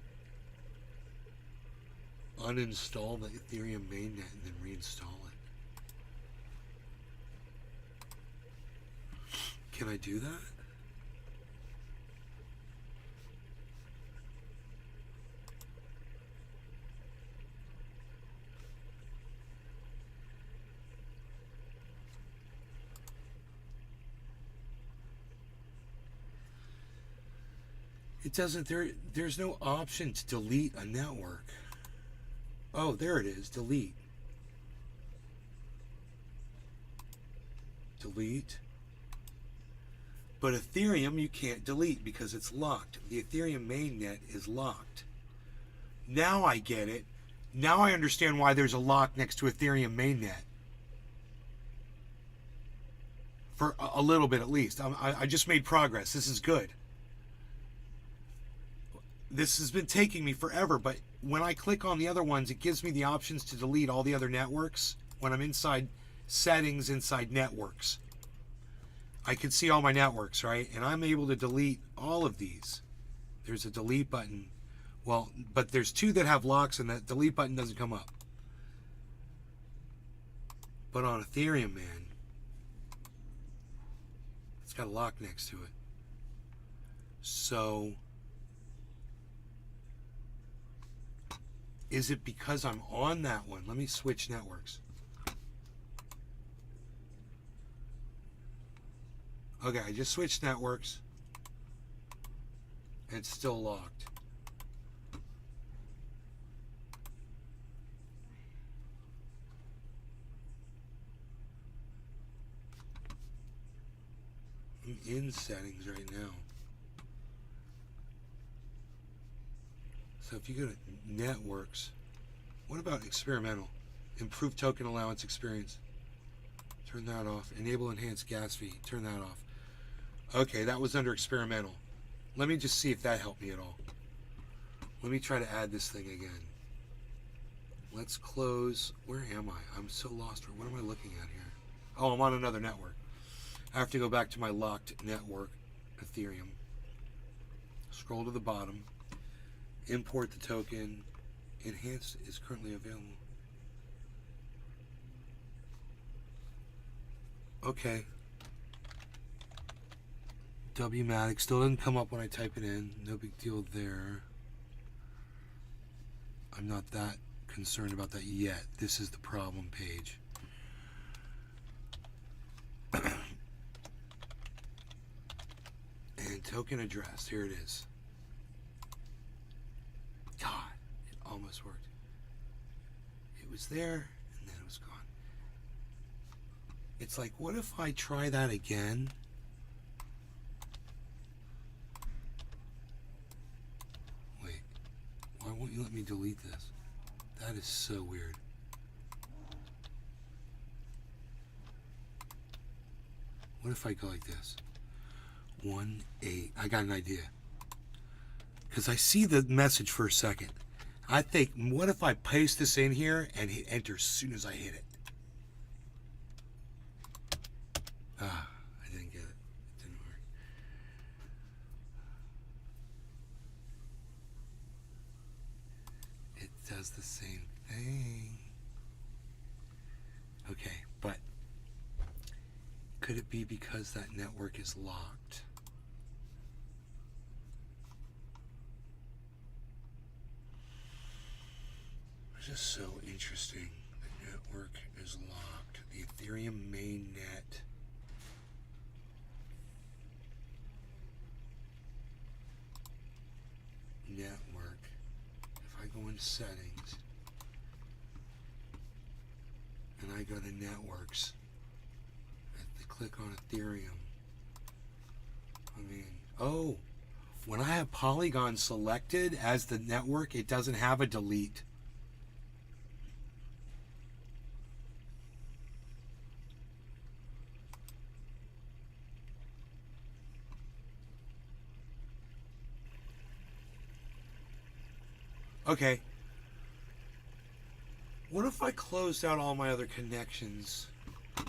uninstall the Ethereum mainnet and then reinstall it. Can I do that? It doesn't, there's no option to delete a network. Oh, there it is, delete. Delete. But Ethereum you can't delete because it's locked. The Ethereum mainnet is locked. Now I get it. Now I understand why there's a lock next to Ethereum mainnet. For a little bit at least. I just made progress. This is good. This has been taking me forever, but when I click on the other ones, it gives me the options to delete all the other networks. When I'm inside settings, inside networks, I can see all my networks, right? And I'm able to delete all of these. There's a delete button. Well, but there's two that have locks and that delete button doesn't come up. But on Ethereum, man, it's got a lock next to it. So is it because I'm on that one? Let me switch networks. Okay, I just switched networks. It's still locked. I'm in settings right now. So if you go to networks, what about experimental? Improve token allowance experience. Turn that off. Enable enhanced gas fee. Turn that off. Okay, that was under experimental. Let me just see if that helped me at all. Let me try to add this thing again. Let's close. Where am I? I'm so lost. What am I looking at here? Oh, I'm on another network. I have to go back to my locked network, Ethereum. Scroll to the bottom. Import the token. Enhanced is currently available. Okay. Wmatic still doesn't come up when I type it in. No big deal there. I'm not that concerned about that yet. This is the problem page. And token address. Here it is. God, it almost worked. It was there, and then it was gone. It's like, what if I try that again? Wait, why won't you let me delete this? That is so weird. What if I go like this? 1-8. I got an idea. Because I see the message for a second. I think, what if I paste this in here and hit enter as soon as I hit it? Ah, I didn't get it. It didn't work. It does the same thing. Okay, but could it be because that network is locked? It's just so interesting. The network is locked. The Ethereum mainnet. Network. If I go in settings and I go to networks, I click on Ethereum. I mean, oh, when I have Polygon selected as the network, it doesn't have a delete. Okay. What if I closed out all my other connections? I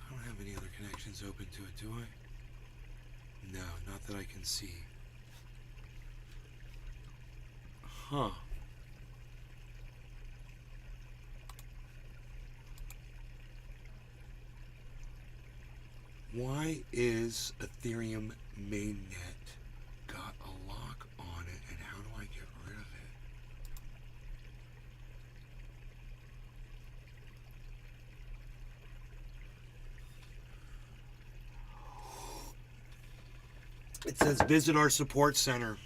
don't have any other connections open to it, do I? No, not that I can see. Huh. Why is Ethereum mainnet got a lock on it, and how do I get rid of it? It says visit our support center.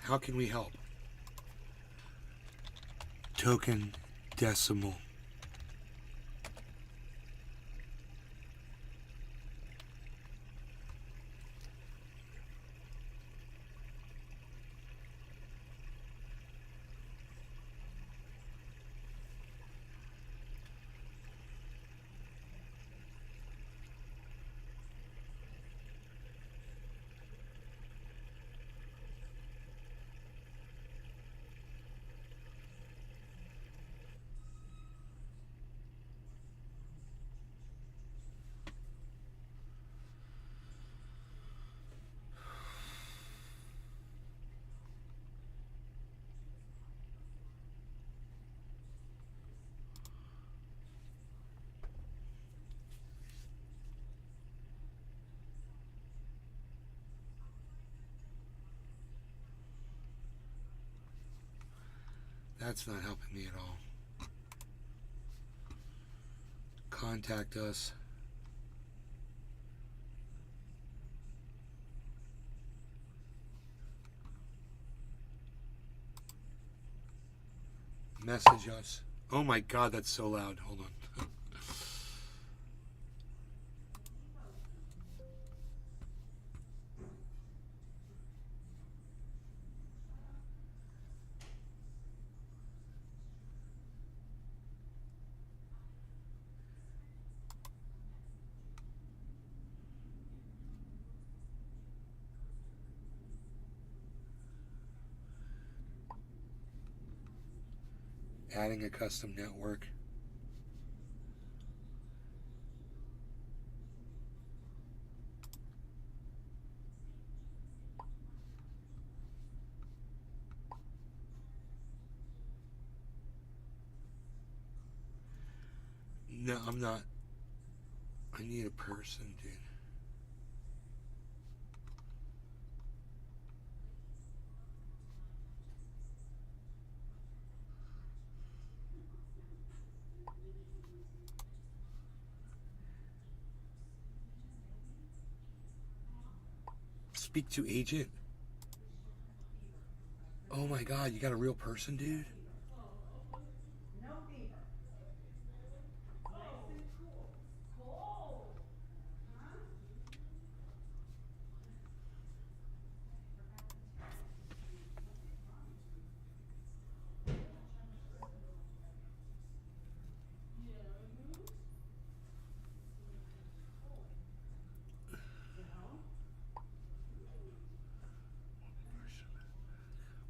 How can we help? Token decimal. That's not helping me at all. Contact us. Message us. Oh my God, that's so loud. Hold on. Adding a custom network. No, I'm not. I need a person, dude. Speak to agent. Oh my god, you got a real person, dude?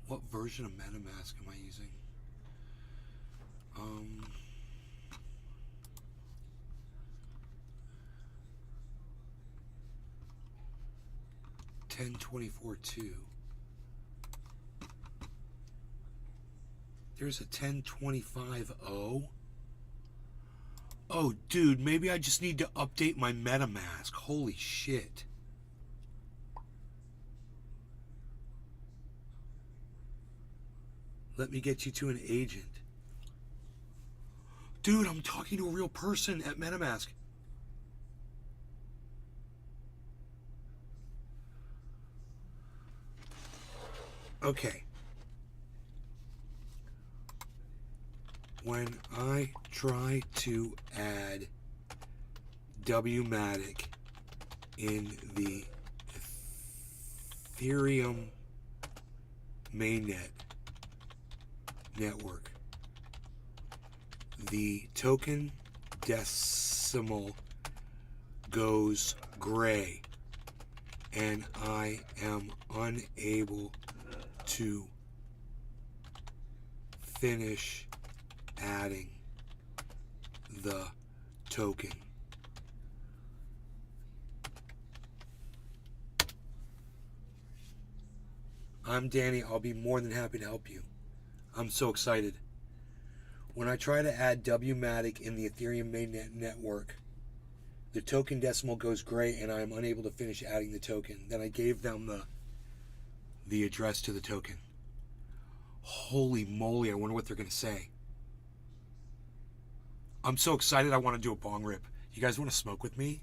What version of MetaMask am I using? 10.24.2. There's a 10.25.0. Oh, dude, maybe I just need to update my MetaMask. Holy shit. Let me get you to an agent. Dude, I'm talking to a real person at MetaMask. Okay. When I try to add Wmatic in the Ethereum mainnet network, the token decimal goes gray and I am unable to finish adding the token. I'm Danny. I'll be more than happy to help you. I'm so excited. When I try to add Wmatic in the Ethereum mainnet network, the token decimal goes gray and I am unable to finish adding the token. Then I gave them the address to the token. Holy moly, I wonder what they're going to say. I'm so excited I want to do a bong rip. You guys want to smoke with me?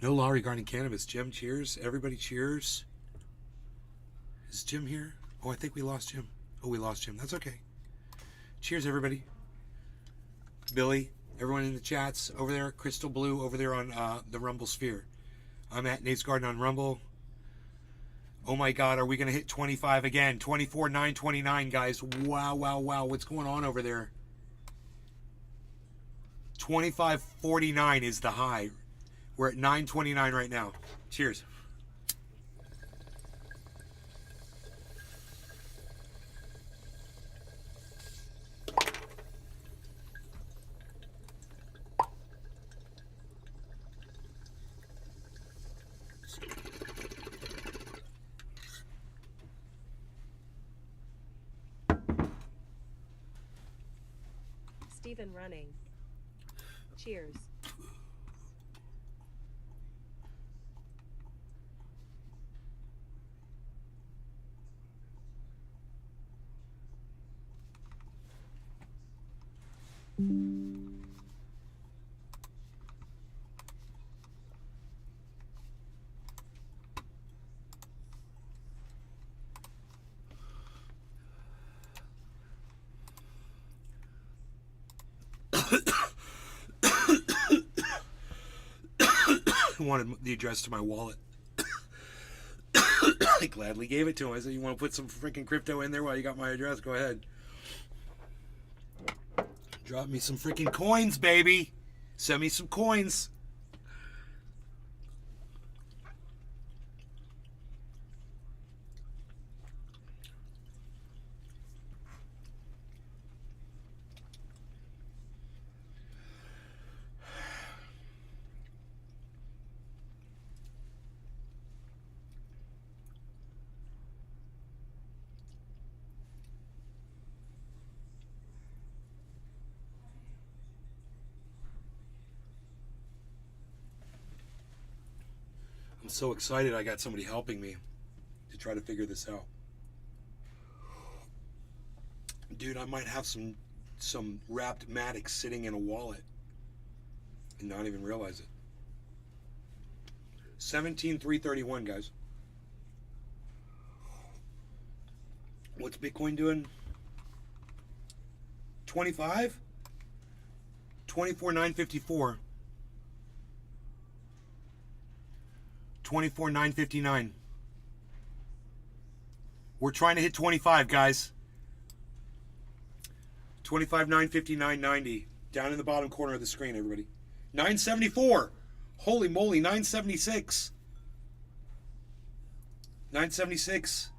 No law regarding cannabis. Jim, cheers. Everybody cheers. Is Jim here? Oh, I think we lost Jim. Oh, we lost Jim. That's okay. Cheers, everybody. Billy, everyone in the chats over there. Crystal Blue over there on the Rumble Sphere. I'm at Nate's Garden on Rumble. Oh my God, are we going to hit 25 again? 24,929, guys. Wow, wow, wow. What's going on over there? 25.49 is the high. We're at 9.29 right now. Cheers. Stephen running. Cheers. Wanted the address to my wallet. I gladly gave it to him. I said, you want to put some freaking crypto in there while you got my address? Go ahead. Drop me some freaking coins, baby. Send me some coins. so excited I got somebody helping me to try to figure this out. Dude, I might have some wrapped Matic sitting in a wallet and not even realize it. 17,331, guys. What's Bitcoin doing? 25? 24,954. 24,959. We're trying to hit 25, guys. 25,959.90. Down in the bottom corner of the screen, everybody. 974. Holy moly, 976. 976.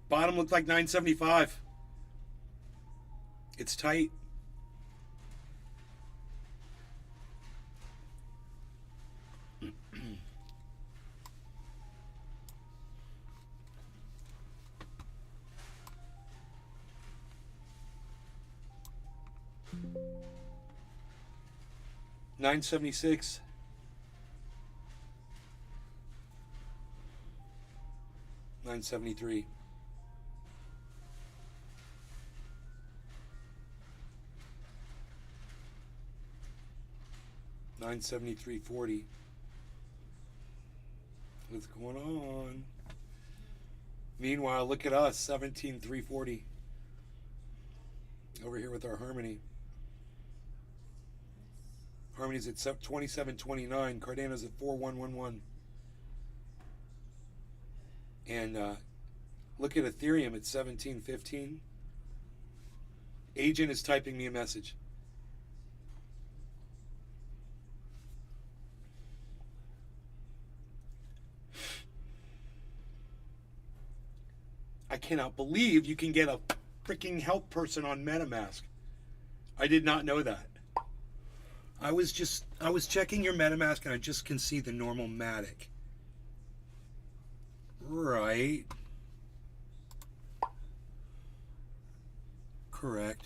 Bottom looked like 975. It's tight. $9.76. $9.73. $9.73.40. What's going on? Meanwhile, look at us, 17,340. Over here with our Harmony. Harmony's at 27.29. Cardano's at 4.111. And look at Ethereum at 17.15. Agent is typing me a message. I cannot believe you can get a freaking help person on MetaMask. I did not know that. I was checking your MetaMask and I just can see the normal Matic. Right. Correct.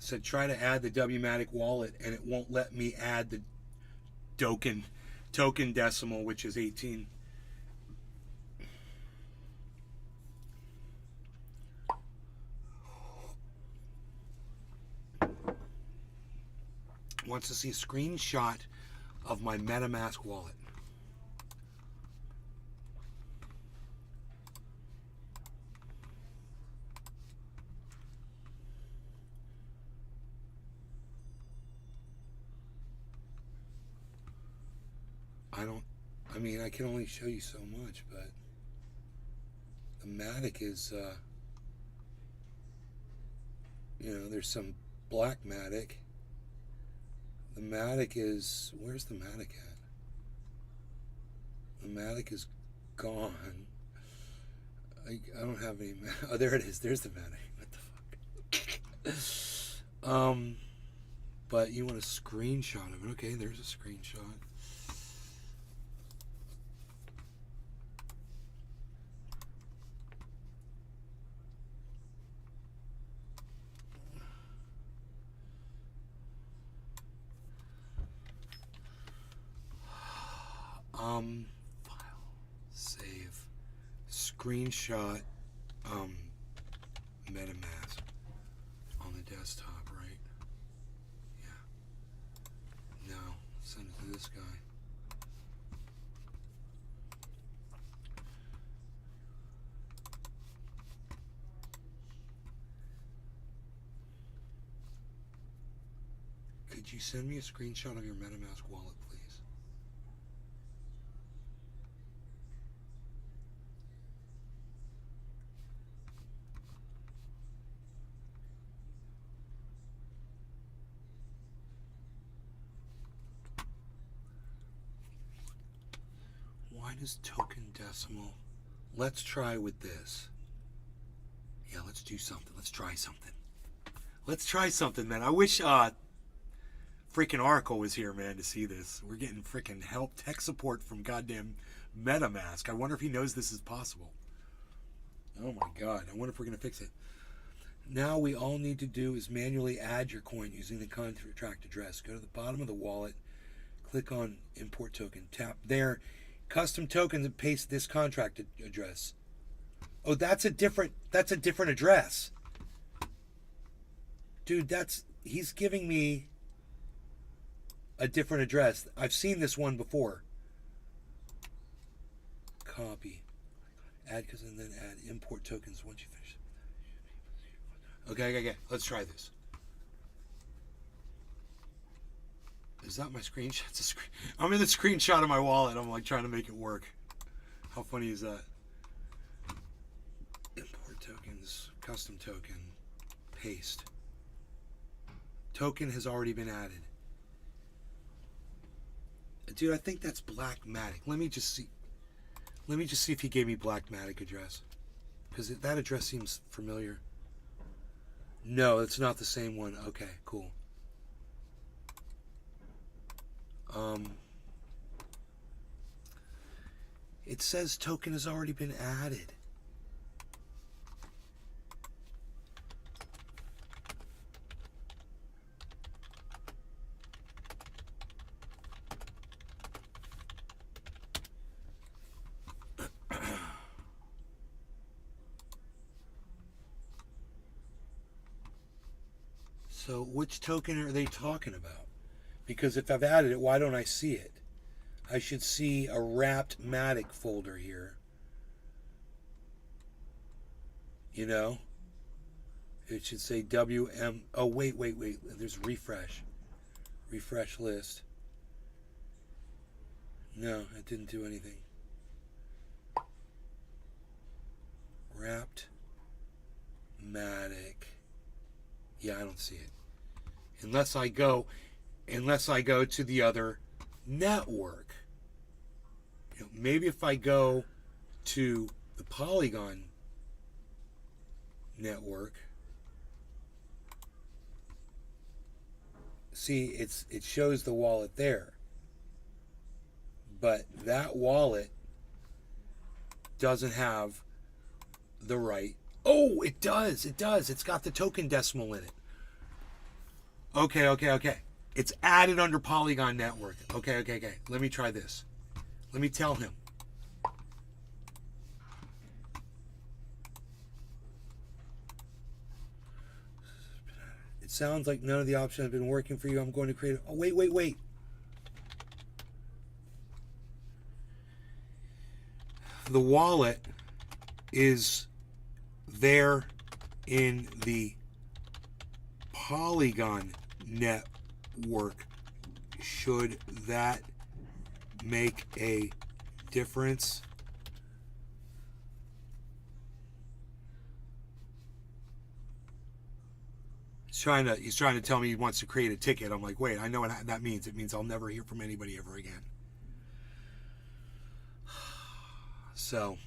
Said try to add the WMatic wallet and it won't let me add the token decimal, which is 18. Wants to see a screenshot of my MetaMask wallet. I mean, I can only show you so much, but the Matic is, there's some black Matic. The Matic is, where's the Matic at? The Matic is gone. I don't have any, oh, there it is. There's the Matic. What the fuck? But you want a screenshot of it. Okay, there's a screenshot. File, save, screenshot, MetaMask on the desktop, right? Yeah. Now, send it to this guy. Could you send me a screenshot of your MetaMask wallet, please? Why does token decimal let's try with this. Yeah, let's do something. Let's try something. Let's try something, man. I wish freaking Oracle was here, man, to see this. We're getting freaking help, tech support from goddamn MetaMask. I wonder if he knows this is possible. Oh my god. I wonder if we're going to fix it. Now we all need to do is manually add your coin using the contract address. Go to the bottom of the wallet, click on import token, tap there, custom tokens, and paste this contract address. Oh, that's a different address. Dude, he's giving me a different address. I've seen this one before. Copy. Add, and then add import tokens once you finish. Okay. Let's try this. Is that my screenshot? It's a screen. I'm in the screenshot of my wallet. I'm like trying to make it work. How funny is that? Import tokens, custom token, paste. Token has already been added. Dude, I think that's Blackmatic. Let me just see if he gave me Blackmatic address. Because that address seems familiar. No, it's not the same one. Okay, cool. It says token has already been added. So which token are they talking about? Because if I've added it, why don't I see it? I should see a wrapped Matic folder here. You know? It should say WM. Oh, wait. There's refresh. Refresh list. No, it didn't do anything. Wrapped Matic. Yeah, I don't see it. Unless I go to the other network. You know, maybe if I go to the Polygon network, see it shows the wallet there. But that wallet doesn't have the right. Oh, it does. It's got the token decimal in it. Okay. It's added under Polygon Network. Okay. Let me try this. Let me tell him. It sounds like none of the options have been working for you. I'm going to create. Oh, wait. The wallet is there in the Polygon network. Should that make a difference? He's trying to tell me he wants to create a ticket. I'm like, wait, I know what that means. It means I'll never hear from anybody ever again. So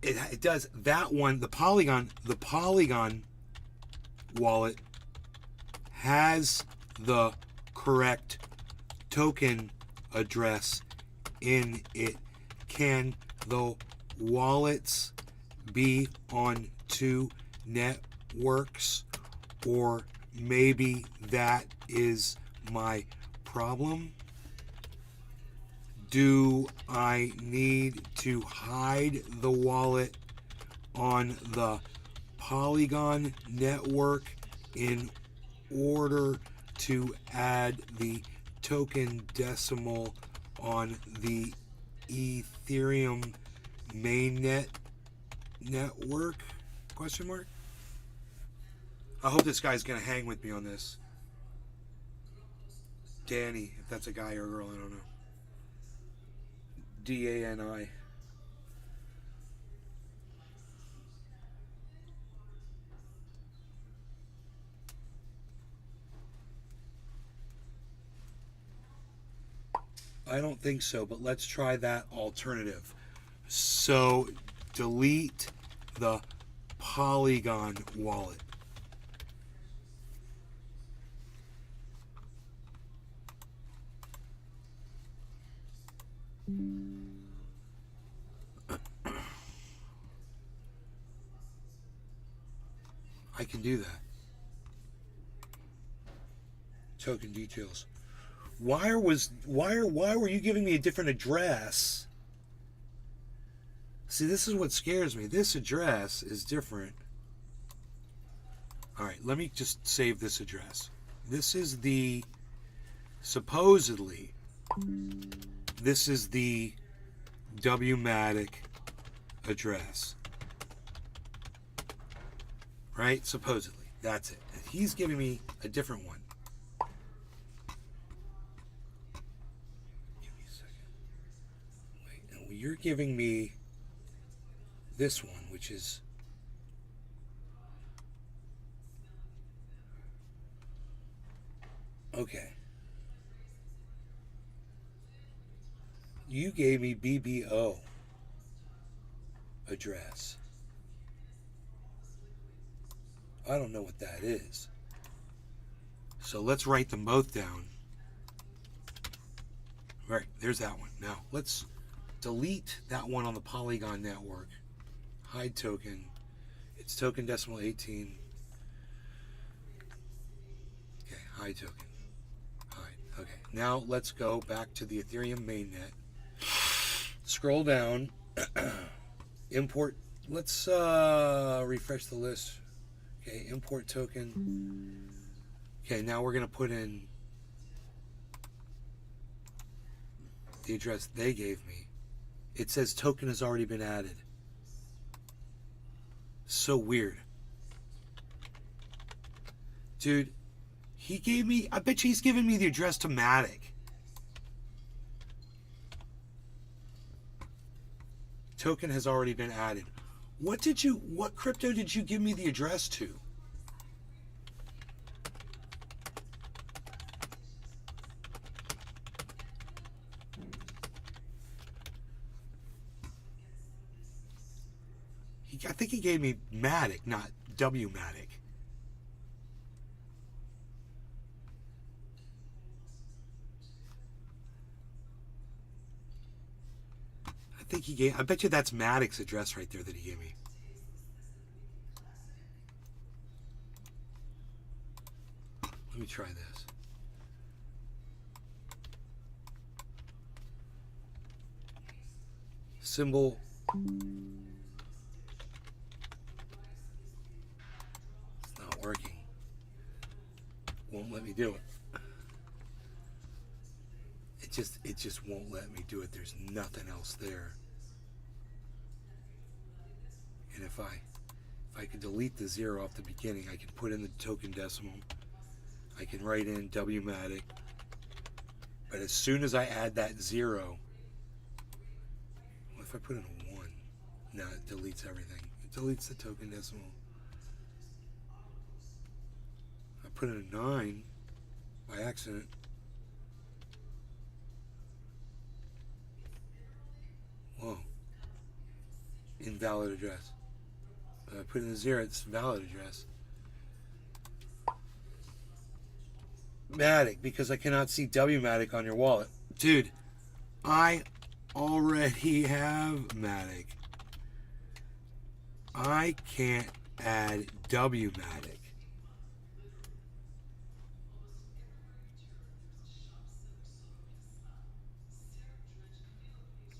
it does that one. The Polygon wallet has the correct token address in it. Can the wallets be on two networks? Or maybe that is my problem. Do I need to hide the wallet on the Polygon network in order to add the token decimal on the Ethereum mainnet network? Question mark. I hope this guy's gonna hang with me on this. Danny, if that's a guy or a girl, I don't know. DANI. I don't think so, but let's try that alternative. So delete the Polygon wallet. I can do that. Token details. Why were you giving me a different address? See, this is what scares me. This address is different. All right, let me just save this address. This is the supposedly this is the WMATIC address. Right? Supposedly. That's it. And he's giving me a different one. Give me a second. Wait, no, you're giving me this one, which is okay. You gave me BBO address. I don't know what that is. So let's write them both down. All right, there's that one. Now let's delete that one on the Polygon network. Hide token. It's token decimal 18. Okay, hide token. Hide. Okay, now let's go back to the Ethereum mainnet. Scroll down. Import. Let's refresh the list. Okay, import token. Okay, now we're going to put in the address they gave me. It says token has already been added. So weird. Dude, he gave me, I bet you he's giving me the address to Matic. Token has already been added. What crypto did you give me the address to? I think he gave me Matic, not WMatic. I bet you that's Matic's address right there that he gave me. Let me try this. Symbol. It's not working. Won't let me do it. It just won't let me do it. There's nothing else there. And if I could delete the 0 off the beginning, I can put in the token decimal. I can write in WMatic. But as soon as I add that 0, well, if I put in a 1, no, it deletes everything. It deletes the token decimal. I put in a 9 by accident. Whoa. Invalid address. I put in a 0, it's valid address. Matic, because I cannot see WMatic on your wallet. Dude, I already have Matic. I can't add WMatic.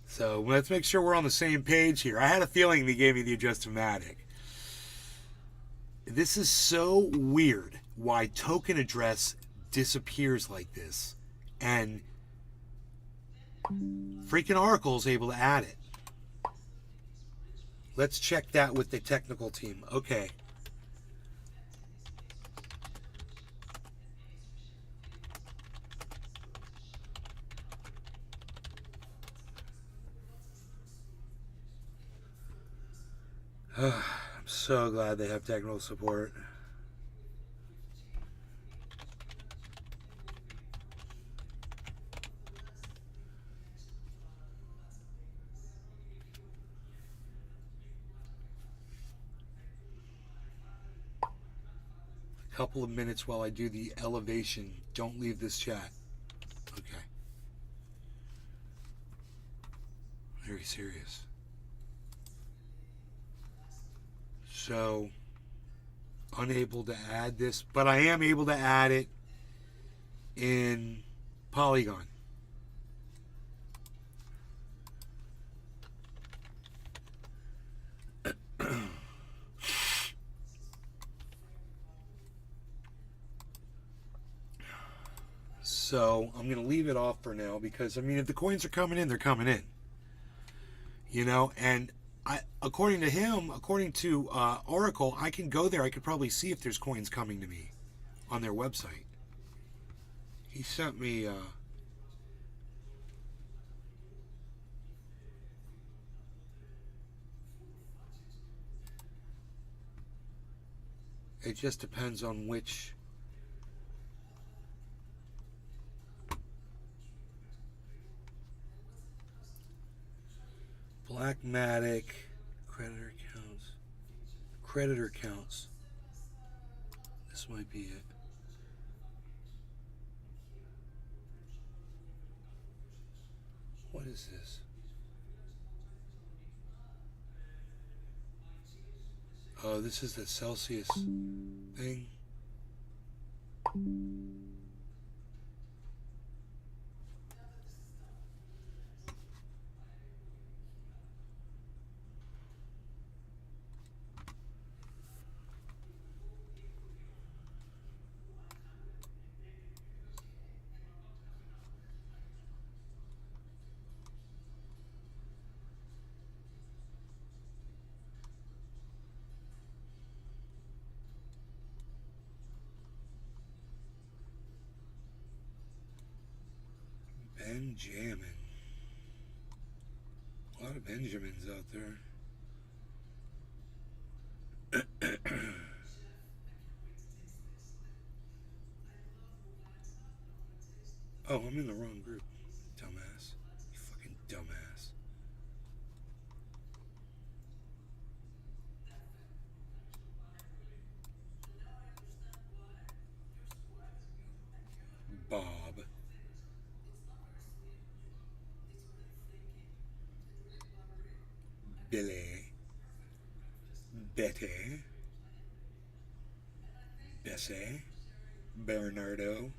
So let's make sure we're on the same page here. I had a feeling they gave me the address to Matic. This is so weird why token address disappears like this. And freaking Oracle's able to add it. Let's check that with the technical team. Okay. I'm so glad they have technical support. couple of minutes while I do the elevation. Don't leave this chat. Okay. Very serious. So, unable to add this, but I am able to add it in Polygon. So I'm going to leave it off for now because, I mean, if the coins are coming in, they're coming in. You know, and according to him, according to Oracle, I can go there. I could probably see if there's coins coming to me on their website. He sent me... it just depends on which... Blackmatic, creditor counts. This might be it. What is this? Oh, this is the Celsius thing. Benjamin. A lot of Benjamins out there. Oh, I'm in the wrong group. Dumbass. You fucking dumbass. Bob. Billy, Betty, Bessie, Bernardo,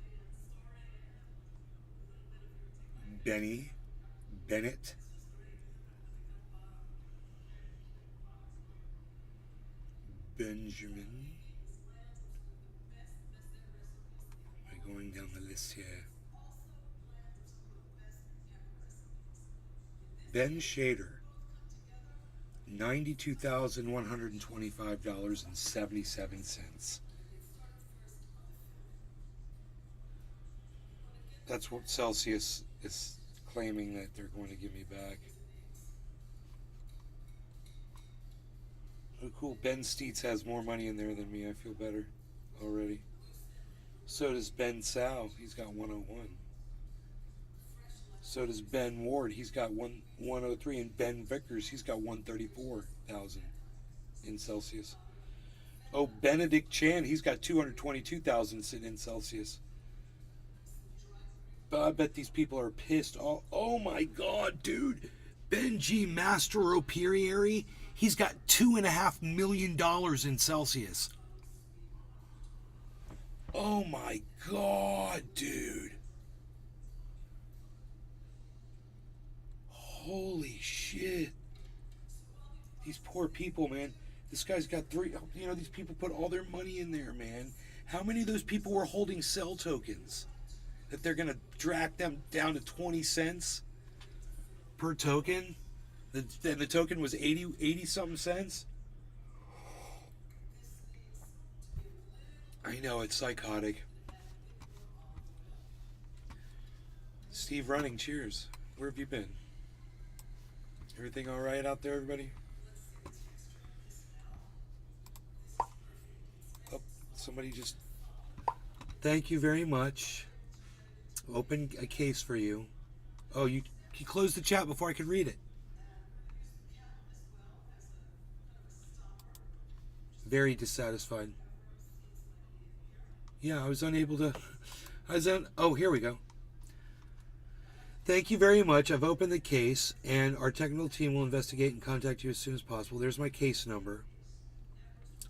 Benny, Bennett, Benjamin. We're going down the list here. Ben Shader. $92,125.77. That's what Celsius is claiming that they're going to give me back. Oh, cool. Ben Steets has more money in there than me. I feel better already. So does Ben Sow. He's got 101. So does Ben Ward. He's got 103, and Ben Vickers, he's got 134,000 in Celsius. Oh, Benedict Chan, he's got 222,000 sitting in Celsius. But I bet these people are pissed. Oh my God, dude. Benji Master Operieri, he's got $2.5 million in Celsius. Oh my God, dude. Holy shit. These poor people, man. This guy's got these people put all their money in there, man. How many of those people were holding cell tokens? That they're going to drag them down to 20 cents per token? And the token was 80 something cents? I know, it's psychotic. Steve Running, cheers. Where have you been? Everything all right out there, everybody? Oh, somebody just... Thank you very much. Open a case for you. Oh, you closed the chat before I could read it. Very dissatisfied. Yeah, I was unable to. Oh, here we go. Thank you very much. I've opened the case, and our technical team will investigate and contact you as soon as possible. There's my case number.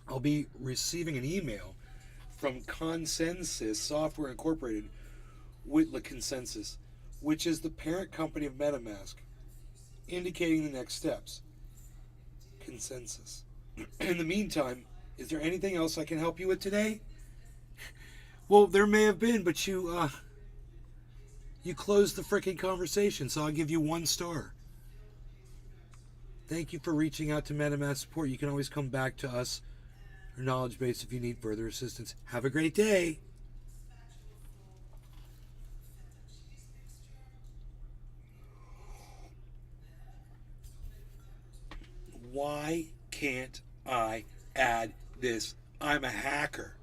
I'll be receiving an email from Consensus Software Incorporated, Whitla Consensus, which is the parent company of MetaMask, indicating the next steps. Consensus. In the meantime, is there anything else I can help you with today? Well, there may have been, but you closed the freaking conversation, so I'll give you 1 star. Thank you for reaching out to MetaMask support. You can always come back to us or Knowledge Base if you need further assistance. Have a great day. Why can't I add this? I'm a hacker.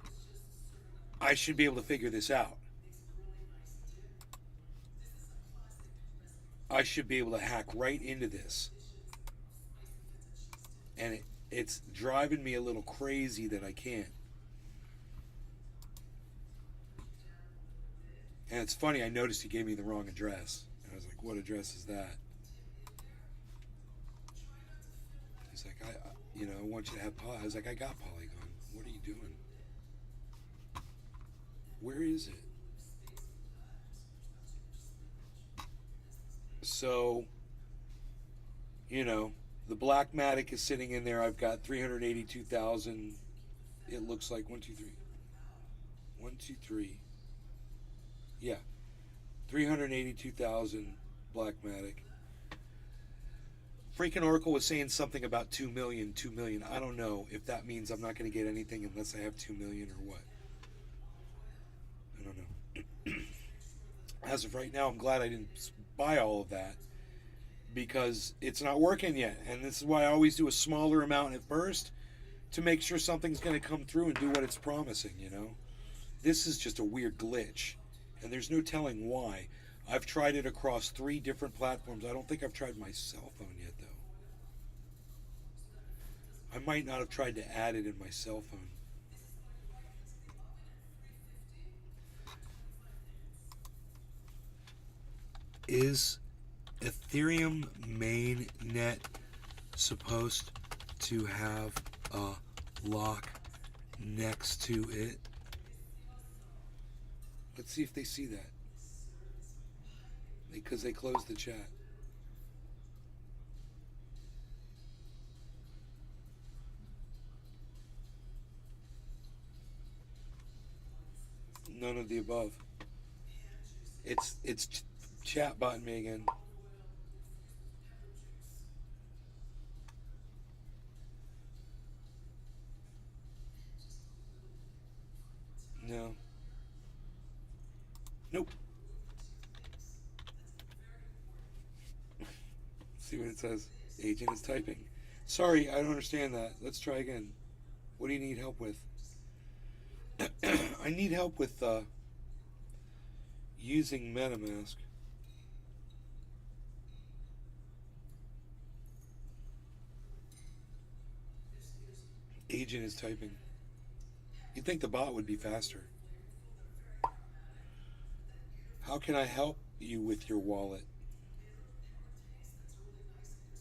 I should be able to figure this out. I should be able to hack right into this. And it's driving me a little crazy that I can't. And it's funny, I noticed he gave me the wrong address. And I was like, what address is that? He's like, I want you to have Polygon. I was like, I got Polygon. What are you doing? Where is it? So, the Blackmatic is sitting in there. I've got 382,000. It looks like 1, 2, 3. 1, 2, 3. Yeah. 382,000 Blackmatic. Freaking Oracle was saying something about 2 million. I don't know if that means I'm not going to get anything unless I have 2 million or what. I don't know. As of right now, I'm glad I didn't buy all of that because it's not working yet. And this is why I always do a smaller amount at first to make sure something's going to come through and do what it's promising, This is just a weird glitch, and there's no telling why. I've tried it across 3 different platforms. I don't think I've tried my cell phone yet, though. I might not have tried to add it in my cell phone. Is Ethereum mainnet supposed to have a lock next to it? Let's see if they see that. Because they closed the chat. None of the above. It's chat botting me again. No. Nope. See what it says. Agent is typing. Sorry, I don't understand that. Let's try again. What do you need help with? I need help with using MetaMask. Agent is typing. You'd think the bot would be faster. How can I help you with your wallet?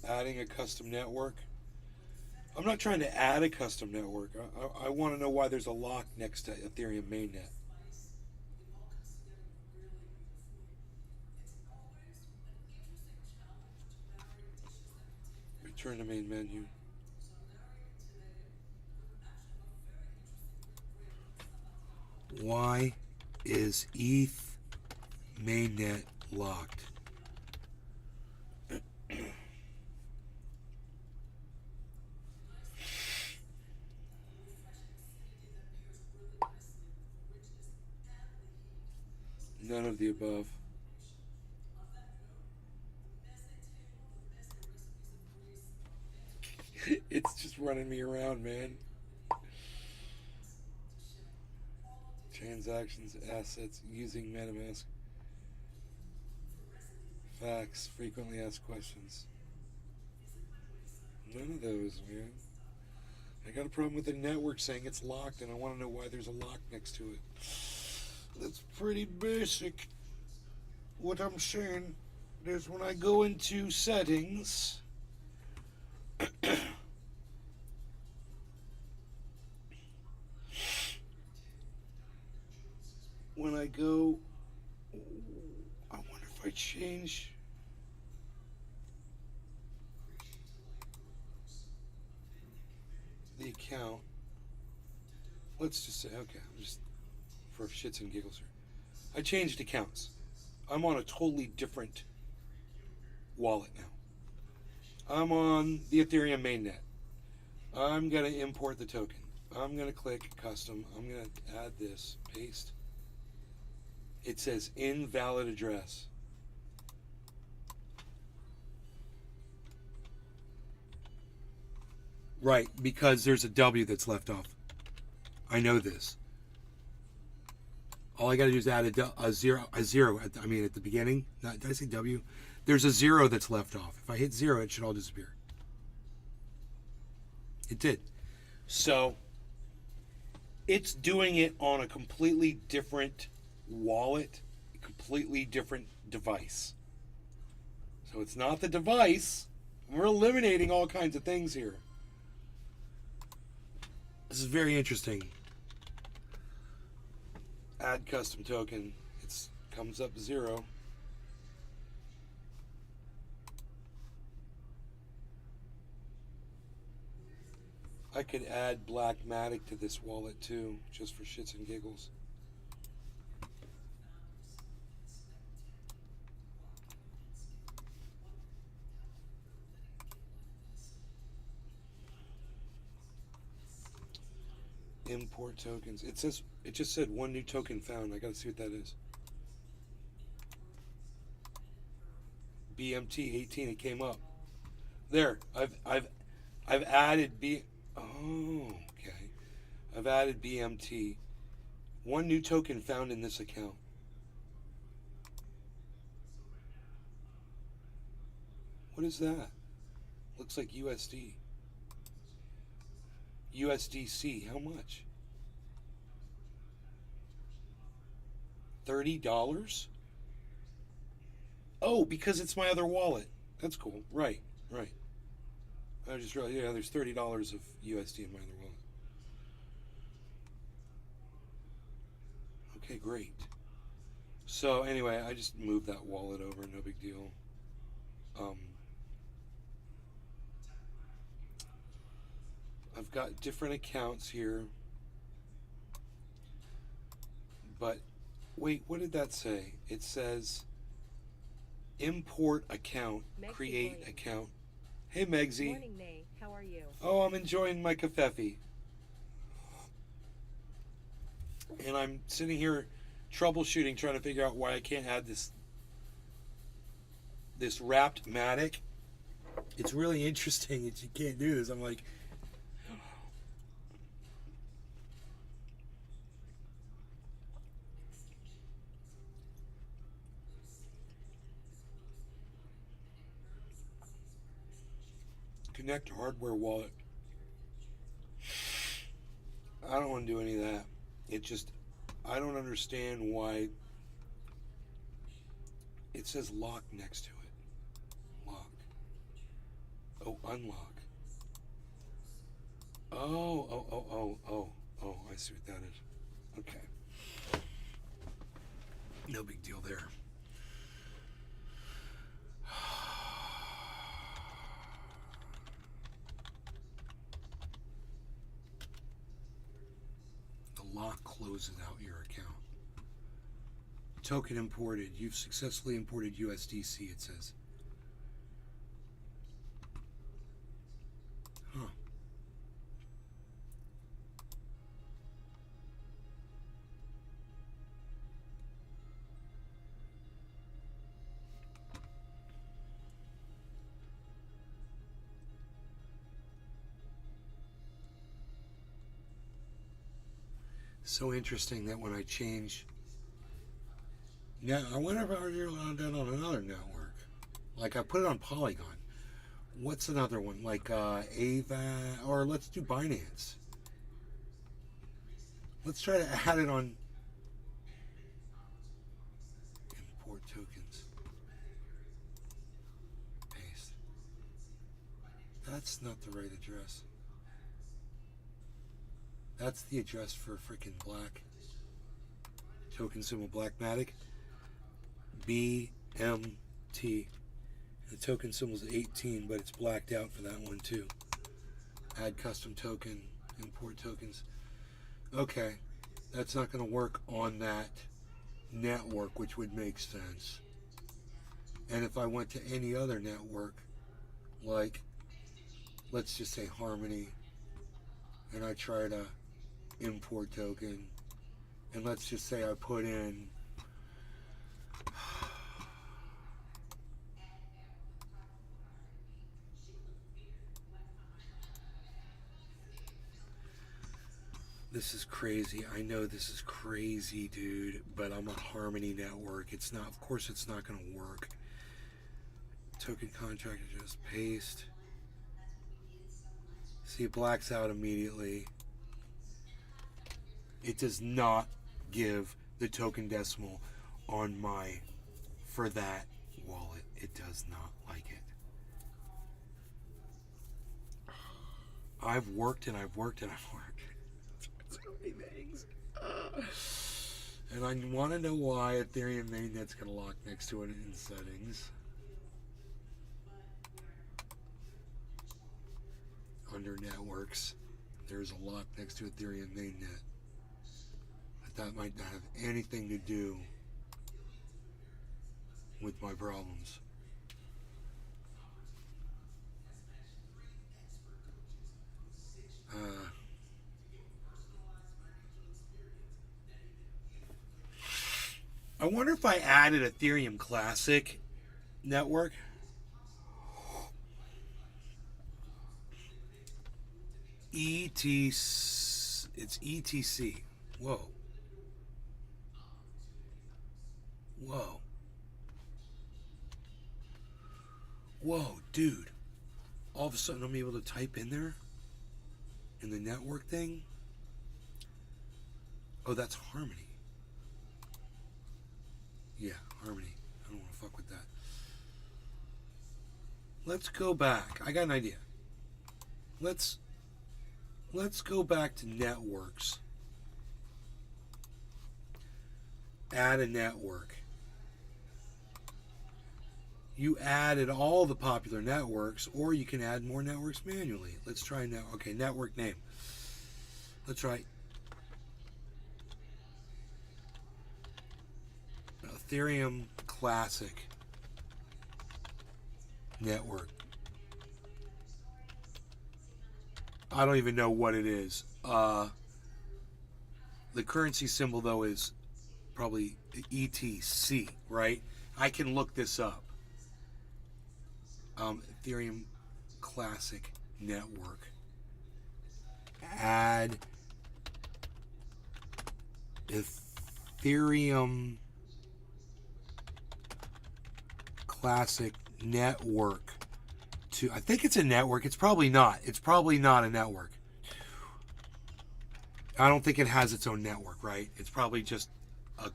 Adding a custom network? I'm not trying to add a custom network. I want to know why there's a lock next to Ethereum mainnet. Return to main menu. Why is ETH mainnet locked? None of the above. It's just running me around, man. Transactions, assets, using MetaMask. Facts, frequently asked questions. None of those, man. I got a problem with the network saying it's locked, and I want to know why there's a lock next to it. That's pretty basic. What I'm saying is when I go into settings, when I go, I wonder if I change. The account. Let's just say, okay, I'm just for shits and giggles here. I changed accounts. I'm on a totally different wallet now. I'm on the Ethereum mainnet. I'm going to import the token. I'm going to click custom. I'm going to add this, paste. It says invalid address. Right, because there's a W that's left off. I know this. All I got to do is add a zero at the beginning. Did I say W? There's a 0 that's left off. If I hit 0, it should all disappear. It did. So it's doing it on a completely different wallet, a completely different device. So it's not the device. We're eliminating all kinds of things here. This is very interesting. Add custom token. It comes up 0. I could add Blackmatic to this wallet too, just for shits and giggles. Import tokens. It just said 1 new token found. I gotta see what that is. BMT 18. It came up. There. I've added Oh, okay. I've added BMT. 1 new token found in this account. What is that? Looks like USD. USDC. How much? $30? Oh, because it's my other wallet. That's cool. Right. I just realized, yeah, there's $30 of USD in my other wallet. Okay, great. So anyway, I just moved that wallet over, no big deal. I've got different accounts here. But wait, what did that say? It says import account, create account. Hey, Megsy. Morning, Nay. How are you? Oh, I'm enjoying my kafefe. And I'm sitting here troubleshooting, trying to figure out why I can't add this wrapped matic. It's really interesting that you can't do this. I'm like, connect to hardware wallet. I don't want to do any of that. I don't understand why it says lock next to it. Lock. Oh, unlock. Oh, I see what that is. Okay. No big deal there. Lock closes out your account. Token imported. You've successfully imported USDC, it says. Huh. So interesting that when I change, now I wonder if I were allowed that on another network. Like I put it on Polygon. what's another one? Like Ava, or let's do Binance. Let's try to add it on import tokens. Paste. That's not the right address. That's the address for freaking black. Token symbol Blackmatic. BMT. The token symbol is 18, but it's blacked out for that one too. Add custom token, import tokens. Okay, that's not going to work on that network, which would make sense. And if I went to any other network, like, let's just say Harmony, and I try to import token, and let's just say I put in this is crazy. I know this is crazy, dude, but I'm a Harmony network. It's not, of course it's not going to work. Token contract, just paste. See, it blacks out immediately. It does not give the token decimal on my, for that wallet. It does not like it. I've worked and I've worked and I've worked. So many things. And I want to know why Ethereum mainnet's going to lock next to it in settings. Under networks, there's a lock next to Ethereum mainnet. But that might not have anything to do with my problems. I wonder if I added Ethereum Classic network. It's ETC. Whoa. Whoa. Whoa, dude. All of a sudden I'm able to type in there in the network thing. Oh, that's Harmony. Yeah, Harmony. I don't want to fuck with that. Let's go back. I got an idea. Let's go back to networks. Add a network. You added all the popular networks, or you can add more networks manually. Let's try now. Okay, network name. Let's try Ethereum Classic Network. I don't even know what it is. The currency symbol, though, is probably ETC, right? I can look this up. Ethereum Classic Network. Add Ethereum Classic Network to, I think it's a network. It's probably not. It's probably not a network. I don't think it has its own network, right? It's probably just a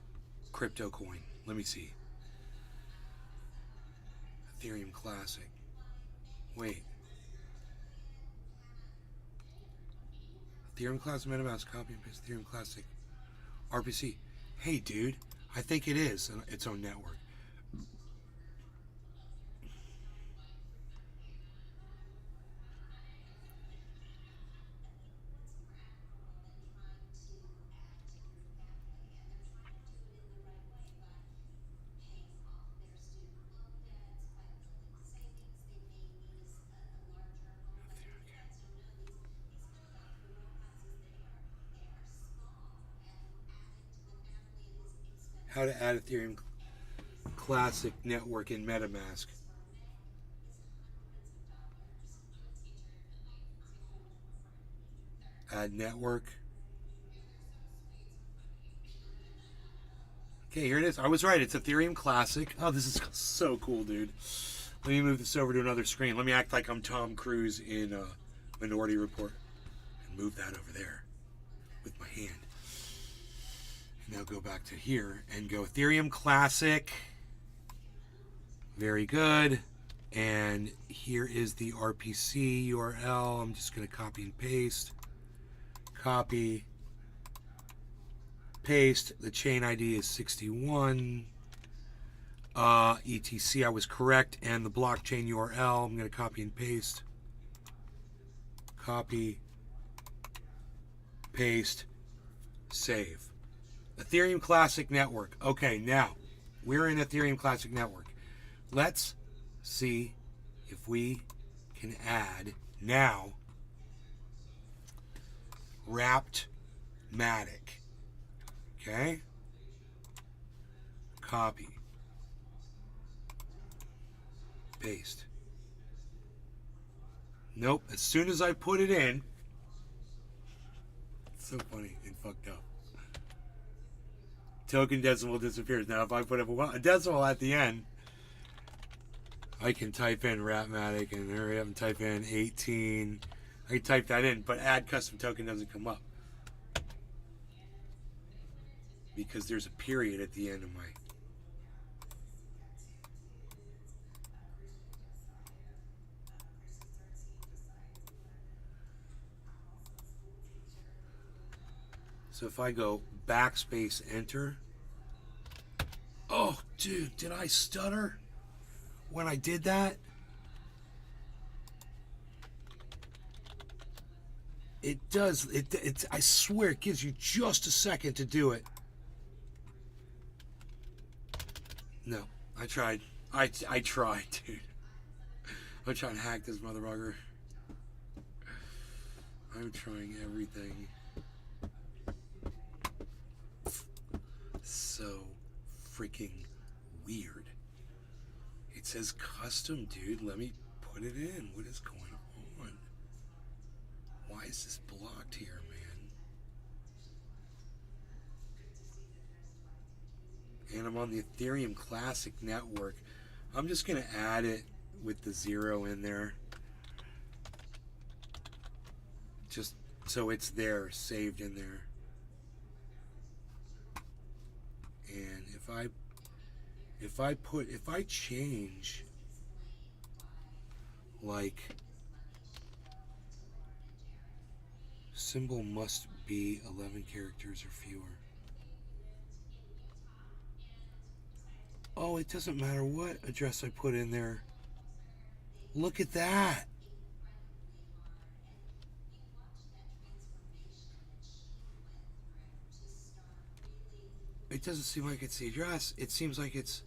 crypto coin. Let me see. Ethereum Classic. Wait. Ethereum Classic MetaMask, copy and paste Ethereum Classic RPC. Hey, dude, I think it is its own network. How to add Ethereum Classic Network in MetaMask. Add network. Okay, here it is. I was right. It's Ethereum Classic. Oh, this is so cool, dude. Let me move this over to another screen. Let me act like I'm Tom Cruise in Minority Report and move that over there with my hand. And now go back to here and go Ethereum Classic. Very good. And here is the RPC URL. I'm just going to copy and paste. Copy. Paste. The chain ID is 61. ETC, I was correct. And the blockchain URL, I'm going to copy and paste. Copy. Paste. Save. Ethereum Classic Network. Okay, now we're in Ethereum Classic Network. Let's see if we can add now Wrapped Matic. Okay? Copy. Paste. Nope. As soon as I put it in, it's so funny and fucked up. Token decimal disappears. Now, if I put a decimal at the end, I can type in Wrappmatic and hurry up and type in 18. I can type that in, but add custom token doesn't come up because there's a period at the end of my. So if I go backspace enter. Oh, dude, did I stutter when I did that? It does. It I swear it gives you just a second to do it. No, I tried. I tried, dude. I'm trying to hack this motherfucker. I'm trying everything. So freaking weird. It says custom, dude. Let me put it in. What is going on? Why is this blocked here, man? And I'm on the Ethereum Classic Network. I'm just going to add it with the 0 in there. Just so it's there, saved in there. And if I change like symbol must be 11 characters or fewer. Oh, it doesn't matter what address I put in there. Look at that. It doesn't seem like it's the address. It seems like it's...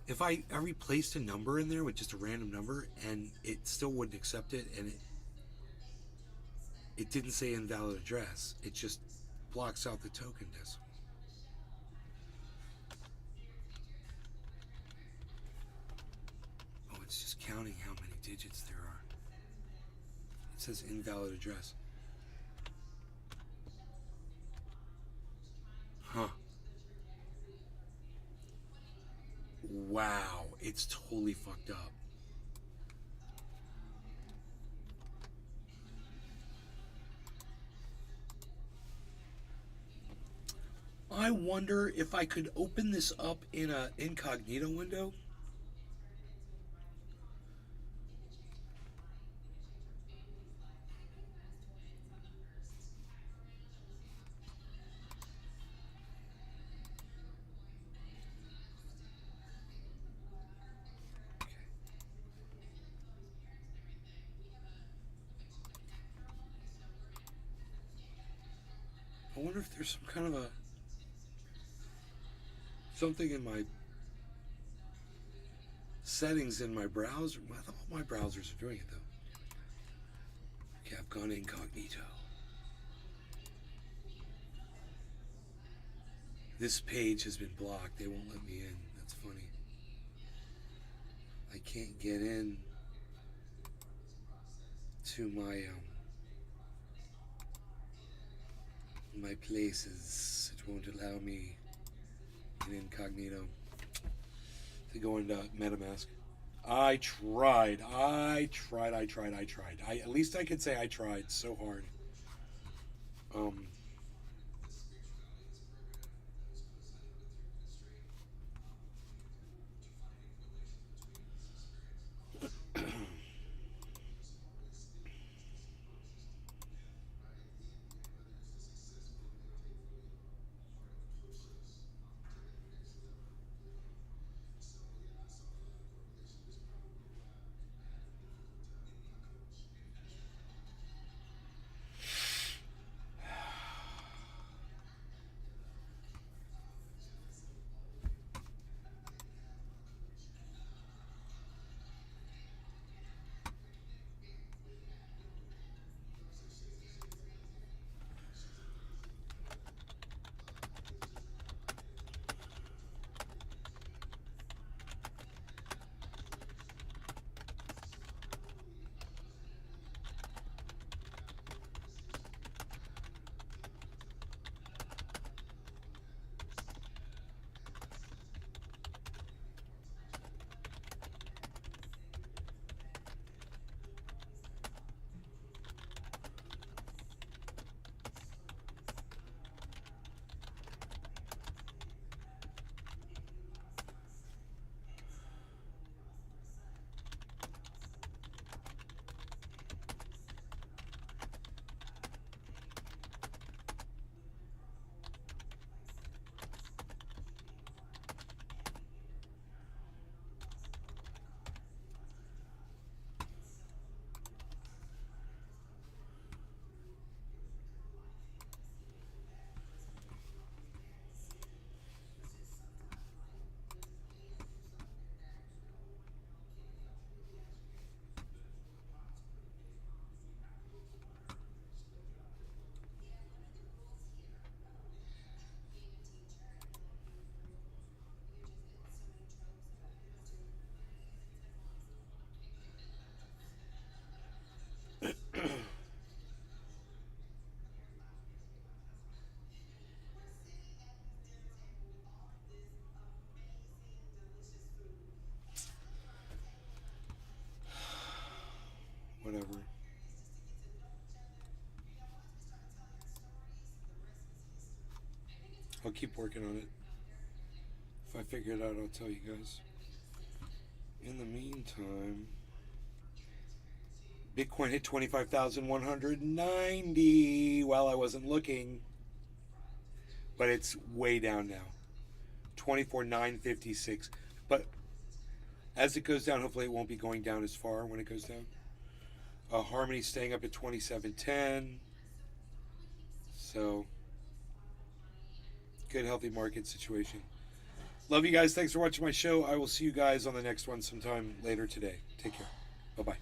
If I replaced a number in there with just a random number and it still wouldn't accept it and it didn't say invalid address. It just blocks out the token decimal. Oh, it's just counting how many digits there are. It says invalid address. Huh. Wow, it's totally fucked up. I wonder if I could open this up in an incognito window. I wonder if there's some kind of something in my settings in my browser. Well, all my browsers are doing it though. Okay, I've gone incognito. This page has been blocked. They won't let me in. That's funny. I can't get in to my places. It won't allow me in incognito to go into MetaMask. I tried. At least I could say I tried so hard. Whatever. I'll keep working on it. If I figure it out, I'll tell you guys. In the meantime, Bitcoin hit 25,190 while I wasn't looking. But it's way down now. 24,956. But as it goes down, hopefully it won't be going down as far when it goes down. Harmony staying up at 2710. So, good, healthy market situation. Love you guys. Thanks for watching my show. I will see you guys on the next one sometime later today. Take care. Bye-bye.